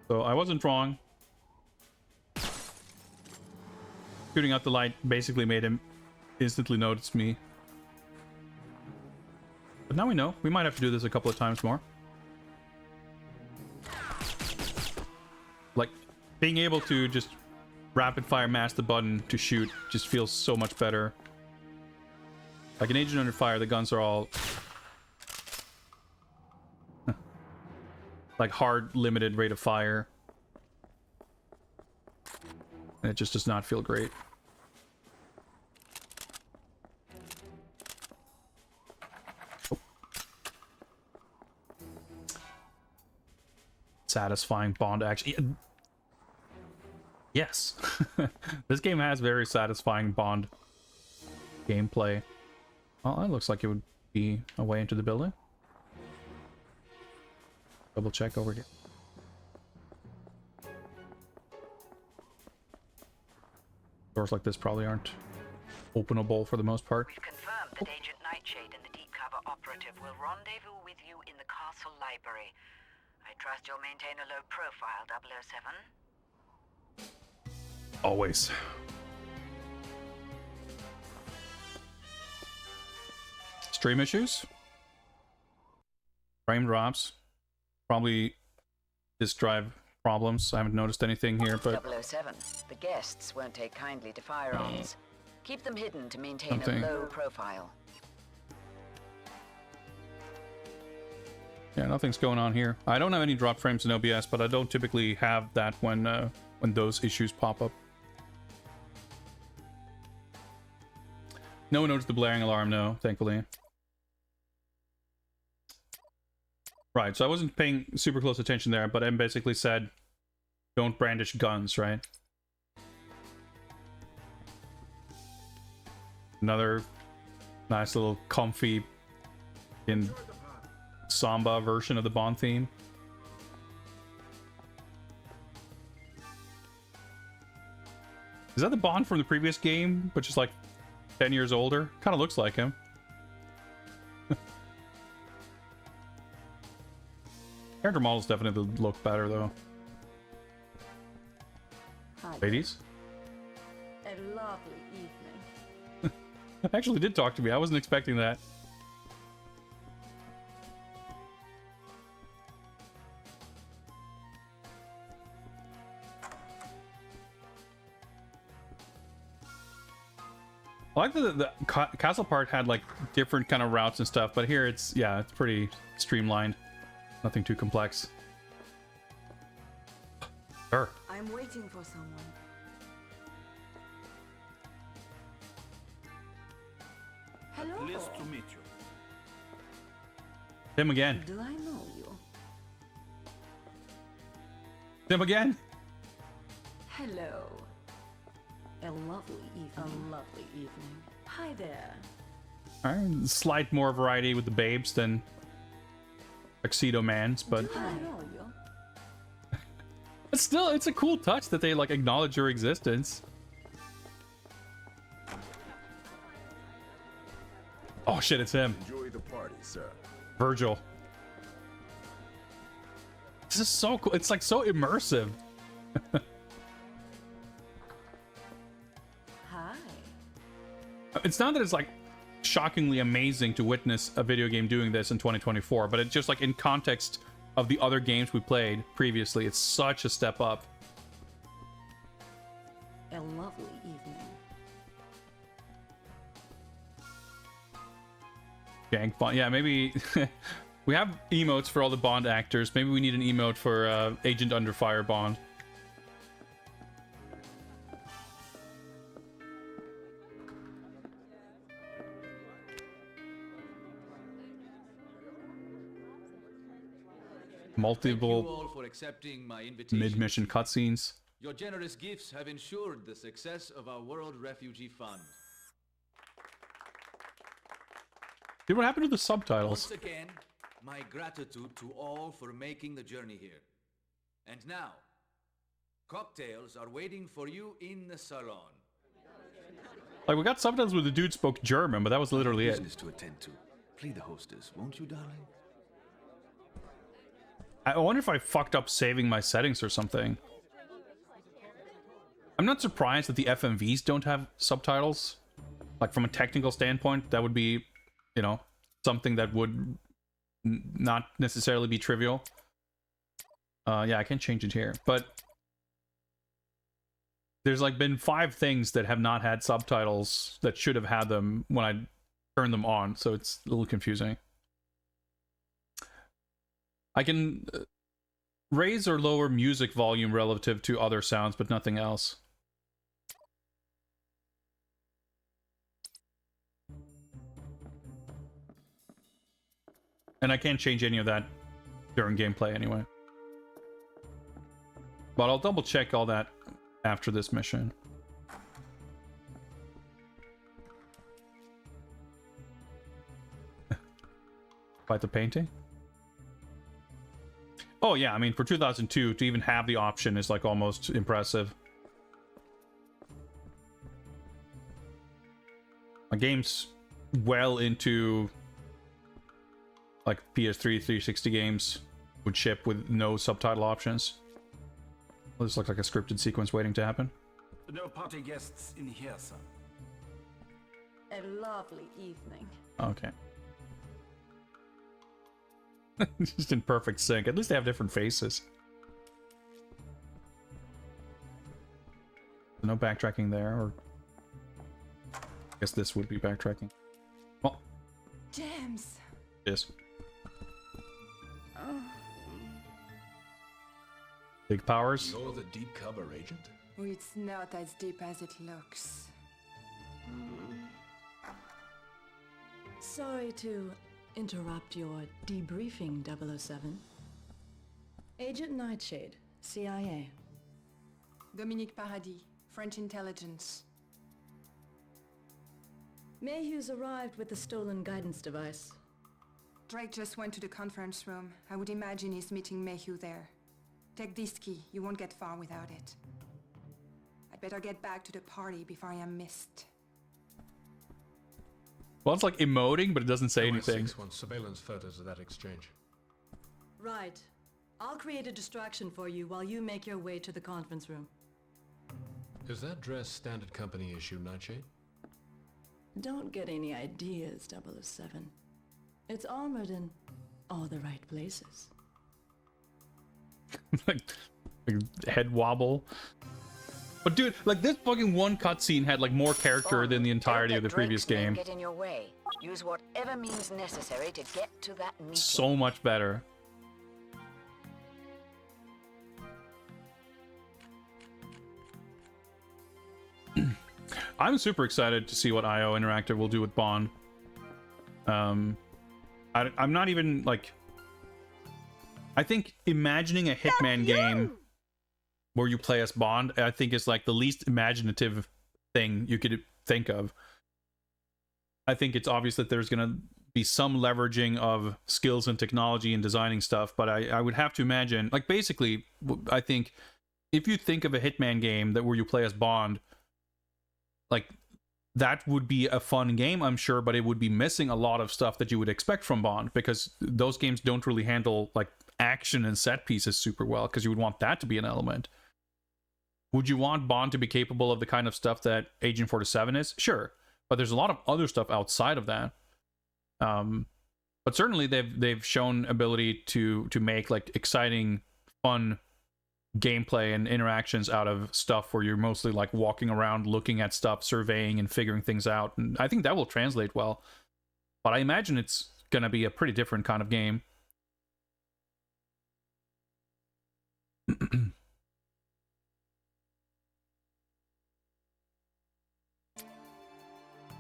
So I wasn't wrong. Shooting out the light basically made him instantly notice me. But now we know. We might have to do this a couple of times more. Like, being able to just rapid fire mash the button to shoot just feels so much better. Like in Agent Under Fire, the guns are all like hard limited rate of fire. And it just does not feel great. Oh. Satisfying Bond action. Yes. This game has very satisfying Bond gameplay. Well, that looks like it would be a way into the building. Double check over here. Doors like this probably aren't openable for the most part. We've confirmed that Agent Nightshade and the deep cover operative will rendezvous with you in the castle library. I trust you'll maintain a low profile, 007. Always. Stream issues? Frame drops. Probably disk drive problems. I haven't noticed anything here, but 007. The guests won't take kindly to firearms. Keep them hidden to maintain Something. a low profile. yeah, nothing's going on here. I don't have any drop frames in OBS, but I don't typically have that when those issues pop up. No one noticed the blaring alarm, no, thankfully. Right, so I wasn't paying super close attention there, but M basically said, don't brandish guns, right? Another nice little comfy in samba version of the Bond theme. Is that the Bond from the previous game, but just like 10 years older? Kind of looks like him. Character models definitely look better though. Hi. Ladies? A lovely evening. Actually did talk to me. I wasn't expecting that. I like that the castle part had like different kind of routes and stuff, but here it's, yeah, it's pretty streamlined. Nothing too complex. Sure. I'm waiting for someone. Hello. Pleased to meet you. Him again. Do I know you? Him again. Hello. A lovely evening. A lovely evening. Hi there. Alright, slight more variety with the babes than Tuxedo Mans, but Do I know you? it's still, it's a cool touch that they like acknowledge your existence. Oh shit, it's him. Enjoy the party, sir. Virgil. This is so cool. It's like so immersive. Hi. It's not that it's like shockingly amazing to witness a video game doing this in 2024, but it's just like in context of the other games we played previously, it's such a step up. A lovely evening. Gang Bond. Yeah, maybe we have emotes for all the Bond actors. Maybe we need an emote for Agent Under Fire Bond. Multiple Thank you all for accepting my invitation. mid-mission cutscenes. Your generous gifts have ensured the success of our World Refugee Fund. Dude, what happened to the subtitles? Once again, my gratitude to all for making the journey here. And now, cocktails are waiting for you in the salon. Like, we got subtitles where the dude spoke German, but that was literally it. Business to attend to. Plead the hostess, won't you, darling? I wonder if I fucked up saving my settings or something. I'm not surprised that the FMVs don't have subtitles. Like, from a technical standpoint, that would be, you know, something that would not necessarily be trivial. Yeah, I can change it here, but there's like been 5 things that have not had subtitles that should have had them when I turned them on, so it's a little confusing. I can raise or lower music volume relative to other sounds, but nothing else. And I can't change any of that during gameplay anyway. But I'll double check all that after this mission. Quite the painting. Oh yeah, I mean, for 2002 to even have the option is like almost impressive. A game's well into like PS3 360 games would ship with no subtitle options. Well, this looks like a scripted sequence waiting to happen. No party guests in here, sir. A lovely evening. Okay. Just in perfect sync. At least they have different faces. No backtracking there, or I guess this would be backtracking. Well, James. yes. Big powers. You're the deep cover agent? Oh, it's not as deep as it looks. Sorry to interrupt your debriefing, 007. Agent Nightshade, CIA. Dominique Paradis, French intelligence. Mayhew's arrived with the stolen guidance device. Drake just went to the conference room. I would imagine he's meeting Mayhew there. Take this key. You won't get far without it. I'd better get back to the party before I am missed. Well, it's like emoting, but it doesn't say anything. OS6 wants surveillance photos of that exchange. Right. I'll create a distraction for you while you make your way to the conference room. Is that dress standard company issue, Nightshade? Don't get any ideas, 007. It's armored in all the right places. like head wobble. But dude, like this fucking one cutscene had like more character than the entirety of the previous game. Get in your way. Use whatever means necessary to get to that meeting. So much better. I'm super excited to see what IO Interactive will do with Bond. I'm not even like. I think imagining a Hitman game where you play as Bond, I think is like the least imaginative thing you could think of. I think it's obvious that there's going to be some leveraging of skills and technology and designing stuff, but I would have to imagine, like basically, I think if you think of a Hitman game that where you play as Bond, like that would be a fun game, I'm sure, but it would be missing a lot of stuff that you would expect from Bond, because those games don't really handle like action and set pieces super well, because you would want that to be an element. Would you want Bond to be capable of the kind of stuff that Agent 47 is? Sure, but there's a lot of other stuff outside of that. But certainly they've shown ability to make like exciting, fun gameplay and interactions out of stuff where you're mostly like walking around looking at stuff, surveying and figuring things out, and I think that will translate well. But I imagine it's gonna be a pretty different kind of game.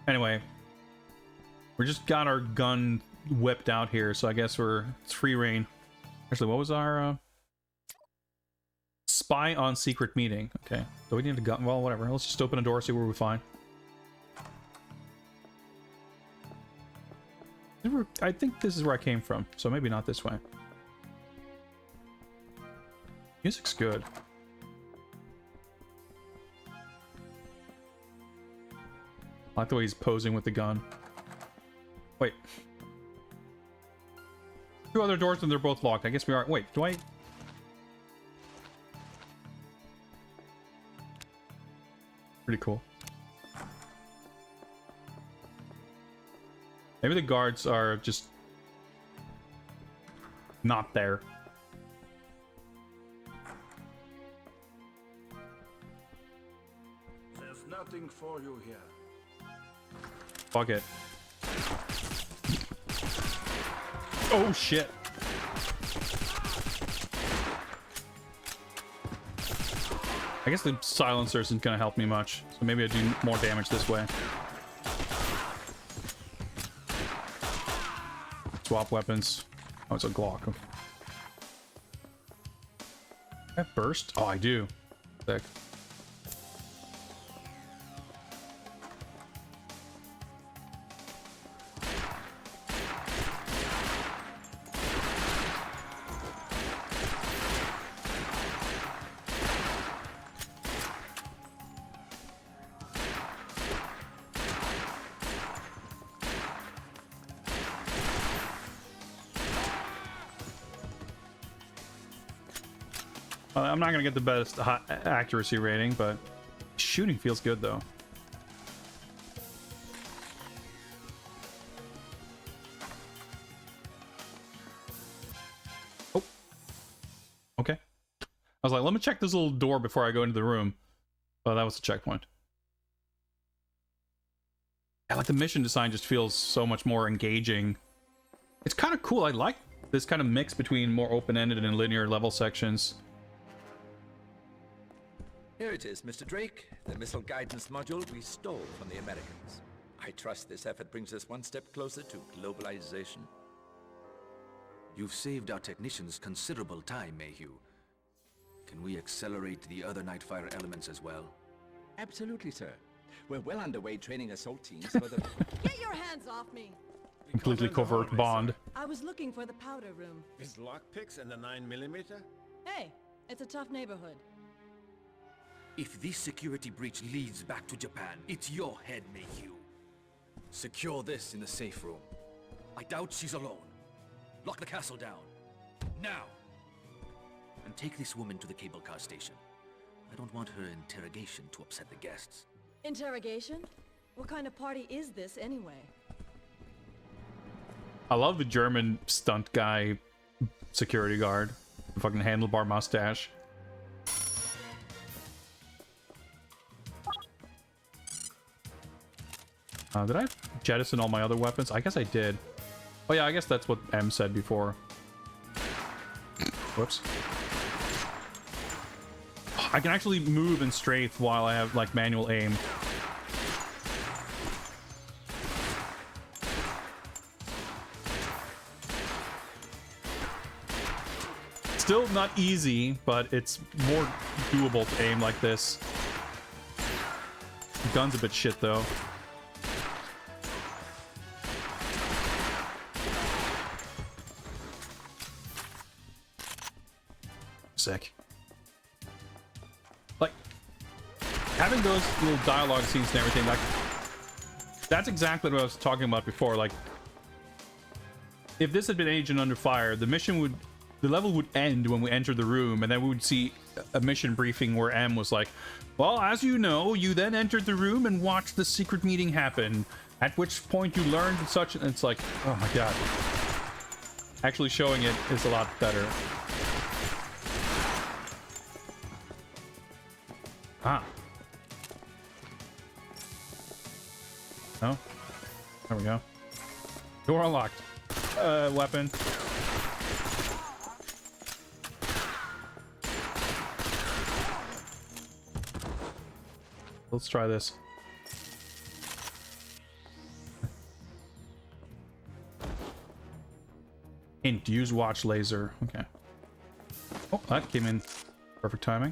Anyway, we just got our gun whipped out here, so I guess it's free reign. Actually, what was our spy on secret meeting? Okay, do we need a gun? Well, whatever. Let's just open a door, see where we find. I think this is where I came from, so maybe not this way. Music's good. I like the way he's posing with the gun. Wait. Two other doors and they're both locked. I guess we are. Wait, do I? Pretty cool. Maybe the guards are just not there. There's nothing for you here. Fuck it. Oh shit. I guess the silencer isn't gonna help me much, so maybe I do more damage this way. Swap weapons. Oh, it's a Glock. Do I have burst? Oh, I do. Sick. I'm not gonna get the best accuracy rating, but shooting feels good though. Oh, okay. I was like, let me check this little door before I go into the room. Oh, that was a checkpoint. Yeah, like the mission design just feels so much more engaging. It's kind of cool. I like this kind of mix between more open-ended and linear level sections. Here it is, Mr. Drake, the missile guidance module we stole from the Americans. I trust this effort brings us one step closer to globalization. You've saved our technicians considerable time, Mayhew. Can we accelerate the other Nightfire elements as well? Absolutely, sir. We're well underway training assault teams for the... Get your hands off me! Completely covert Bond. I was looking for the powder room. With lockpicks and a 9mm? Hey, it's a tough neighborhood. If this security breach leads back to Japan, it's your head, Mayhew. Secure this in the safe room. I doubt she's alone. Lock the castle down. Now! and take this woman to the cable car station. I don't want her interrogation to upset the guests. Interrogation? What kind of party is this anyway? I love the German stunt guy security guard. The fucking handlebar mustache. Did I jettison all my other weapons? I guess I did. Oh yeah, I guess that's what M said before. Whoops. I can actually move and strafe while I have like manual aim. Still not easy, but it's more doable to aim like this. The gun's a bit shit though. Sick. Like, having those little dialogue scenes and everything, like, that's exactly what I was talking about before. Like, if this had been Agent Under Fire, the level would end when we entered the room, and then we would see a mission briefing where M was like, well, as you know, you then entered the room and watched the secret meeting happen, at which point you learned such, and it's like, oh my god. Actually showing it is a lot better. Ah. No? There we go. Door unlocked. Weapon. Let's try this. Hint, use watch laser. Okay. Oh, that came in perfect timing.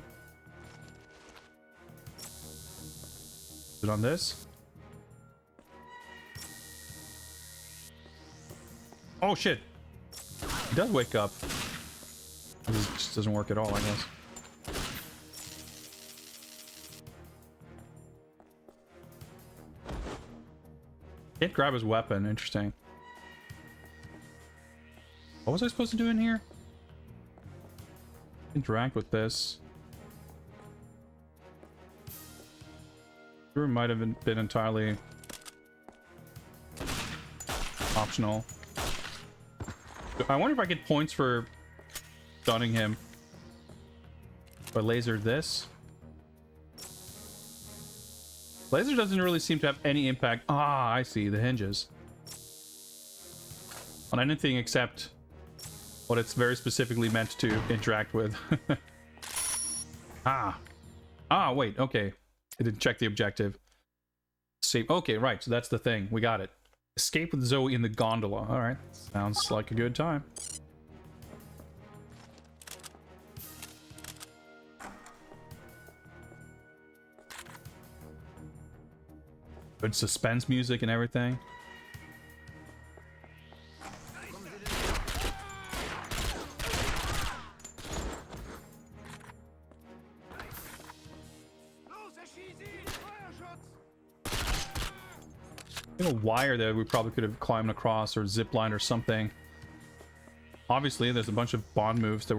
Is it on this? Oh shit! He does wake up. This just doesn't work at all, I guess. Can't grab his weapon. Interesting. What was I supposed to do in here? Interact with this. It might have been entirely optional. I wonder if I get points for stunning him. But laser this. Laser doesn't really seem to have any impact. Ah, I see, the hinges. On anything except what it's very specifically meant to interact with. Ah, wait, okay. I didn't check the objective. Save. Okay, right, so that's the thing. We got it. Escape with Zoe in the gondola. Alright, sounds like a good time. Good suspense music and everything. There's a wire there we probably could have climbed across or zip line or something. Obviously, there's a bunch of Bond moves that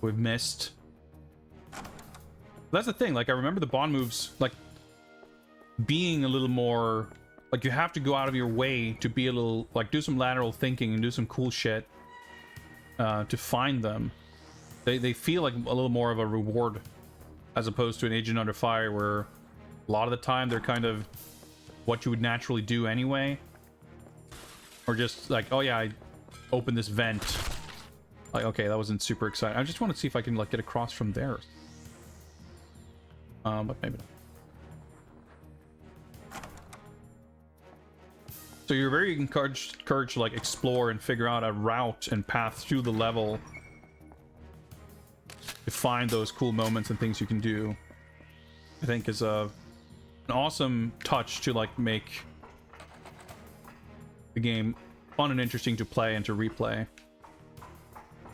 we've missed. That's the thing. Like, I remember the Bond moves like being a little more like you have to go out of your way to be a little like do some lateral thinking and do some cool shit to find them. They feel like a little more of a reward as opposed to an Agent Under Fire where a lot of the time they're kind of what you would naturally do anyway, or just like, oh yeah, I opened this vent, like, okay, that wasn't super exciting. I just want to see if I can like get across from there, but maybe not. So you're very encouraged to like explore and figure out a route and path through the level to find those cool moments and things you can do. I think is an awesome touch to like make the game fun and interesting to play and to replay.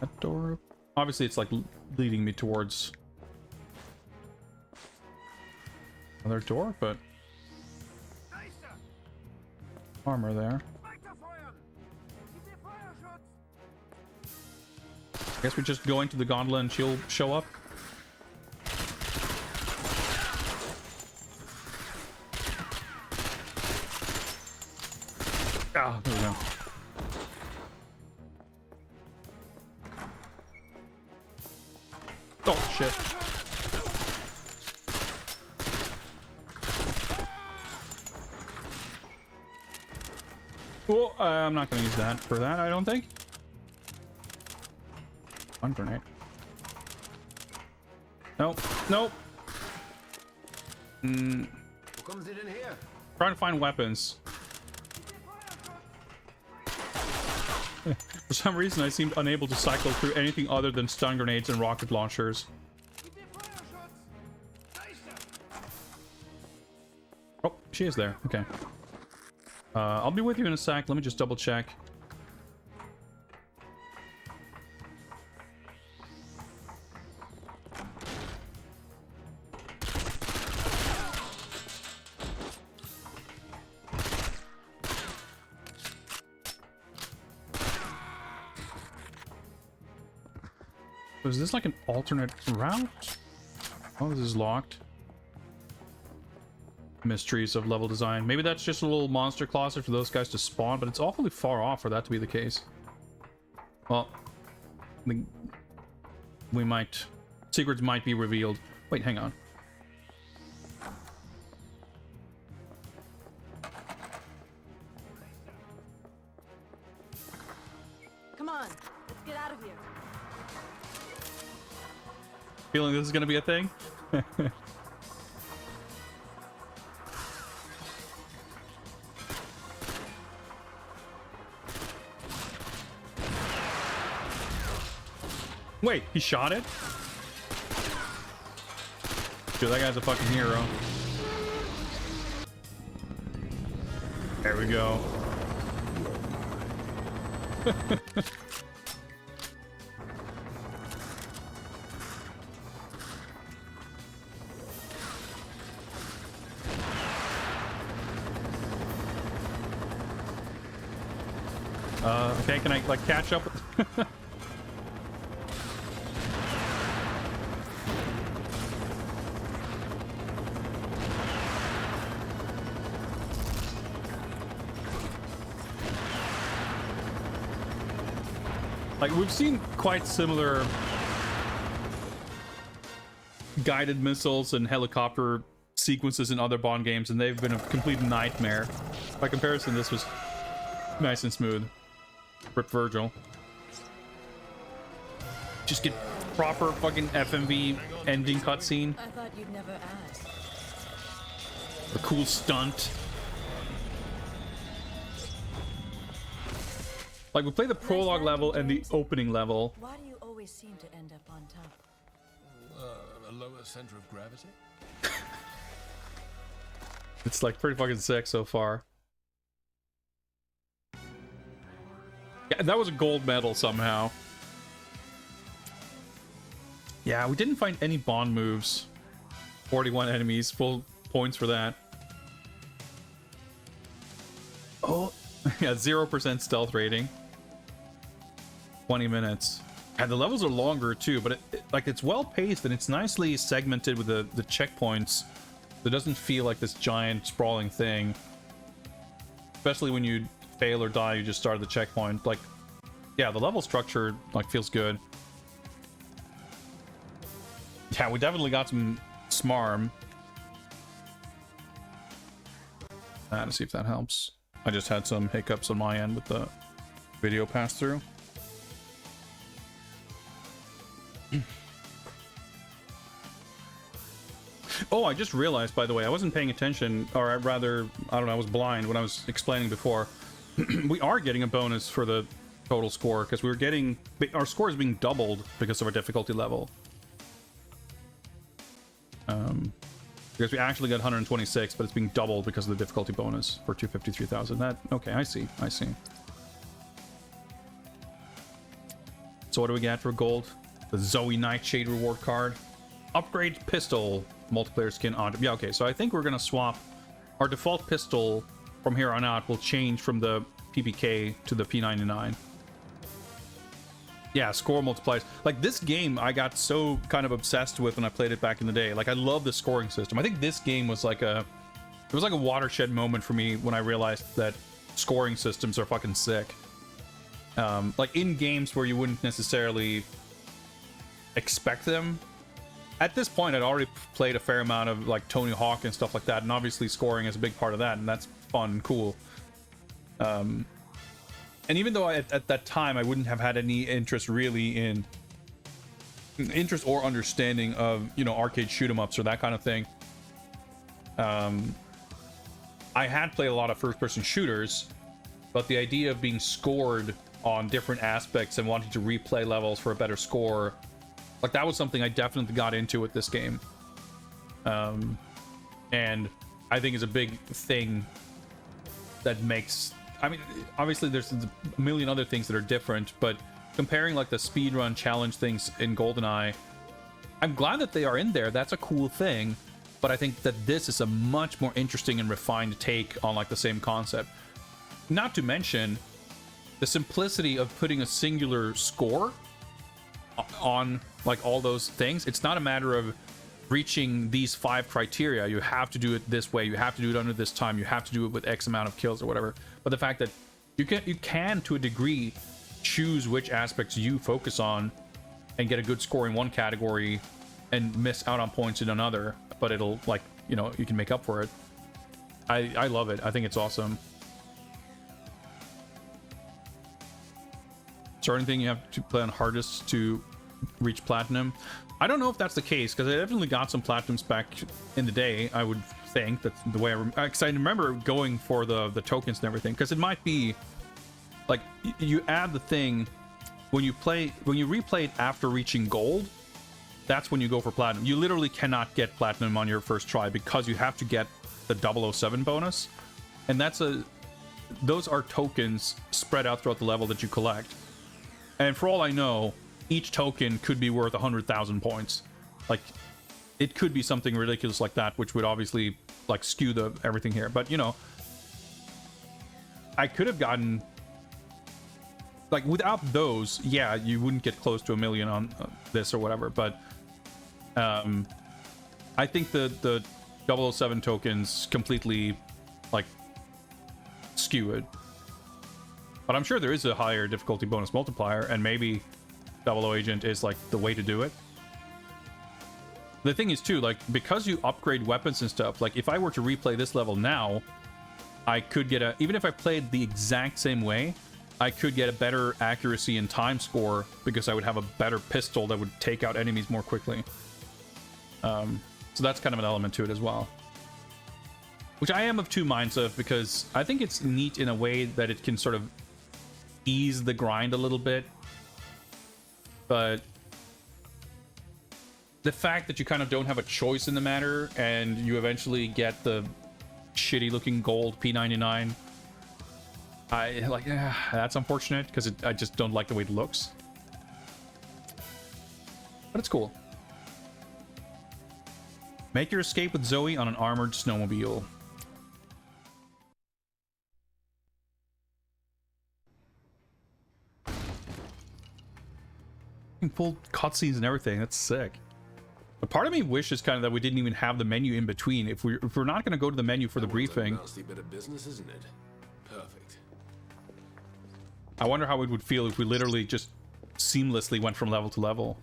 That door, obviously it's like leading me towards another door, but armor there. Guess we just go into the gondola and she'll show up. Ah, there we go. Oh, shit. Well, I'm not going to use that for that, I don't think. One grenade. Nope. Nope. Who comes in here? Trying to find weapons. For some reason, I seemed unable to cycle through anything other than stun grenades and rocket launchers. Oh, she is there. Okay. I'll be with you in a sec. Let me just double check. Was this like an alternate route? Oh, this is locked. Mysteries of level design. Maybe that's just a little monster closet for those guys to spawn, but it's awfully far off for that to be the case. Well, we might... Secrets might be revealed. Wait, hang on. Come on, let's get out of here. Feeling this is gonna be a thing? Wait, he shot it? Dude, that guy's a fucking hero. There we go. Okay, can I like catch up? Like, we've seen quite similar guided missiles and helicopter sequences in other Bond games, and they've been a complete nightmare. By comparison, this was nice and smooth. Rip Virgil. Just get proper fucking FMV ending cutscene. I thought you'd never ask. A cool stunt. Like, we play the prologue level and the opening level. Why do you always seem to end up on top? A lower center of gravity? It's like pretty fucking sick so far. Yeah, that was a gold medal somehow. Yeah, we didn't find any Bond moves. 41 enemies, full points for that. Oh, yeah, 0% stealth rating. 20 minutes. And the levels are longer too, but it's well paced and it's nicely segmented with the checkpoints. It doesn't feel like this giant sprawling thing. Especially when you fail or die, you just start at the checkpoint. Like, yeah, the level structure like feels good. Yeah, we definitely got some smarm. To see if that helps. I just had some hiccups on my end with the video pass through. Oh, I just realized, by the way, I wasn't paying attention, or rather, I don't know, I was blind when I was explaining before. We are getting a bonus for the total score, because we were getting... Our score is being doubled because of our difficulty level. Because we actually got 126, but it's being doubled because of the difficulty bonus for 253,000. That... Okay, I see. I see. So what do we get for gold? The Zoe Nightshade reward card. Upgrade pistol. Multiplayer skin on. Yeah, okay, so I think we're gonna swap our default pistol from here on out. Will change from the PPK to the P99. Yeah, score multipliers. Like this game, I got so kind of obsessed with when I played it back in the day. Like I love the scoring system. I think this game was like a watershed moment for me when I realized that scoring systems are fucking sick. Like in games where you wouldn't necessarily expect them. At this point, I'd already played a fair amount of like Tony Hawk and stuff like that, and obviously scoring is a big part of that, and that's fun and cool. And even though at that time I wouldn't have had any interest really in interest or understanding of, you know, arcade shoot 'em ups or that kind of thing, I had played a lot of first-person shooters, but the idea of being scored on different aspects and wanting to replay levels for a better score, like that was something I definitely got into with this game. And I think is a big thing that makes, I mean, obviously there's a million other things that are different, but comparing like the speedrun challenge things in GoldenEye, I'm glad that they are in there. That's a cool thing, but I think that this is a much more interesting and refined take on like the same concept. Not to mention the simplicity of putting a singular score on like all those things. It's not a matter of reaching these 5 criteria. You have to do it this way. You have to do it under this time. You have to do it with X amount of kills or whatever. But the fact that you can to a degree choose which aspects you focus on and get a good score in one category and miss out on points in another, but it'll, like, you know, you can make up for it. I love it. I think it's awesome. Is there anything you have to play on hardest to reach platinum? I don't know if that's the case, because I definitely got some platinums back in the day. I would think that's the way because I remember going for the tokens and everything, because it might be like you add the thing when you replay it after reaching gold. That's when you go for platinum. You literally cannot get platinum on your first try because you have to get the 007 bonus, and those are tokens spread out throughout the level that you collect. And for all I know, each token could be worth 100,000 points. Like, it could be something ridiculous like that, which would obviously like skew everything here. But you know, I could have gotten, like, without those, yeah, you wouldn't get close to 1 million on this or whatever. But I think the 007 tokens completely like skew it. But I'm sure there is a higher difficulty bonus multiplier, and maybe 00 Agent is like the way to do it. The thing is too, like, because you upgrade weapons and stuff, like if I were to replay this level now, I could get even if I played the exact same way, I could get a better accuracy and time score because I would have a better pistol that would take out enemies more quickly. So that's kind of an element to it as well, which I am of two minds of, because I think it's neat in a way that it can sort of ease the grind a little bit, but the fact that you kind of don't have a choice in the matter and you eventually get the shitty looking gold P99, that's unfortunate, because I just don't like the way it looks, but it's cool. Make your escape with Zoe on an armored snowmobile. Full cutscenes and everything. That's sick. But part of me wishes kind of that we didn't even have the menu in between. If we're not going to go to the menu for the briefing, A nasty bit of business, isn't it? Perfect. I wonder how it would feel if we literally just seamlessly went from level to level.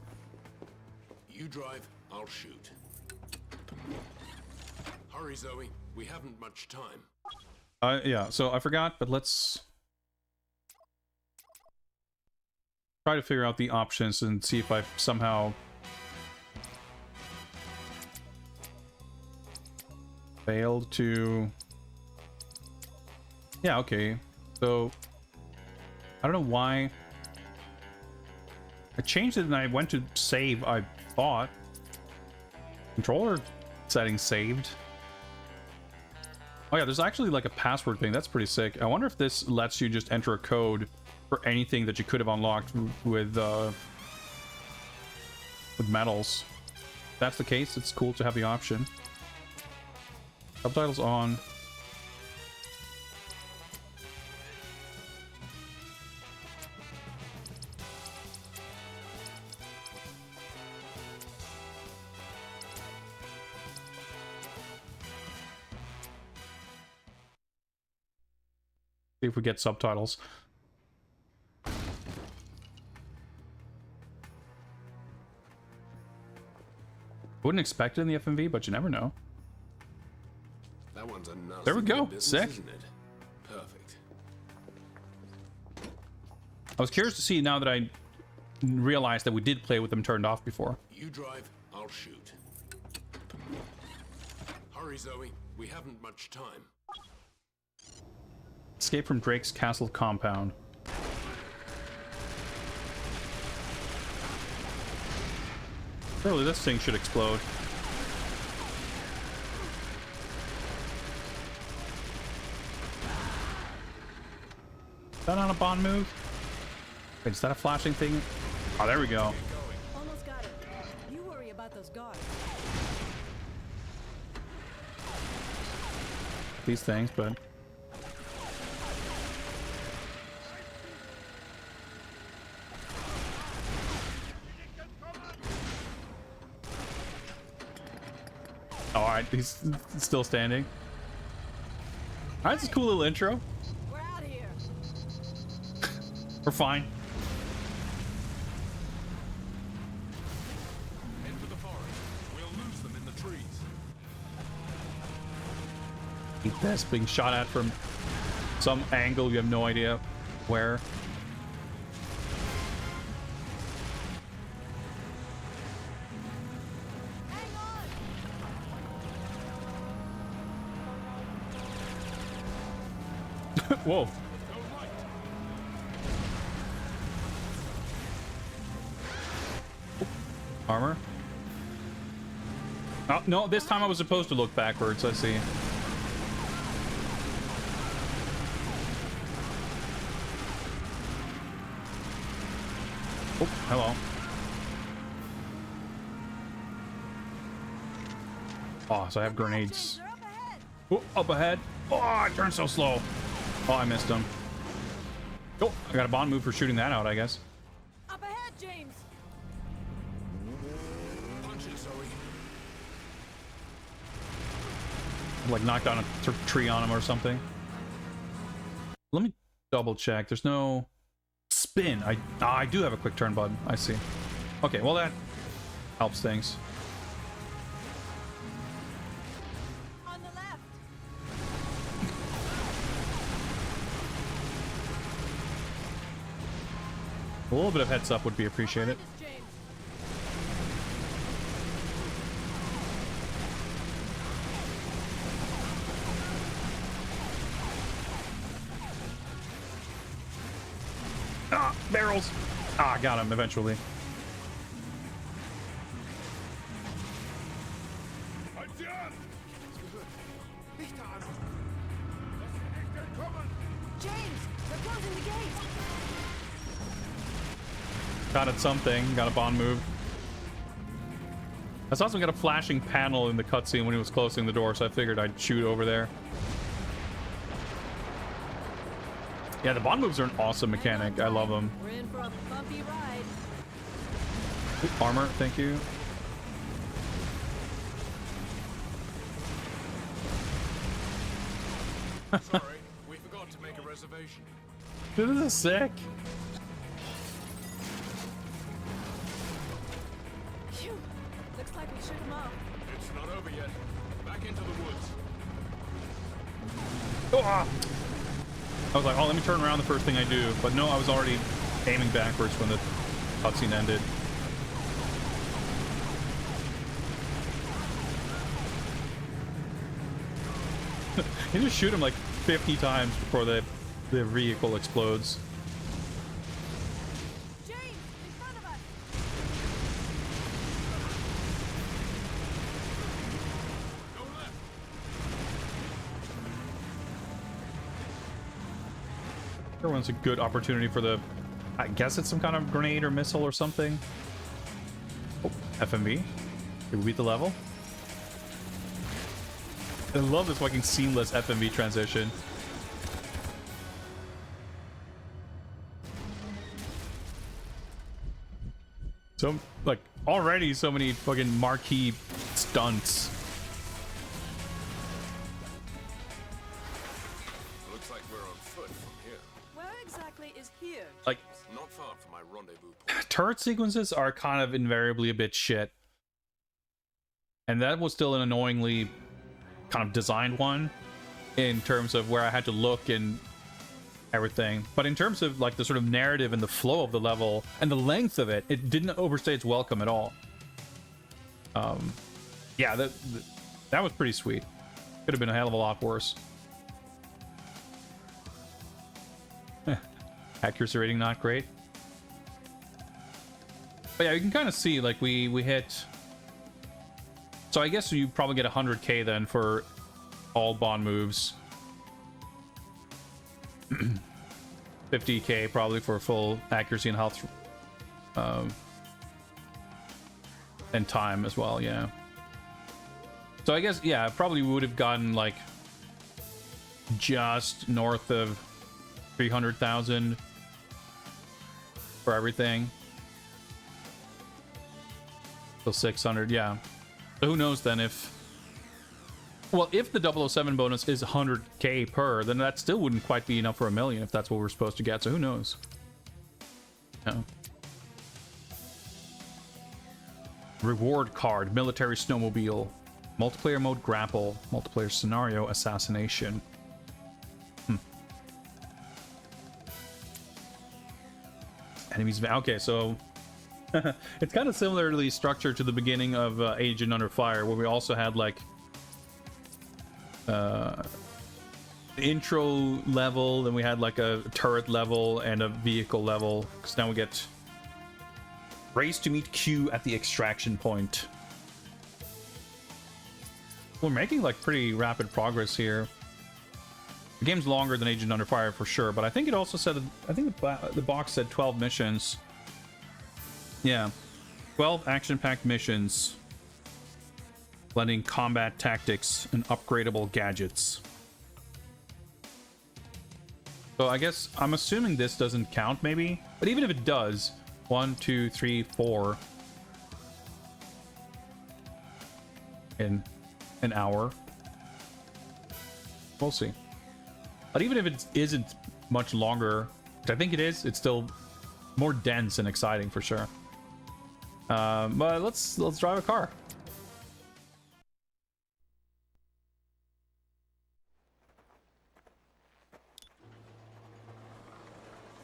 You drive, I'll shoot. Hurry, Zoe. We haven't much time. Yeah, so I forgot, but let's try to figure out the options and see if I somehow failed to... Yeah, okay. So I don't know why I changed it and I went to save, I thought. Controller settings saved. Oh yeah, there's actually like a password thing. That's pretty sick. I wonder if this lets you just enter a code for anything that you could have unlocked with medals. If that's the case, it's cool to have the option. Subtitles on. See if we get subtitles. Wouldn't expect it in the FMV, but you never know. That one's a nasty There we go. business, Sick. isn't it? Perfect. I was curious to see now that I realized that we did play with them turned off before. You drive, I'll shoot. Hurry, Zoe. We haven't much time. Escape from Drake's castle compound. Surely this thing should explode. Is that not a Bond move? Wait, is that a flashing thing? Oh, there we go. Almost got it. You worry about those guards. These things, but... Alright, he's still standing. Alright, this is a cool little intro. We're out of here. We're fine. Head for the forest. We'll lose them in the trees. Eat this, being shot at from some angle you have no idea where. Whoa. Armor. Oh, no, this time I was supposed to look backwards, I see. Oh, hello. Oh, so I have grenades. Oh, up ahead. Oh, I turned so slow. Oh, I missed him. Oh, I got a Bond move for shooting that out, I guess. Up ahead, James. Punch it, Zoe. Like knocked down a tree on him or something. Let me double check. There's no spin. I do have a quick turn button. I see. Okay, well that helps things. On the left. A little bit of heads up would be appreciated. James. Ah, barrels. Ah, got him eventually. James, they're closing the gate. Got it something. Got a Bond move. I saw we got a flashing panel in the cutscene when he was closing the door, so I figured I'd shoot over there. Yeah, the Bond moves are an awesome mechanic. I love them. We're in for a bumpy ride. Ooh, armor, thank you. Sorry, we forgot to make a reservation. This is sick. Phew. Looks like we shook him off. It's not over yet. Back into the woods. Oh, ah. I was like, oh, let me turn around the first thing I do. But no, I was already aiming backwards when the cutscene ended. You just shoot him like 50 times before the vehicle explodes. James, in front of us. Go left. Everyone's a good opportunity for the... I guess it's some kind of grenade or missile or something. Oh, FMV. Did we beat the level? I love this fucking seamless FMV transition. So, like, already so many fucking marquee stunts. Looks like we're on foot from turret sequences are kind of invariably a bit shit. And that was still an annoyingly kind of designed one in terms of where I had to look and everything. But in terms of like the sort of narrative and the flow of the level and the length of it, it didn't overstay its welcome at all. Yeah, that was pretty sweet. Could have been a hell of a lot worse. Accuracy rating not great. But yeah, you can kind of see like we hit. So I guess you probably get 100k then for all Bond moves. 50k probably for full accuracy and health. And time as well, yeah. So I guess, yeah, probably would have gotten like just north of 300,000 for everything. So 600, yeah. So who knows then if... Well, if the 007 bonus is 100k per, then that still wouldn't quite be enough for 1 million if that's what we're supposed to get. So who knows? No. Reward card, military snowmobile, multiplayer mode grapple, multiplayer scenario assassination. Enemies. Okay, so it's kind of similarly structured to the beginning of Agent Under Fire, where we also had like intro level, then we had like a turret level and a vehicle level. Because now we get race to meet Q at the extraction point. We're making like pretty rapid progress here. The game's longer than Agent Under Fire for sure, but I think it also said, I think the box said 12 missions. Yeah, 12 action-packed missions, blending combat tactics and upgradable gadgets. So I guess, I'm assuming this doesn't count maybe, but even if it does, 1, 2, 3, 4 in an hour. We'll see. But even if it isn't much longer, which I think it is, it's still more dense and exciting for sure. But let's drive a car.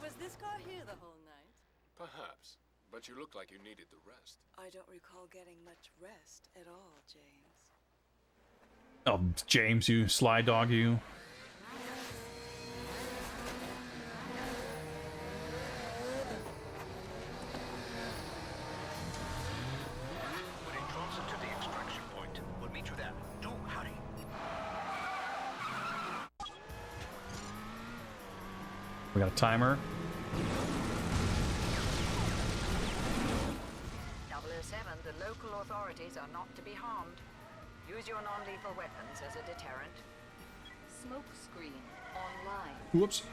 Was this car here the whole night? Perhaps, but you look like you needed the rest. I don't recall getting much rest at all, James. Oh, James, you sly dog, you. We're in transit to the extraction point. We'll meet you there. Do hurry. We got a timer. 007, the local authorities are not to be harmed. Use your non-lethal weapons as a deterrent. Smoke screen online. Whoops.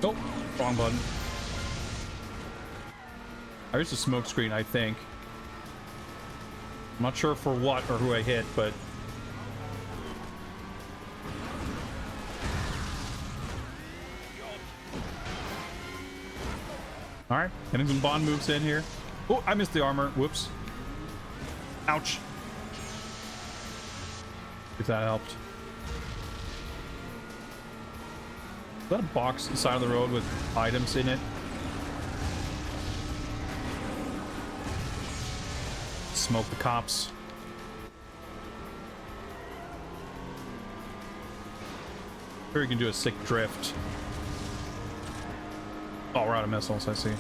Oh, wrong button. I used a smoke screen, I think. I'm not sure for what or who I hit, but... Alright, getting some Bond moves in here. Oh, I missed the armor. Whoops. Ouch. If that helped. Is that a box on the side of the road with items in it? Smoke the cops. Here we can do a sick drift. Oh, we're out of missiles, I see.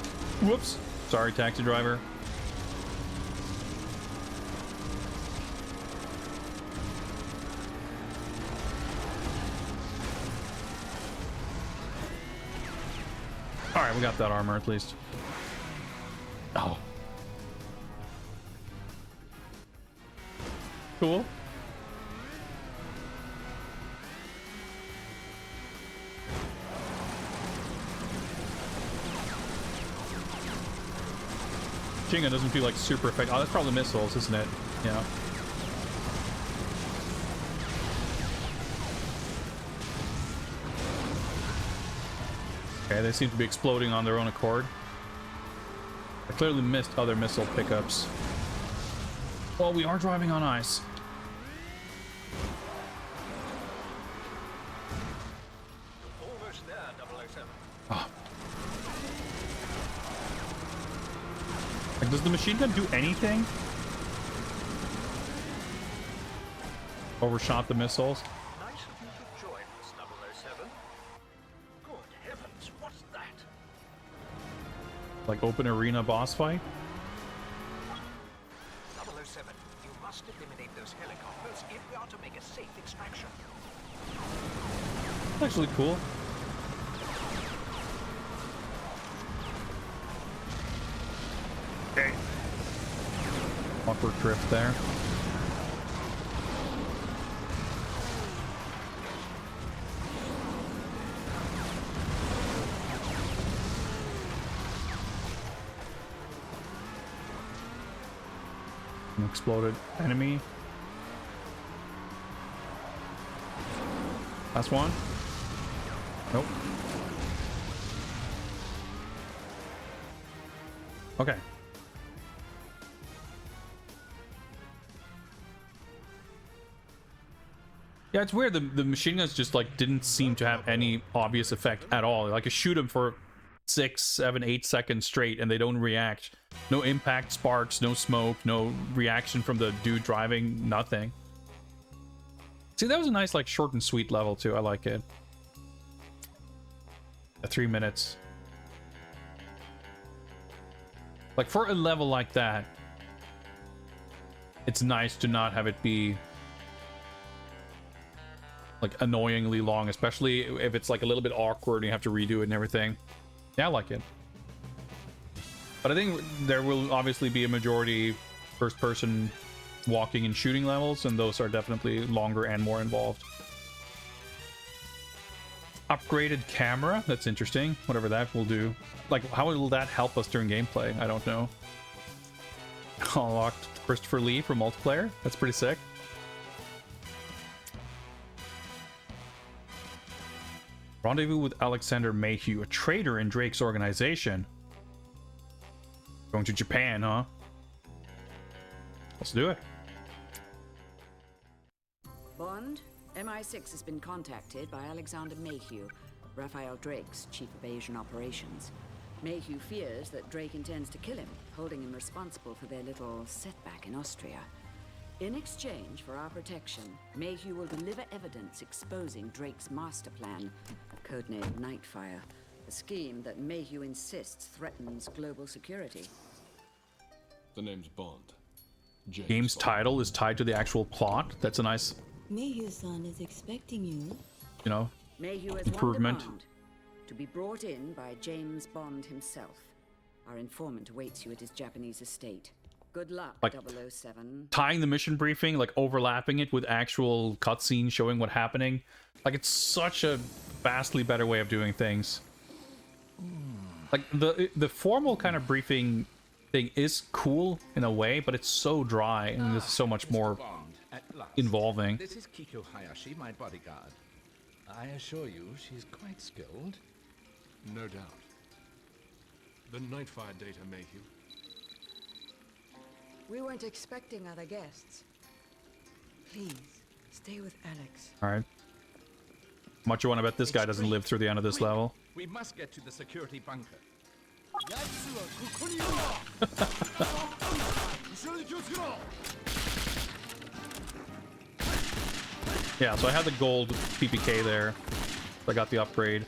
Whoops. Sorry, taxi driver. Alright, we got that armor at least. Oh. Cool. Jinga doesn't feel like super effective. Oh, that's probably missiles, isn't it? Yeah. Okay, they seem to be exploding on their own accord. I clearly missed other missile pickups. Well, we are driving on ice. Almost there, 007. Oh. Like, does the machine gun do anything? Overshot the missiles. Nice of you to join us, 007. Good heavens, what's that? Like open arena boss fight? 007, you must eliminate those helicopters if we are to make a safe extraction. That's actually cool. Okay. Awkward drift there. An exploded enemy. Last one. Nope. Okay. Yeah, it's weird. The machine guns just like didn't seem to have any obvious effect at all. Like, you shoot them for 6, 7, 8 seconds straight and they don't react. No impact sparks, no smoke, no reaction from the dude driving, nothing. See, that was a nice, like, short and sweet level too. I like it. 3 minutes. Like, for a level like that, it's nice to not have it be like annoyingly long, especially if it's like a little bit awkward and you have to redo it and everything. Yeah, I like it. But I think there will obviously be a majority first person walking and shooting levels, and those are definitely longer and more involved. Upgraded camera, that's interesting. Whatever that will do. Like, how will that help us during gameplay? I don't know. Unlocked Christopher Lee for multiplayer. That's pretty sick. Rendezvous with Alexander Mayhew, a traitor in Drake's organization. Going to Japan, huh? Let's do it. Bond, MI6 has been contacted by Alexander Mayhew, Raphael Drake's chief of Asian operations. Mayhew fears that Drake intends to kill him, holding him responsible for their little setback in Austria. In exchange for our protection, Mayhew will deliver evidence exposing Drake's master plan, codenamed Nightfire, a scheme that Mayhew insists threatens global security. The name's Bond. Game's title is tied to the actual plot. That's a nice, Mayhew-san is expecting you. you know, Mayhew has improvement. one demand, to be brought in by James Bond himself. Our informant awaits you at his Japanese estate. Good luck, Like, 007. tying the mission briefing, like overlapping it with actual cutscenes showing what's happening. Like, it's such a vastly better way of doing things. Like, the formal kind of briefing thing is cool in a way, but it's so dry, and this is so much more Bond, at last. involving. This is Kiko Hayashi, my bodyguard. I assure you, she's quite skilled. No doubt. The Nightfire data, Mayhew. We weren't expecting other guests. Please, stay with Alex. Alright. How much you want to bet this guy doesn't live through the end of this level? We must get to the security bunker. Yeah, so I had the gold PPK there. I got the upgrade.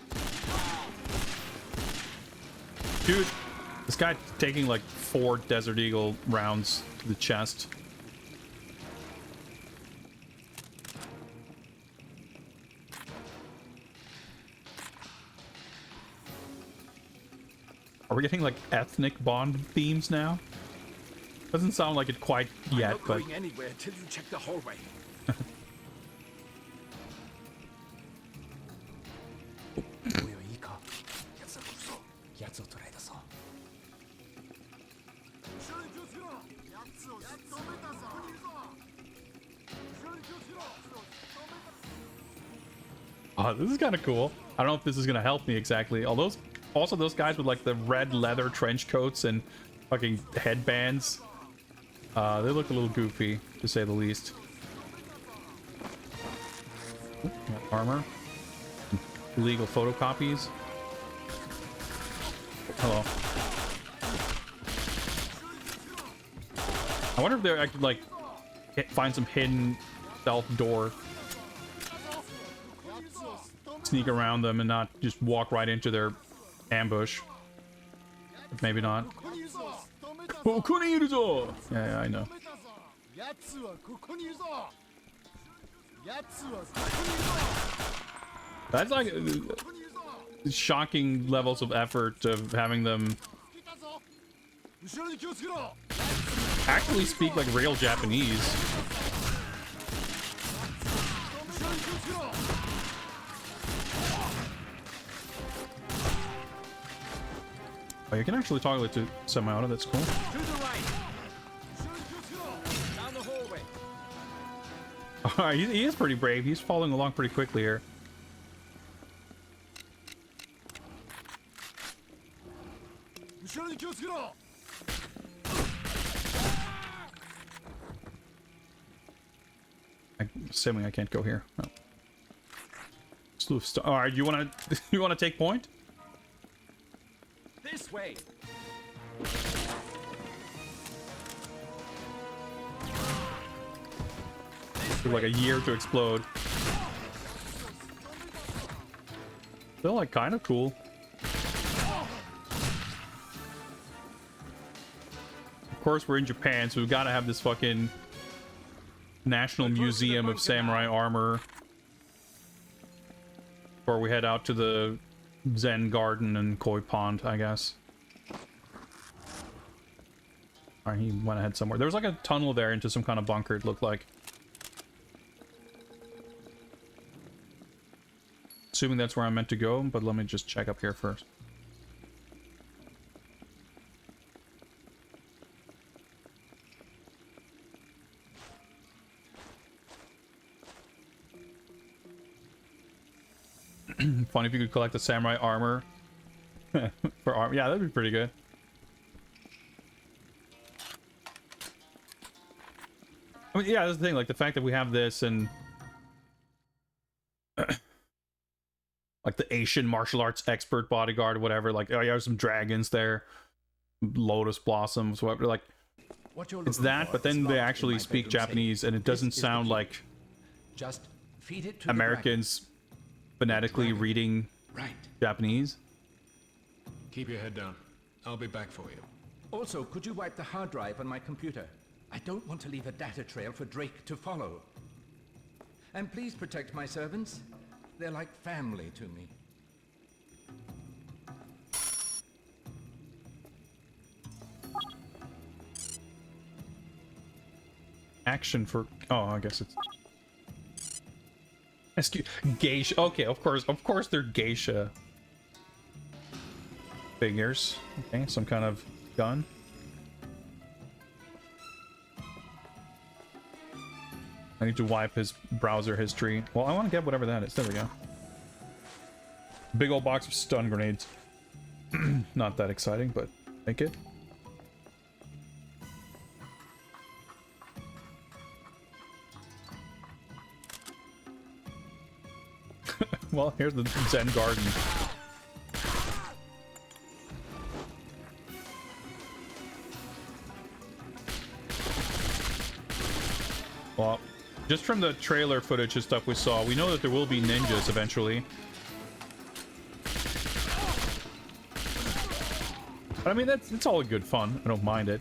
Dude, this guy taking like 4 Desert Eagle rounds to the chest. Are we getting like ethnic Bond themes now? Doesn't sound like it quite yet, I'm not but going anywhere till you check the hallway. oh, this is kind of cool. I don't know if this is going to help me exactly. Although Also, those guys with like the red leather trench coats and fucking headbands, they look a little goofy, to say the least. Ooh, got armor. Illegal photocopies. Hello. I wonder if there I could like find some hidden stealth door. Sneak around them and not just walk right into their ambush. Maybe not. Yeah, I know. That's like shocking levels of effort of having them actually speak like real Japanese. Oh, you can actually toggle to semi-auto, that's cool. To the right. Down the hallway. Alright, he is pretty brave. He's following along pretty quickly here. I'm assuming I can't go here. No. Slew of star. Alright, you wanna you wanna take point? This way. Took like a year to explode. Still like kind of cool. Of course we're in Japan, so we've got to have this fucking National Museum of Samurai Armor before we head out to the Zen Garden and Koi Pond, I guess. Alright, he went ahead somewhere. There was like a tunnel there into some kind of bunker, it looked like. Assuming that's where I'm meant to go, but let me just check up here first. Funny if you could collect the samurai armor for armor. Yeah, that'd be pretty good. I mean, yeah, that's the thing. Like the fact that we have this and like the Asian martial arts expert bodyguard or whatever. Like, oh, yeah, there's some dragons there, lotus blossoms, whatever. Like, it's that, but then they actually speak Japanese, and it doesn't sound like just feed it to Americans phonetically reading Japanese. Keep your head down. I'll be back for you. Also, could you wipe the hard drive on my computer? I don't want to leave a data trail for Drake to follow. And please protect my servants. They're like family to me. Action for... Oh, I guess it's... Excuse... Geisha. Okay, of course they're geisha figures. Okay, some kind of gun. I need to wipe his browser history. Well, I want to get whatever that is. There we go. Big old box of stun grenades. Not that exciting, but take it. Well, here's the Zen Garden. Well, just from the trailer footage and stuff we saw, we know that there will be ninjas eventually. But I mean, it's all good fun. I don't mind it.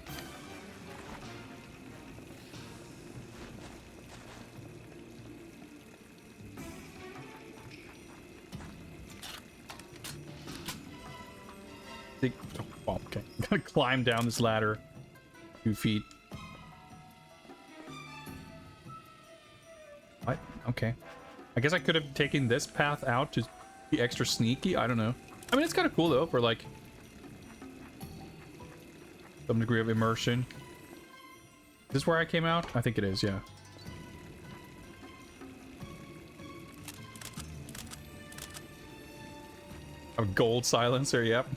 Oh, okay. Gotta climb down this ladder 2 feet. What? Okay. I guess I could have taken this path out to be extra sneaky. I don't know. I mean, it's kind of cool though for like some degree of immersion. Is this where I came out? I think it is, yeah. A gold silencer, yep.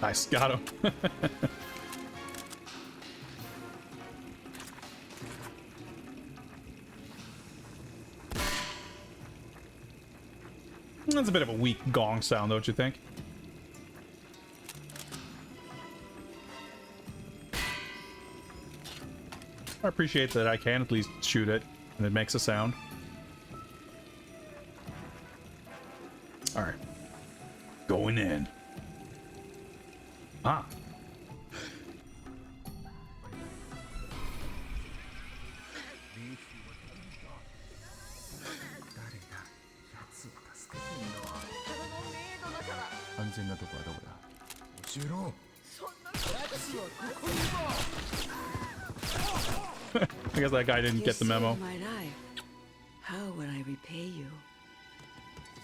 Nice, got him. That's a bit of a weak gong sound, don't you think? I appreciate that I can at least shoot it and it makes a sound. Alright. Going in. Ah. I guess that guy didn't get the memo. My life. How will I repay you?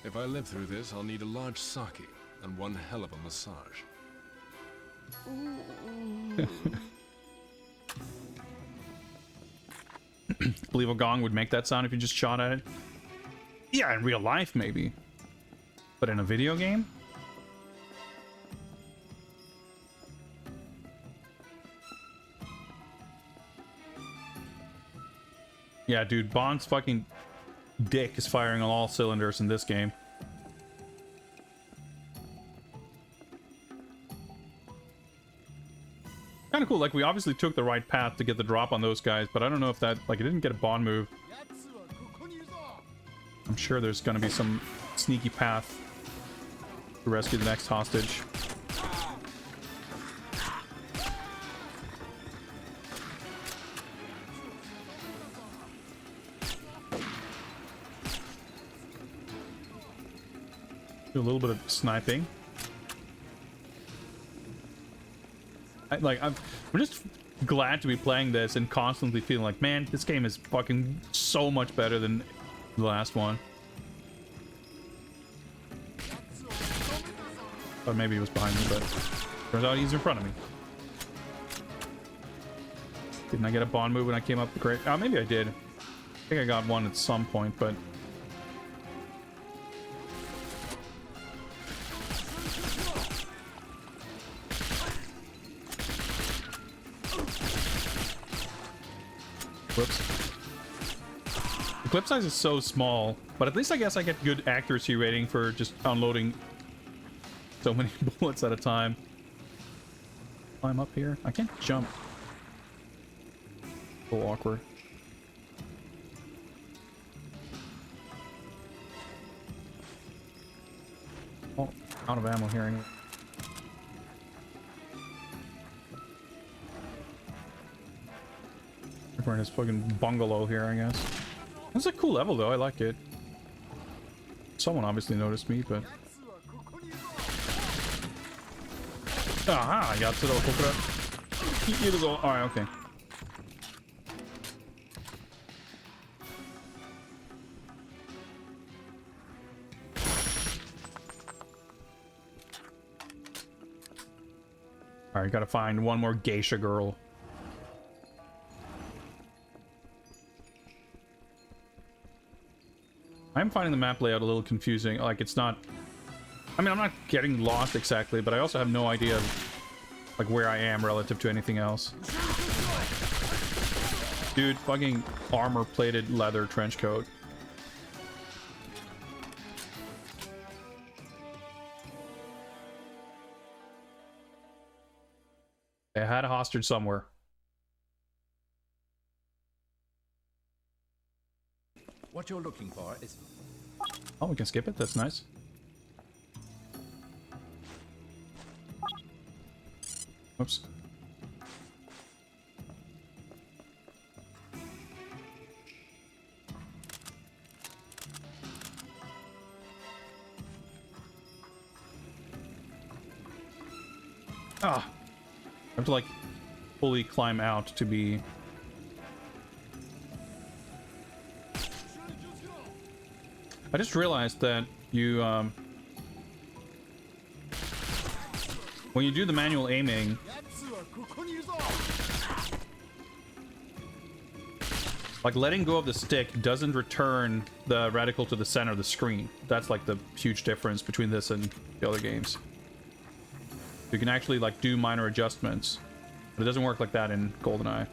If I live through this, I'll need a large sake and one hell of a massage. Believe a gong would make that sound if you just shot at it? Yeah, in real life, maybe. But in a video game? Yeah, dude, Bond's fucking dick is firing on all cylinders in this game. Kind of cool, like we obviously took the right path to get the drop on those guys, but I don't know if that, like, it didn't get a Bond move. I'm sure there's gonna be some sneaky path to rescue the next hostage. Do a little bit of sniping. I'm just glad to be playing this and constantly feeling like, man, this game is fucking so much better than the last one. Or maybe he was behind me, but turns out he's in front of me. Didn't I get a Bond move when I came up the crate? Oh, maybe I did. I think I got one at some point, but... Whoops. The clip size is so small, but at least I guess I get good accuracy rating for just unloading so many bullets at a time. Climb up here. I can't jump. So awkward. Oh, out of ammo here anyway. We're in this fucking bungalow here, I guess. It's a cool level, though. I like it. Someone obviously noticed me, but... Aha! I got to the kokura. Alright, okay. Alright, gotta find one more geisha girl. I'm finding the map layout a little confusing. Like, it's not... I mean, I'm not getting lost exactly, but I also have no idea, like, where I am relative to anything else. Dude, fucking armor-plated leather trench coat. I had a hostage somewhere. What you're looking for is... Oh, we can skip it? That's nice. Oops. Ah! I have to, like, fully climb out to be... I just realized that you, when you do the manual aiming, like letting go of the stick doesn't return the reticle to the center of the screen. That's like the huge difference between this and the other games. You can actually like do minor adjustments, but it doesn't work like that in GoldenEye.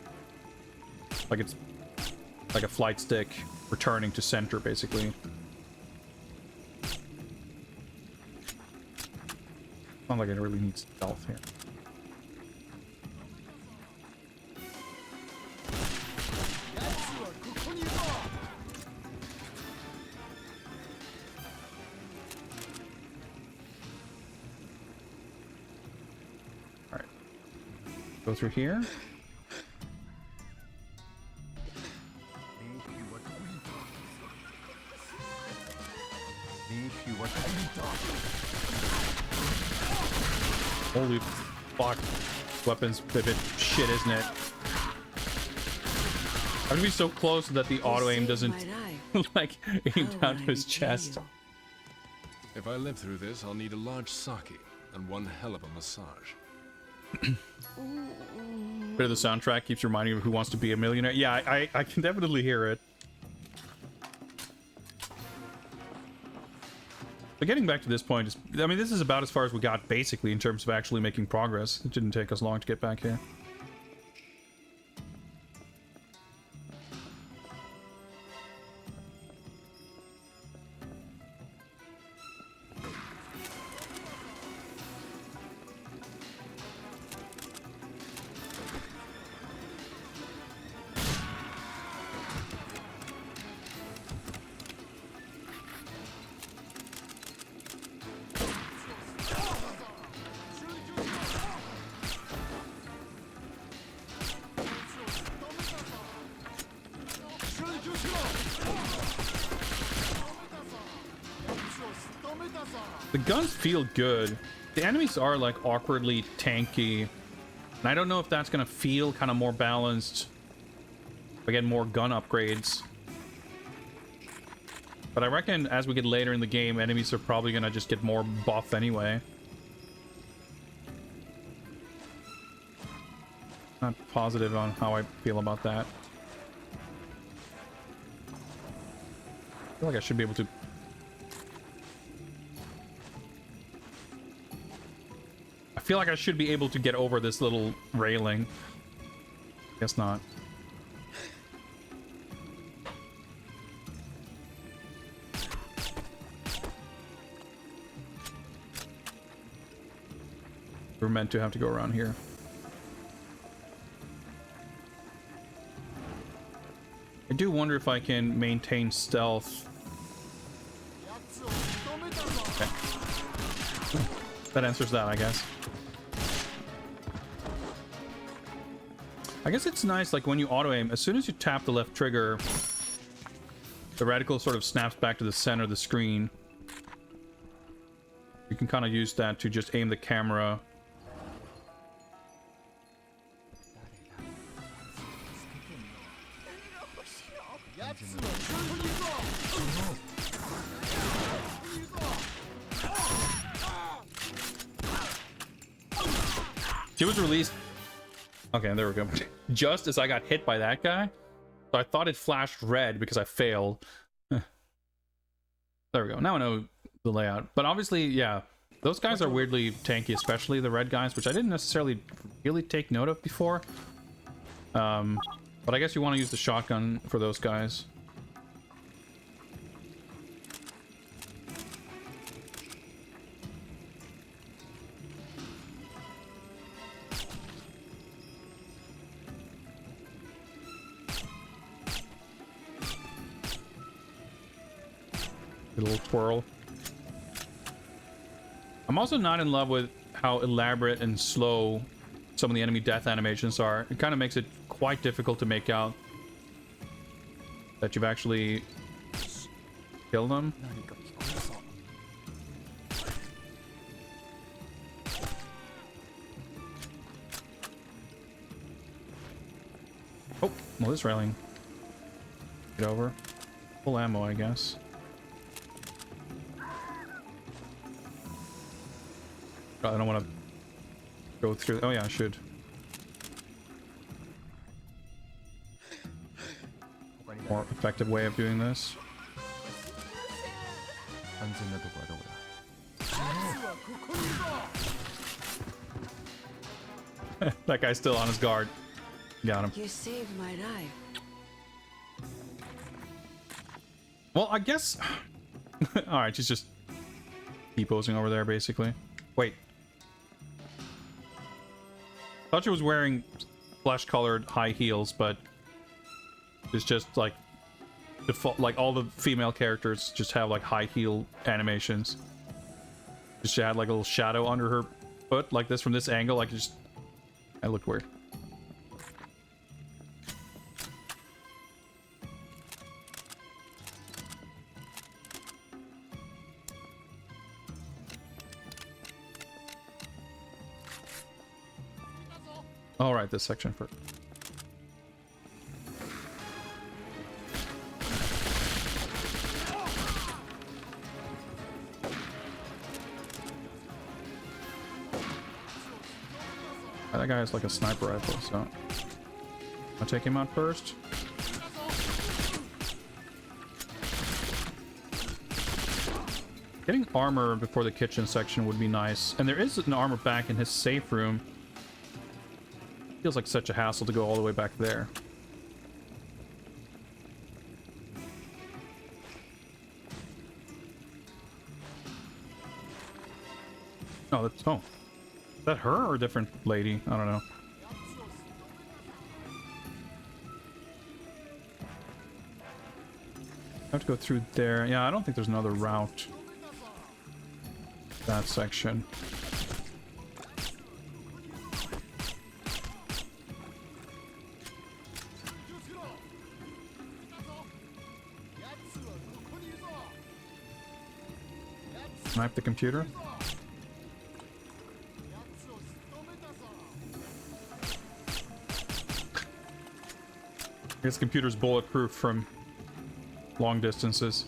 Like it's like a flight stick returning to center, basically. Not like it really needs stealth here. All right, go through here. Holy fuck. Weapons pivot shit, isn't it? I'm gonna be so close that the auto aim doesn't like aim down to his chest. If I live through this, I'll need a large sake and one hell of a massage. Bit of the soundtrack keeps reminding me of Who Wants to Be a Millionaire. Yeah, I can definitely hear it. But getting back to this point, is, I mean, this is about as far as we got, basically, in terms of actually making progress. It didn't take us long to get back here. The guns feel good. The enemies are like awkwardly tanky. And I don't know if that's gonna feel kind of more balanced if I get more gun upgrades. But I reckon as we get later in the game, enemies are probably gonna just get more buff anyway. Not positive on how I feel about that. I feel like I should be able to... I feel like I should be able to get over this little railing. Guess not. We're meant to have to go around here. I do wonder if I can maintain stealth. Okay. That answers that, I guess. I guess it's nice, like when you auto aim, as soon as you tap the left trigger, the reticle sort of snaps back to the center of the screen. You can kind of use that to just aim the camera. She was released. Okay, there we go. Just as I got hit by that guy, so I thought it flashed red because I failed. There we go. Now I know the layout. But obviously, yeah, those guys are weirdly tanky, especially the red guys, which I didn't necessarily really take note of before. But I guess you want to use the shotgun for those guys. Little twirl. I'm also not in love with how elaborate and slow some of the enemy death animations are. It kind of makes it quite difficult to make out that you've actually killed them. Oh, well, this railing. Get over. Full ammo, I guess. I don't want to go through. Oh yeah, I should. More effective way of doing this. That guy's still on his guard. Got him. You saved my life. Well, I guess... Alright, she's just T-posing over there, basically. Wait. Thought she was wearing flesh-colored high heels, but... It's just, like... default, like, all the female characters just have, like, high heel animations. Just she had, like, a little shadow under her foot, like this, from this angle, like, just... It looked weird. Alright, this section first. That guy has like a sniper rifle, so I'll take him out first. Getting armor before the kitchen section would be nice. And there is an armor back in his safe room. Feels like such a hassle to go all the way back there. Oh, that's... Oh. Is that her or a different lady? I don't know. I have to go through there. Yeah, I don't think there's another route. That section. Snipe the computer. This computer's bulletproof from long distances.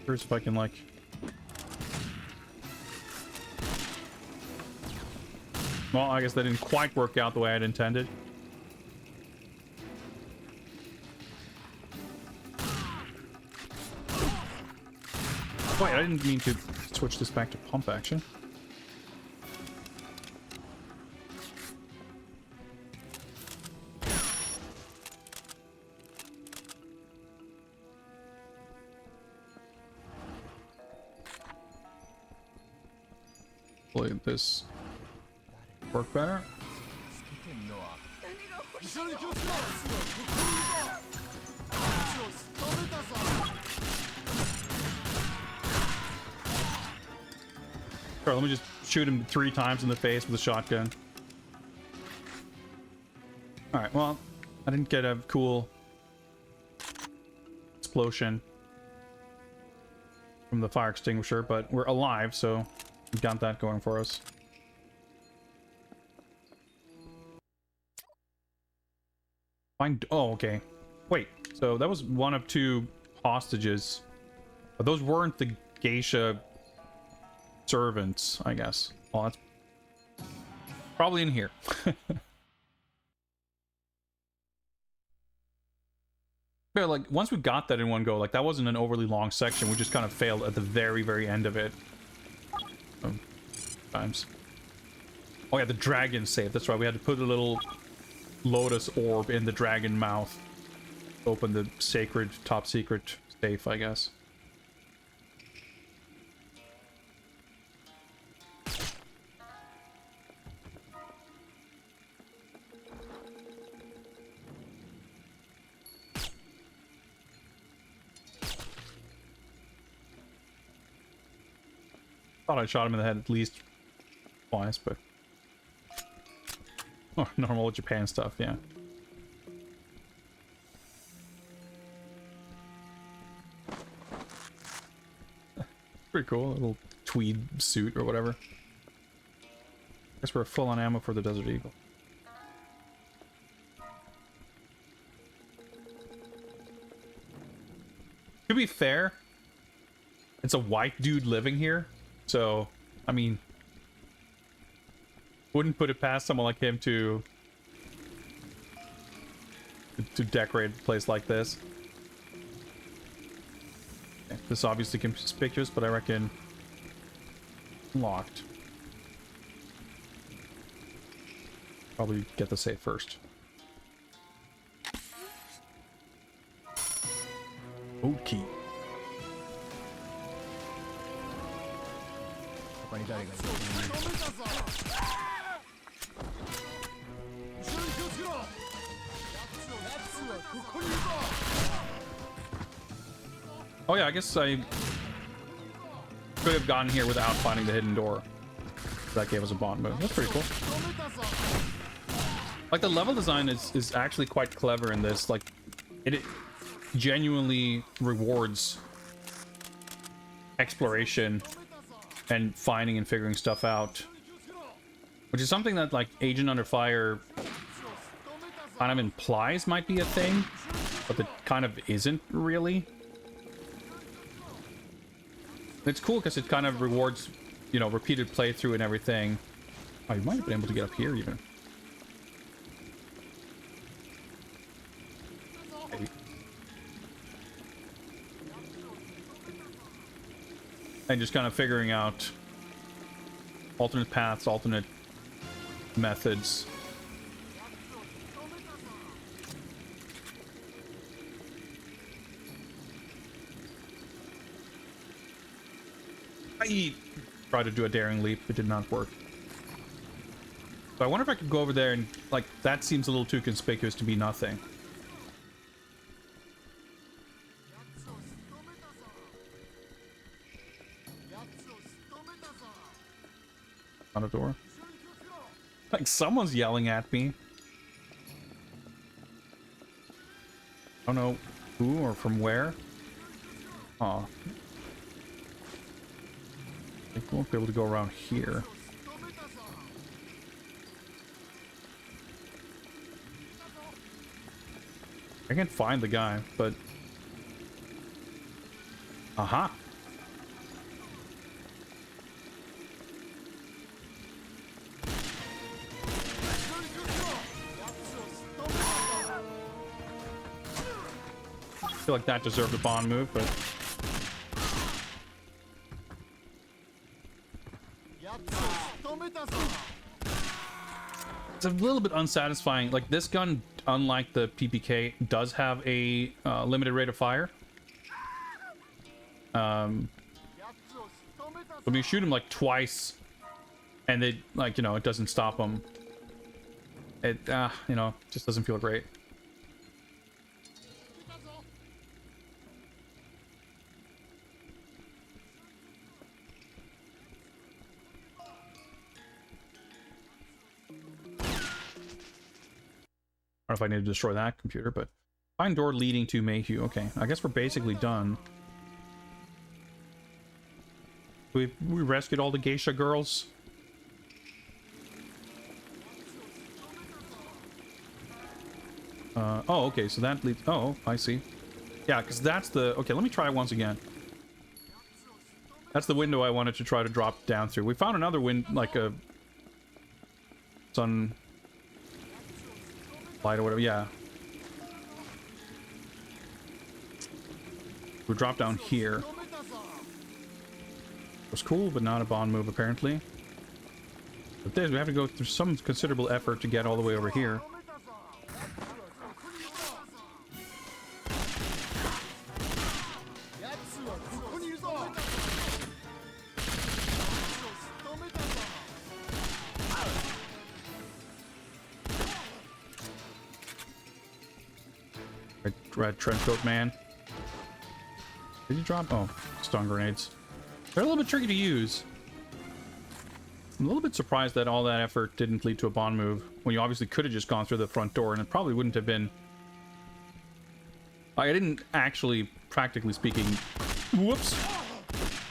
Curious if I can, like... Well, I guess that didn't quite work out the way I'd intended. Wait, I didn't mean to switch this back to pump action. Hopefully this work better. Sure, let me just shoot him 3 times in the face with a shotgun. Alright, well, I didn't get a cool explosion from the fire extinguisher, but we're alive, so we got that going for us. Find... Oh, okay. Wait, so that was one of 2 hostages. But those weren't the geisha servants, I guess. Oh, that's probably in here. But like, once we got that in one go, like, that wasn't an overly long section. We just kind of failed at the very, very end of it. Times. Oh yeah, the dragon safe. That's right. We had to put a little lotus orb in the dragon mouth. Open the sacred, top secret safe, I guess. Thought I shot him in the head at least twice, but... Oh, normal Japan stuff, yeah. Pretty cool, a little tweed suit or whatever. Guess we're full on ammo for the Desert Eagle. To be fair, it's a white dude living here, so I mean, wouldn't put it past someone like him to decorate a place like this. Okay, this is obviously conspicuous, but I reckon locked. Probably get the safe first. Okay. Oh yeah, I guess I could have gotten here without finding the hidden door. That gave us a bond move. That's pretty cool. Like, the level design is actually quite clever in this. Like, it genuinely rewards exploration and finding and figuring stuff out, which is something that, like, Agent Under Fire kind of implies might be a thing, but it kind of isn't really. It's cool because it kind of rewards, you know, repeated playthrough and everything. Oh, you might have been able to get up here even. Maybe. And just kind of figuring out alternate paths, alternate methods. I tried to do a daring leap, it did not work. So I wonder if I could go over there and, like, that seems a little too conspicuous to be nothing. On a door. Like, someone's yelling at me. I don't know who or from where. Aw. I think we won't be able to go around here. I can't find the guy, but... Aha! I feel like that deserved a bond move, but... It's a little bit unsatisfying. Like, this gun, unlike the PPK, does have a limited rate of fire. When you shoot him like twice, and they, like, you know, it doesn't stop them. It, you know, just doesn't feel great. I don't know if I need to destroy that computer, but find door leading to Mayhew. Okay, I guess we're basically done. We rescued all the geisha girls. Oh, okay, so that leads... Oh, I see. Yeah, because that's the... Okay, let me try it once again. That's the window I wanted to try to drop down through. We found another like a... sun... light or whatever, yeah. We drop down here. It was cool, but not a bond move, apparently. But we have to go through some considerable effort to get all the way over here. Red trenchcoat man. Did you drop? Oh, stun grenades. They're a little bit tricky to use. I'm a little bit surprised that all that effort didn't lead to a bond move, when you obviously could have just gone through the front door, and it probably wouldn't have been... I didn't actually, practically speaking... Whoops!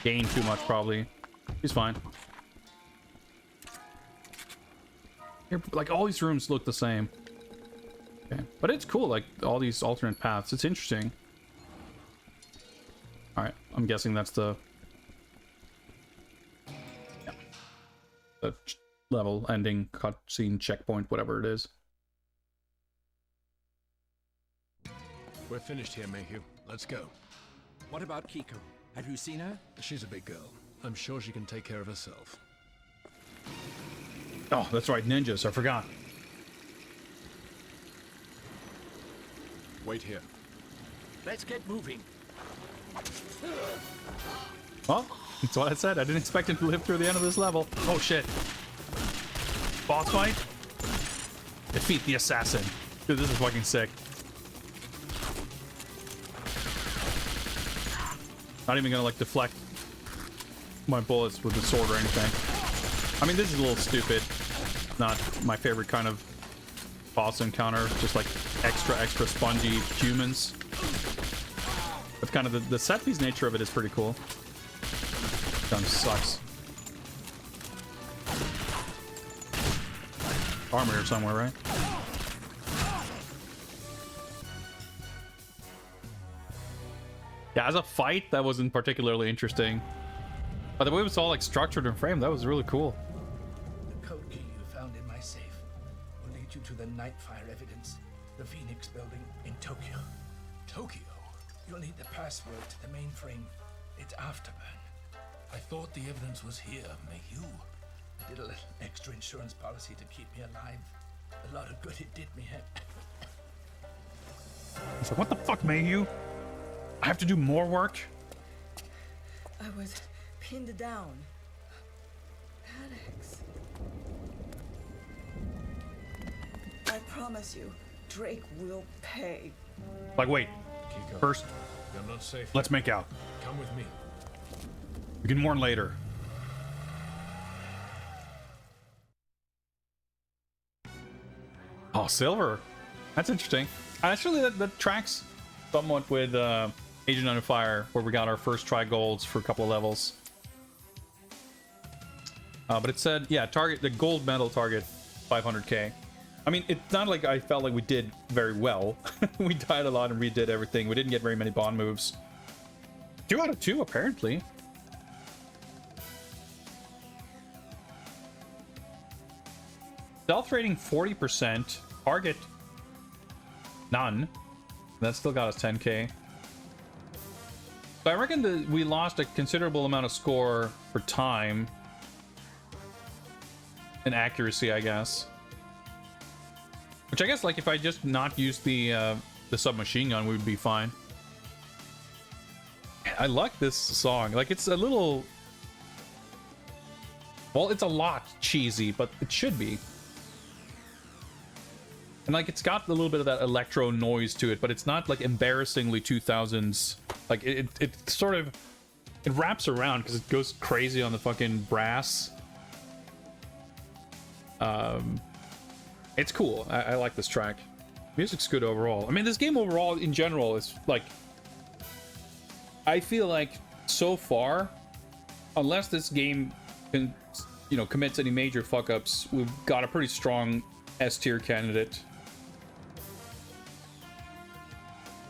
Gain too much, probably. He's fine. Here, like, all these rooms look the same. Okay. But it's cool, like, all these alternate paths. It's interesting. I'm guessing that's the level ending cutscene checkpoint, whatever it is. We're finished here, Mayhew. Let's go. What about Kiko? Have you seen her? She's a big girl. I'm sure she can take care of herself. Oh, that's right, ninjas. I forgot. Wait here. Let's get moving. Well, that's what I said. I didn't expect him to live through the end of this level. Oh, shit. Boss fight? Defeat the assassin. Dude, this is fucking sick. Not even gonna, like, deflect my bullets with the sword or anything. I mean, this is a little stupid. Not my favorite kind of boss encounter. Just, like, extra spongy humans. But kind of the set piece nature of it is pretty cool. Gun sucks. Armor here somewhere, right? Yeah, as a fight, that wasn't particularly interesting. But the way it was all like structured and framed, that was really cool. The code key you found in my safe will lead you to the Nightfire evidence, the Phoenix building in Tokyo. Tokyo? You'll need the password to the mainframe. It's Afterburn. I thought the evidence was here, Mayhew. I did a little extra insurance policy to keep me alive. A lot of good it did me. It's like, what the fuck, Mayhew? I have to do more work? I was pinned down. Alex. I promise you, Drake will pay. Like, wait. Kiko, First, you're not safe. let's make out. Come with me. We can mourn later. Oh, silver. That's interesting. Actually, that tracks somewhat with Agent Under Fire, where we got our first try golds for a couple of levels. But it said, yeah, target the gold medal target 500k. I mean, it's not like I felt like we did very well. We died a lot and redid everything. We didn't get very many bond moves. 2 out of 2, apparently. Stealth rating 40%. Target none. That still got us 10k. So I reckon that we lost a considerable amount of score for time and accuracy, I guess. Which I guess, like, if I just not used the submachine gun, we would be fine. I like this song. Like, it's a little... Well, it's a lot cheesy, but it should be. And, like, it's got a little bit of that electro noise to it, but it's not, like, embarrassingly 2000s. Like, it sort of... It wraps around, because it goes crazy on the fucking brass. It's cool. I like this track. Music's good overall. I mean, this game overall, in general, is, like... I feel like, so far, unless this game can, you know, commits any major fuck-ups, we've got a pretty strong S-tier candidate.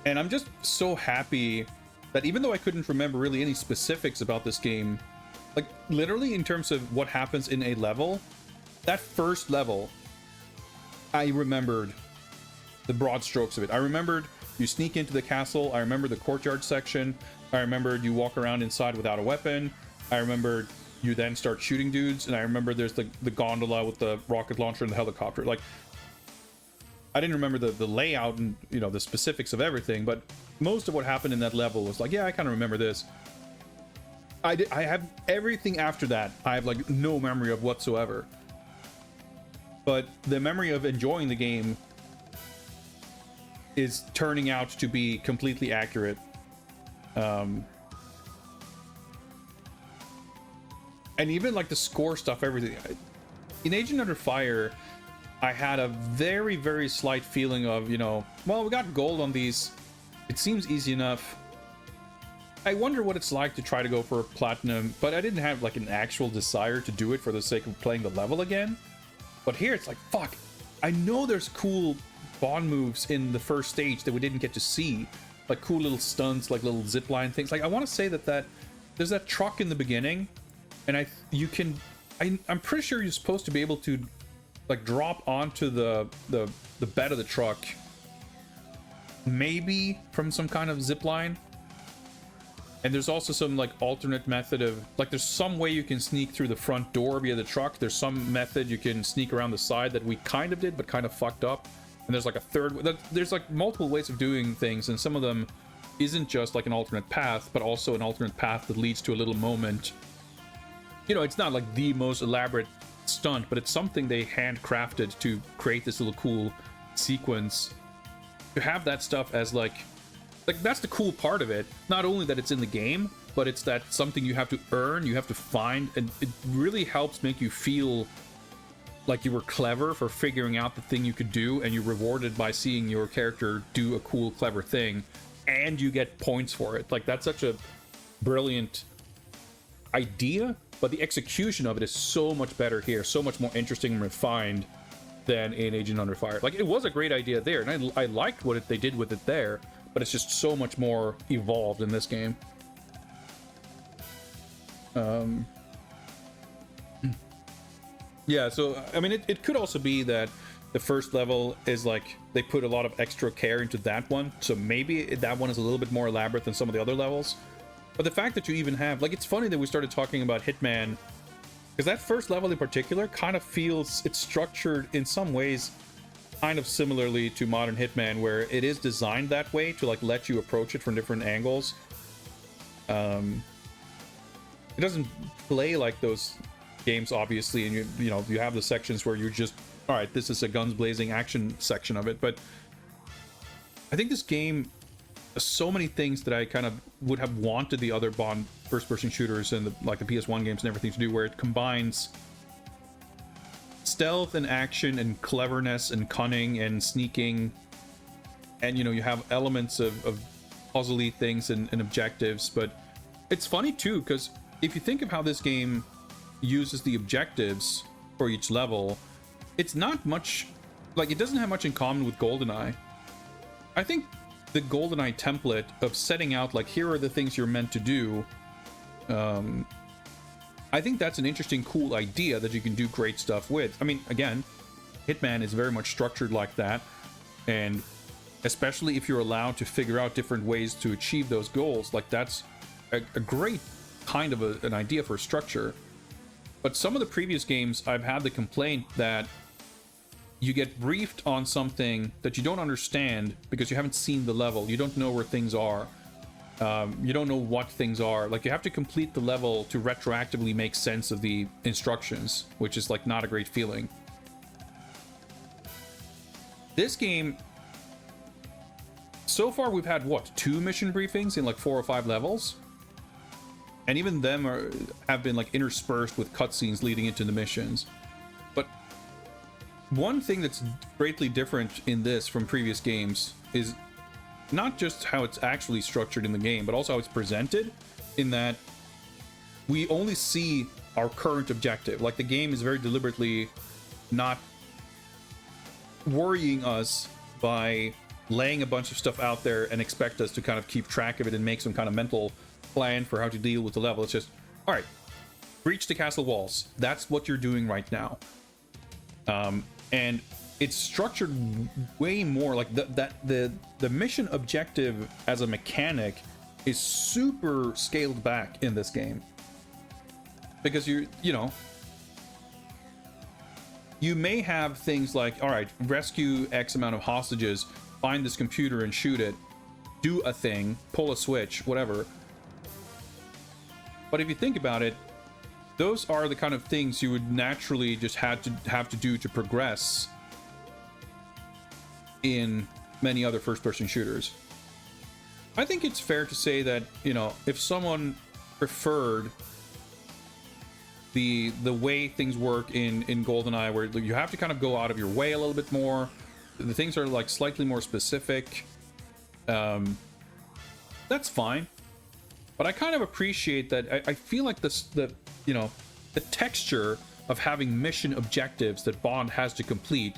And I'm just so happy that even though I couldn't remember really any specifics about this game, like, literally in terms of what happens in a level, that first level, I remembered the broad strokes of it. I remembered you sneak into the castle. I remember the courtyard section. I remembered you walk around inside without a weapon. I remembered you then start shooting dudes. And I remember there's the gondola with the rocket launcher and the helicopter. Like, I didn't remember the layout and, you know, the specifics of everything, but most of what happened in that level was like, yeah, I kind of remember this. I have everything after that. I have, like, no memory of whatsoever. But the memory of enjoying the game is turning out to be completely accurate. And even, like, the score stuff, everything. In Agent Under Fire, I had a very, very slight feeling of, you know, well, we got gold on these. It seems easy enough. I wonder what it's like to try to go for platinum, but I didn't have, like, an actual desire to do it for the sake of playing the level again. But here it's like, fuck, I know there's cool bond moves in the first stage that we didn't get to see. like cool little stunts, like little zip line things. Like I want to say that there's that truck in the beginning, and I'm pretty sure you're supposed to be able to like drop onto the bed of the truck, maybe from some kind of zip line. And there's also some like alternate method of like there's some way you can sneak through the front door via the truck. There's some method you can sneak around the side that we kind of did but kind of fucked up. And there's like a third, there's like multiple ways of doing things, and some of them isn't just like an alternate path, but also an alternate path that leads to a little moment. You know, it's not like the most elaborate stunt, but it's something they handcrafted to create this little cool sequence. To have that stuff as like that's the cool part of it. Not only that it's in the game, but it's that something you have to earn, you have to find, and it really helps make you feel like you were clever for figuring out the thing you could do, and you're rewarded by seeing your character do a cool, clever thing, and you get points for it. Like, that's such a brilliant idea, but the execution of it is so much better here, so much more interesting and refined than in Agent Under Fire. Like, it was a great idea there, and I liked what they did with it there, but it's just so much more evolved in this game. Yeah, so, I mean, it could also be that the first level is like, they put a lot of extra care into that one, so maybe that one is a little bit more elaborate than some of the other levels. But the fact that you even have, like, it's funny that we started talking about Hitman, because that first level in particular kind of feels, it's structured in some ways kind of similarly to modern Hitman, where it is designed that way to like let you approach it from different angles. It doesn't play like those games, obviously, and you know, you have the sections where you're just, all right, this is a guns blazing action section of it. But I think this game has so many things that I kind of would have wanted the other Bond first-person shooters and like the PS1 games and everything to do, where it combines stealth and action and cleverness and cunning and sneaking, and you know, you have elements of puzzly things and objectives. But it's funny too, because if you think of how this game uses the objectives for each level, it's not much, like, it doesn't have much in common with GoldenEye. I think the GoldenEye template of setting out like, here are the things you're meant to do, I think that's an interesting, cool idea that you can do great stuff with. I mean, again, Hitman is very much structured like that, and especially if you're allowed to figure out different ways to achieve those goals, like, that's a great kind of an idea for a structure. But some of the previous games, I've had the complaint that you get briefed on something that you don't understand because you haven't seen the level, you don't know where things are. You don't know what things are. Like, you have to complete the level to retroactively make sense of the instructions, which is like not a great feeling. This game, so far we've had what, 2 mission briefings in like 4 or 5 levels, and even them have been like interspersed with cutscenes leading into the missions. But one thing that's greatly different in this from previous games is not just how it's actually structured in the game, but also how it's presented, in that we only see our current objective. Like, the game is very deliberately not worrying us by laying a bunch of stuff out there and expect us to kind of keep track of it and make some kind of mental plan for how to deal with the level. It's just, all right, breach the castle walls. That's what you're doing right now. And it's structured way more like the mission objective as a mechanic is super scaled back in this game, because you know, you may have things like, all right, rescue X amount of hostages, find this computer and shoot it, do a thing, pull a switch, whatever. But if you think about it, those are the kind of things you would naturally just have to do to progress in many other first-person shooters. I think it's fair to say that, you know, if someone preferred the way things work in GoldenEye, where you have to kind of go out of your way a little bit more, the things are like slightly more specific, that's fine. But I kind of appreciate that. I feel like the texture of having mission objectives that Bond has to complete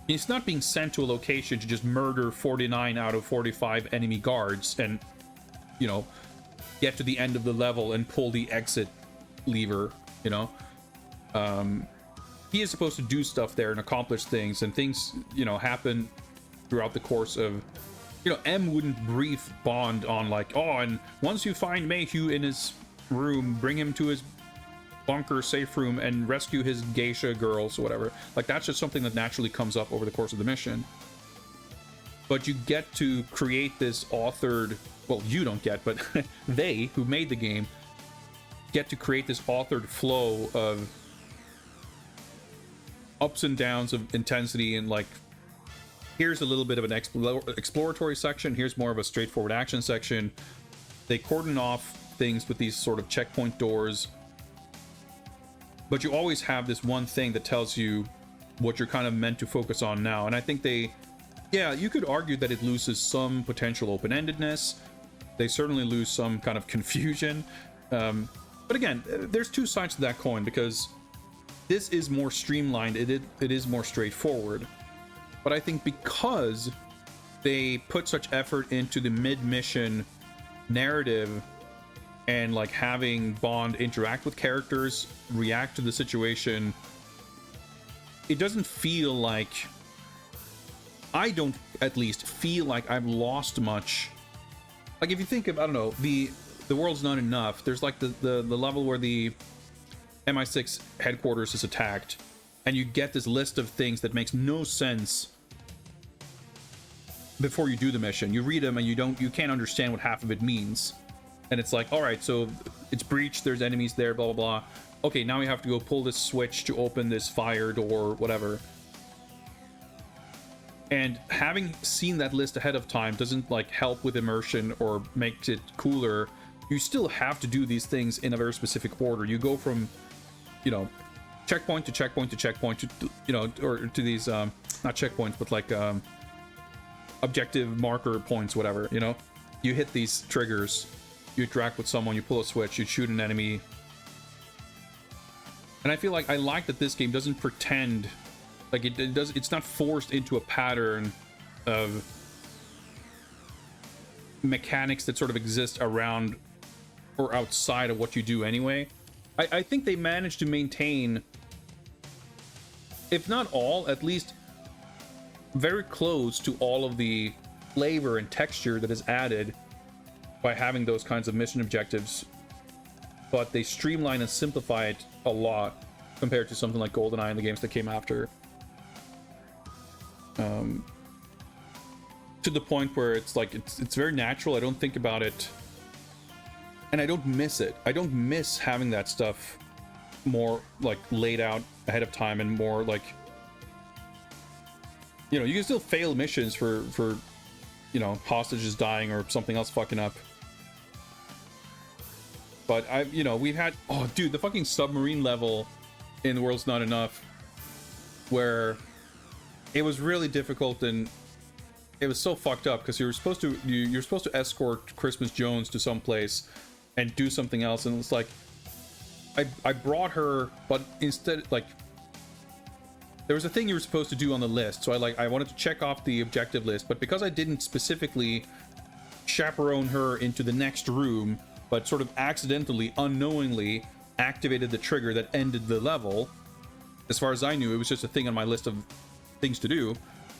It's not being sent to a location to just murder 49 out of 45 enemy guards and, you know, get to the end of the level and pull the exit lever, you know. He is supposed to do stuff there and accomplish things, and things, you know, happen throughout the course of, you know, M wouldn't brief Bond on like, oh, and once you find Mayhew in his room, bring him to his bunker safe room and rescue his geisha girls or whatever. Like, that's just something that naturally comes up over the course of the mission. But you get to create this authored, well, you don't get, but they who made the game get to create this authored flow of ups and downs of intensity, and like, here's a little bit of an exploratory section, here's more of a straightforward action section. They cordon off things with these sort of checkpoint doors, but you always have this one thing that tells you what you're kind of meant to focus on now. And I think they, yeah, you could argue that it loses some potential open-endedness. They certainly lose some kind of confusion. But again, there's two sides to that coin, because this is more streamlined, it is more straightforward. But I think because they put such effort into the mid-mission narrative and like having Bond interact with characters, react to the situation, it doesn't feel like, I don't at least feel like I've lost much. Like, if you think of, I don't know, the world's not enough, there's like the level where the MI6 headquarters is attacked, and you get this list of things that makes no sense before you do the mission. You read them and you can't understand what half of it means. And it's like, all right, so it's breached, there's enemies there, blah, blah, blah. Okay, now we have to go pull this switch to open this fire door, whatever. And having seen that list ahead of time doesn't like help with immersion or makes it cooler. You still have to do these things in a very specific order. You go from, you know, checkpoint to checkpoint to checkpoint to, you know, or to these, not checkpoints, but like objective marker points, whatever, you know. You hit these triggers, you interact with someone, you pull a switch, you shoot an enemy. And I feel like I like that this game doesn't pretend, like it's not forced into a pattern of mechanics that sort of exist around or outside of what you do anyway. I think they managed to maintain, if not all, at least very close to all of the flavor and texture that is added by having those kinds of mission objectives, but they streamline and simplify it a lot compared to something like GoldenEye and the games that came after. To the point where it's like, it's very natural. I don't think about it, and I don't miss it. I don't miss having that stuff more like laid out ahead of time, and more like, you know, you can still fail missions for you know, hostages dying or something else fucking up. But you know, we've had, oh dude, the fucking submarine level in The World's Not Enough, where it was really difficult, and it was so fucked up because you're supposed to escort Christmas Jones to some place and do something else, and it's like, I brought her, but instead, like, there was a thing you were supposed to do on the list, so I wanted to check off the objective list, but because I didn't specifically chaperone her into the next room, but sort of accidentally, unknowingly activated the trigger that ended the level, as far as I knew, it was just a thing on my list of things to do,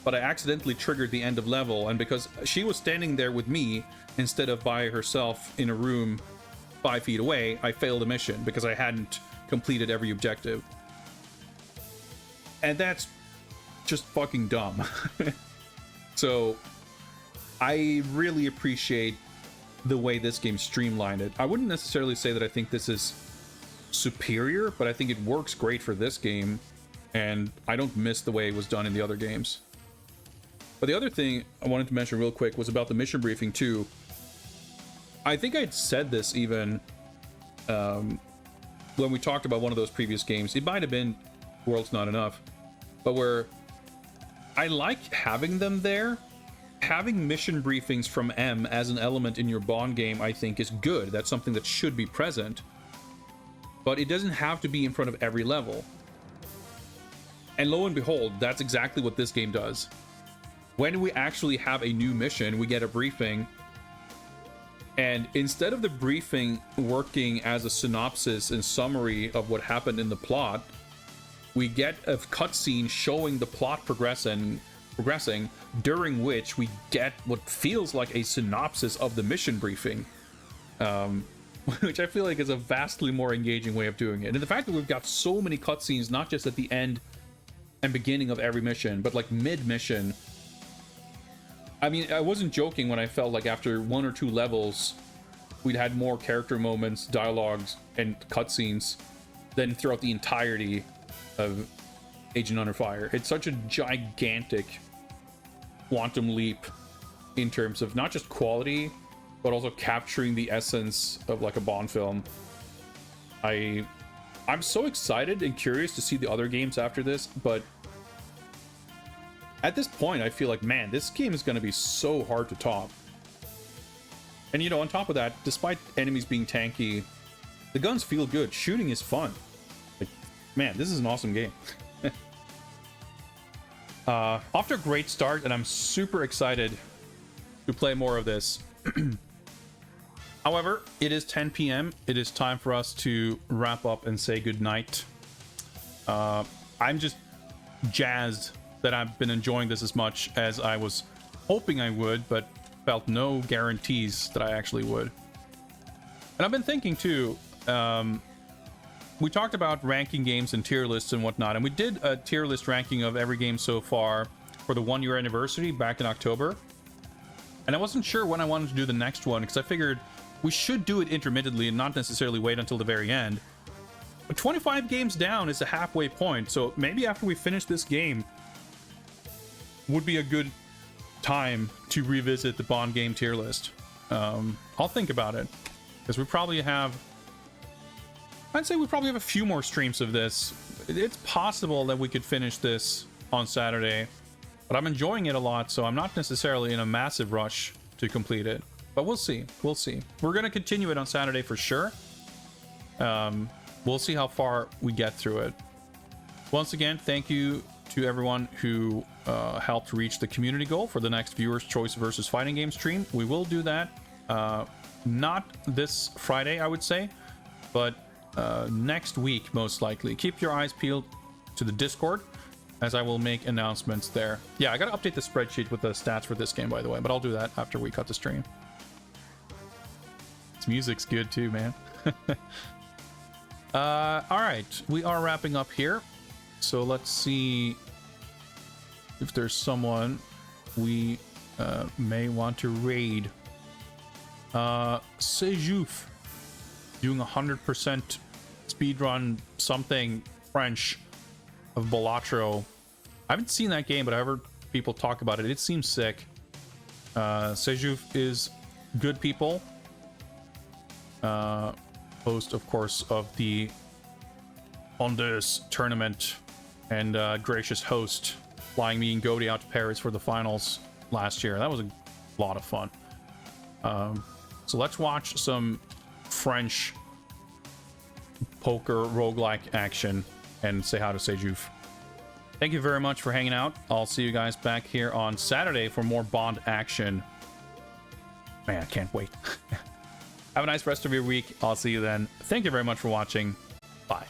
but I accidentally triggered the end of level, and because she was standing there with me instead of by herself in a room 5 feet away, I failed the mission because I hadn't completed every objective. And that's just fucking dumb. So I really appreciate the way this game streamlined it. I wouldn't necessarily say that I think this is superior, but I think it works great for this game, and I don't miss the way it was done in the other games. But the other thing I wanted to mention real quick was about the mission briefing too. I think I'd said this even when we talked about one of those previous games. It might have been World's Not Enough, but where I like having them there. Having mission briefings from M as an element in your Bond game, I think, is good. That's something that should be present, but it doesn't have to be in front of every level. And lo and behold, that's exactly what this game does. When we actually have a new mission, we get a briefing. And instead of the briefing working as a synopsis and summary of what happened in the plot, we get a cutscene showing the plot progressing, during which we get what feels like a synopsis of the mission briefing. Which I feel like is a vastly more engaging way of doing it. And the fact that we've got so many cutscenes, not just at the end and beginning of every mission, but like mid-mission. I mean, I wasn't joking when I felt like after 1 or 2 levels, we'd had more character moments, dialogues, and cutscenes than throughout the entirety of Agent Under Fire. It's such a gigantic quantum leap in terms of not just quality, but also capturing the essence of like a Bond film. I'm so excited and curious to see the other games after this, but at this point, I feel like, man, this game is going to be so hard to top. And, you know, on top of that, despite enemies being tanky, the guns feel good. Shooting is fun. Like, man, this is an awesome game. Off to a great start, and I'm super excited to play more of this. However, it is 10 p.m. It is time for us to wrap up and say goodnight. I'm just jazzed that I've been enjoying this as much as I was hoping I would, but felt no guarantees that I actually would. And I've been thinking too, we talked about ranking games and tier lists and whatnot, and we did a tier list ranking of every game so far for the 1-year anniversary back in October. And I wasn't sure when I wanted to do the next one, because I figured we should do it intermittently and not necessarily wait until the very end. But 25 games down is a halfway point, so maybe after we finish this game would be a good time to revisit the Bond game tier list. I'll think about it, because we probably have, I'd say we probably have a few more streams of this. It's possible that we could finish this on Saturday, but I'm enjoying it a lot, so I'm not necessarily in a massive rush to complete it. But we'll see. We'll see. We're going to continue it on Saturday for sure. We'll see how far we get through it. Once again, thank you to everyone who helped reach the community goal for the next Viewers' Choice versus Fighting Game stream. We will do that. Not this Friday, I would say, but next week, most likely. Keep your eyes peeled to the Discord, as I will make announcements there. Yeah, I gotta update the spreadsheet with the stats for this game, by the way, but I'll do that after we cut the stream. This music's good too, man. Alright, we are wrapping up here. So let's see if there's someone we may want to raid. Sejouf doing 100% speedrun something French of Balatro. I haven't seen that game, but I've heard people talk about it. It seems sick. Sejouf is good people. Host, of course, of the Ondeuse tournament, and gracious host, flying me and Goaty out to Paris for the finals last year. That was a lot of fun. So let's watch some French poker roguelike action and say hi to Sejouf. Thank you very much for hanging out. I'll see you guys back here on Saturday for more Bond action. Man, I can't wait. Have a nice rest of your week. I'll see you then. Thank you very much for watching. Bye.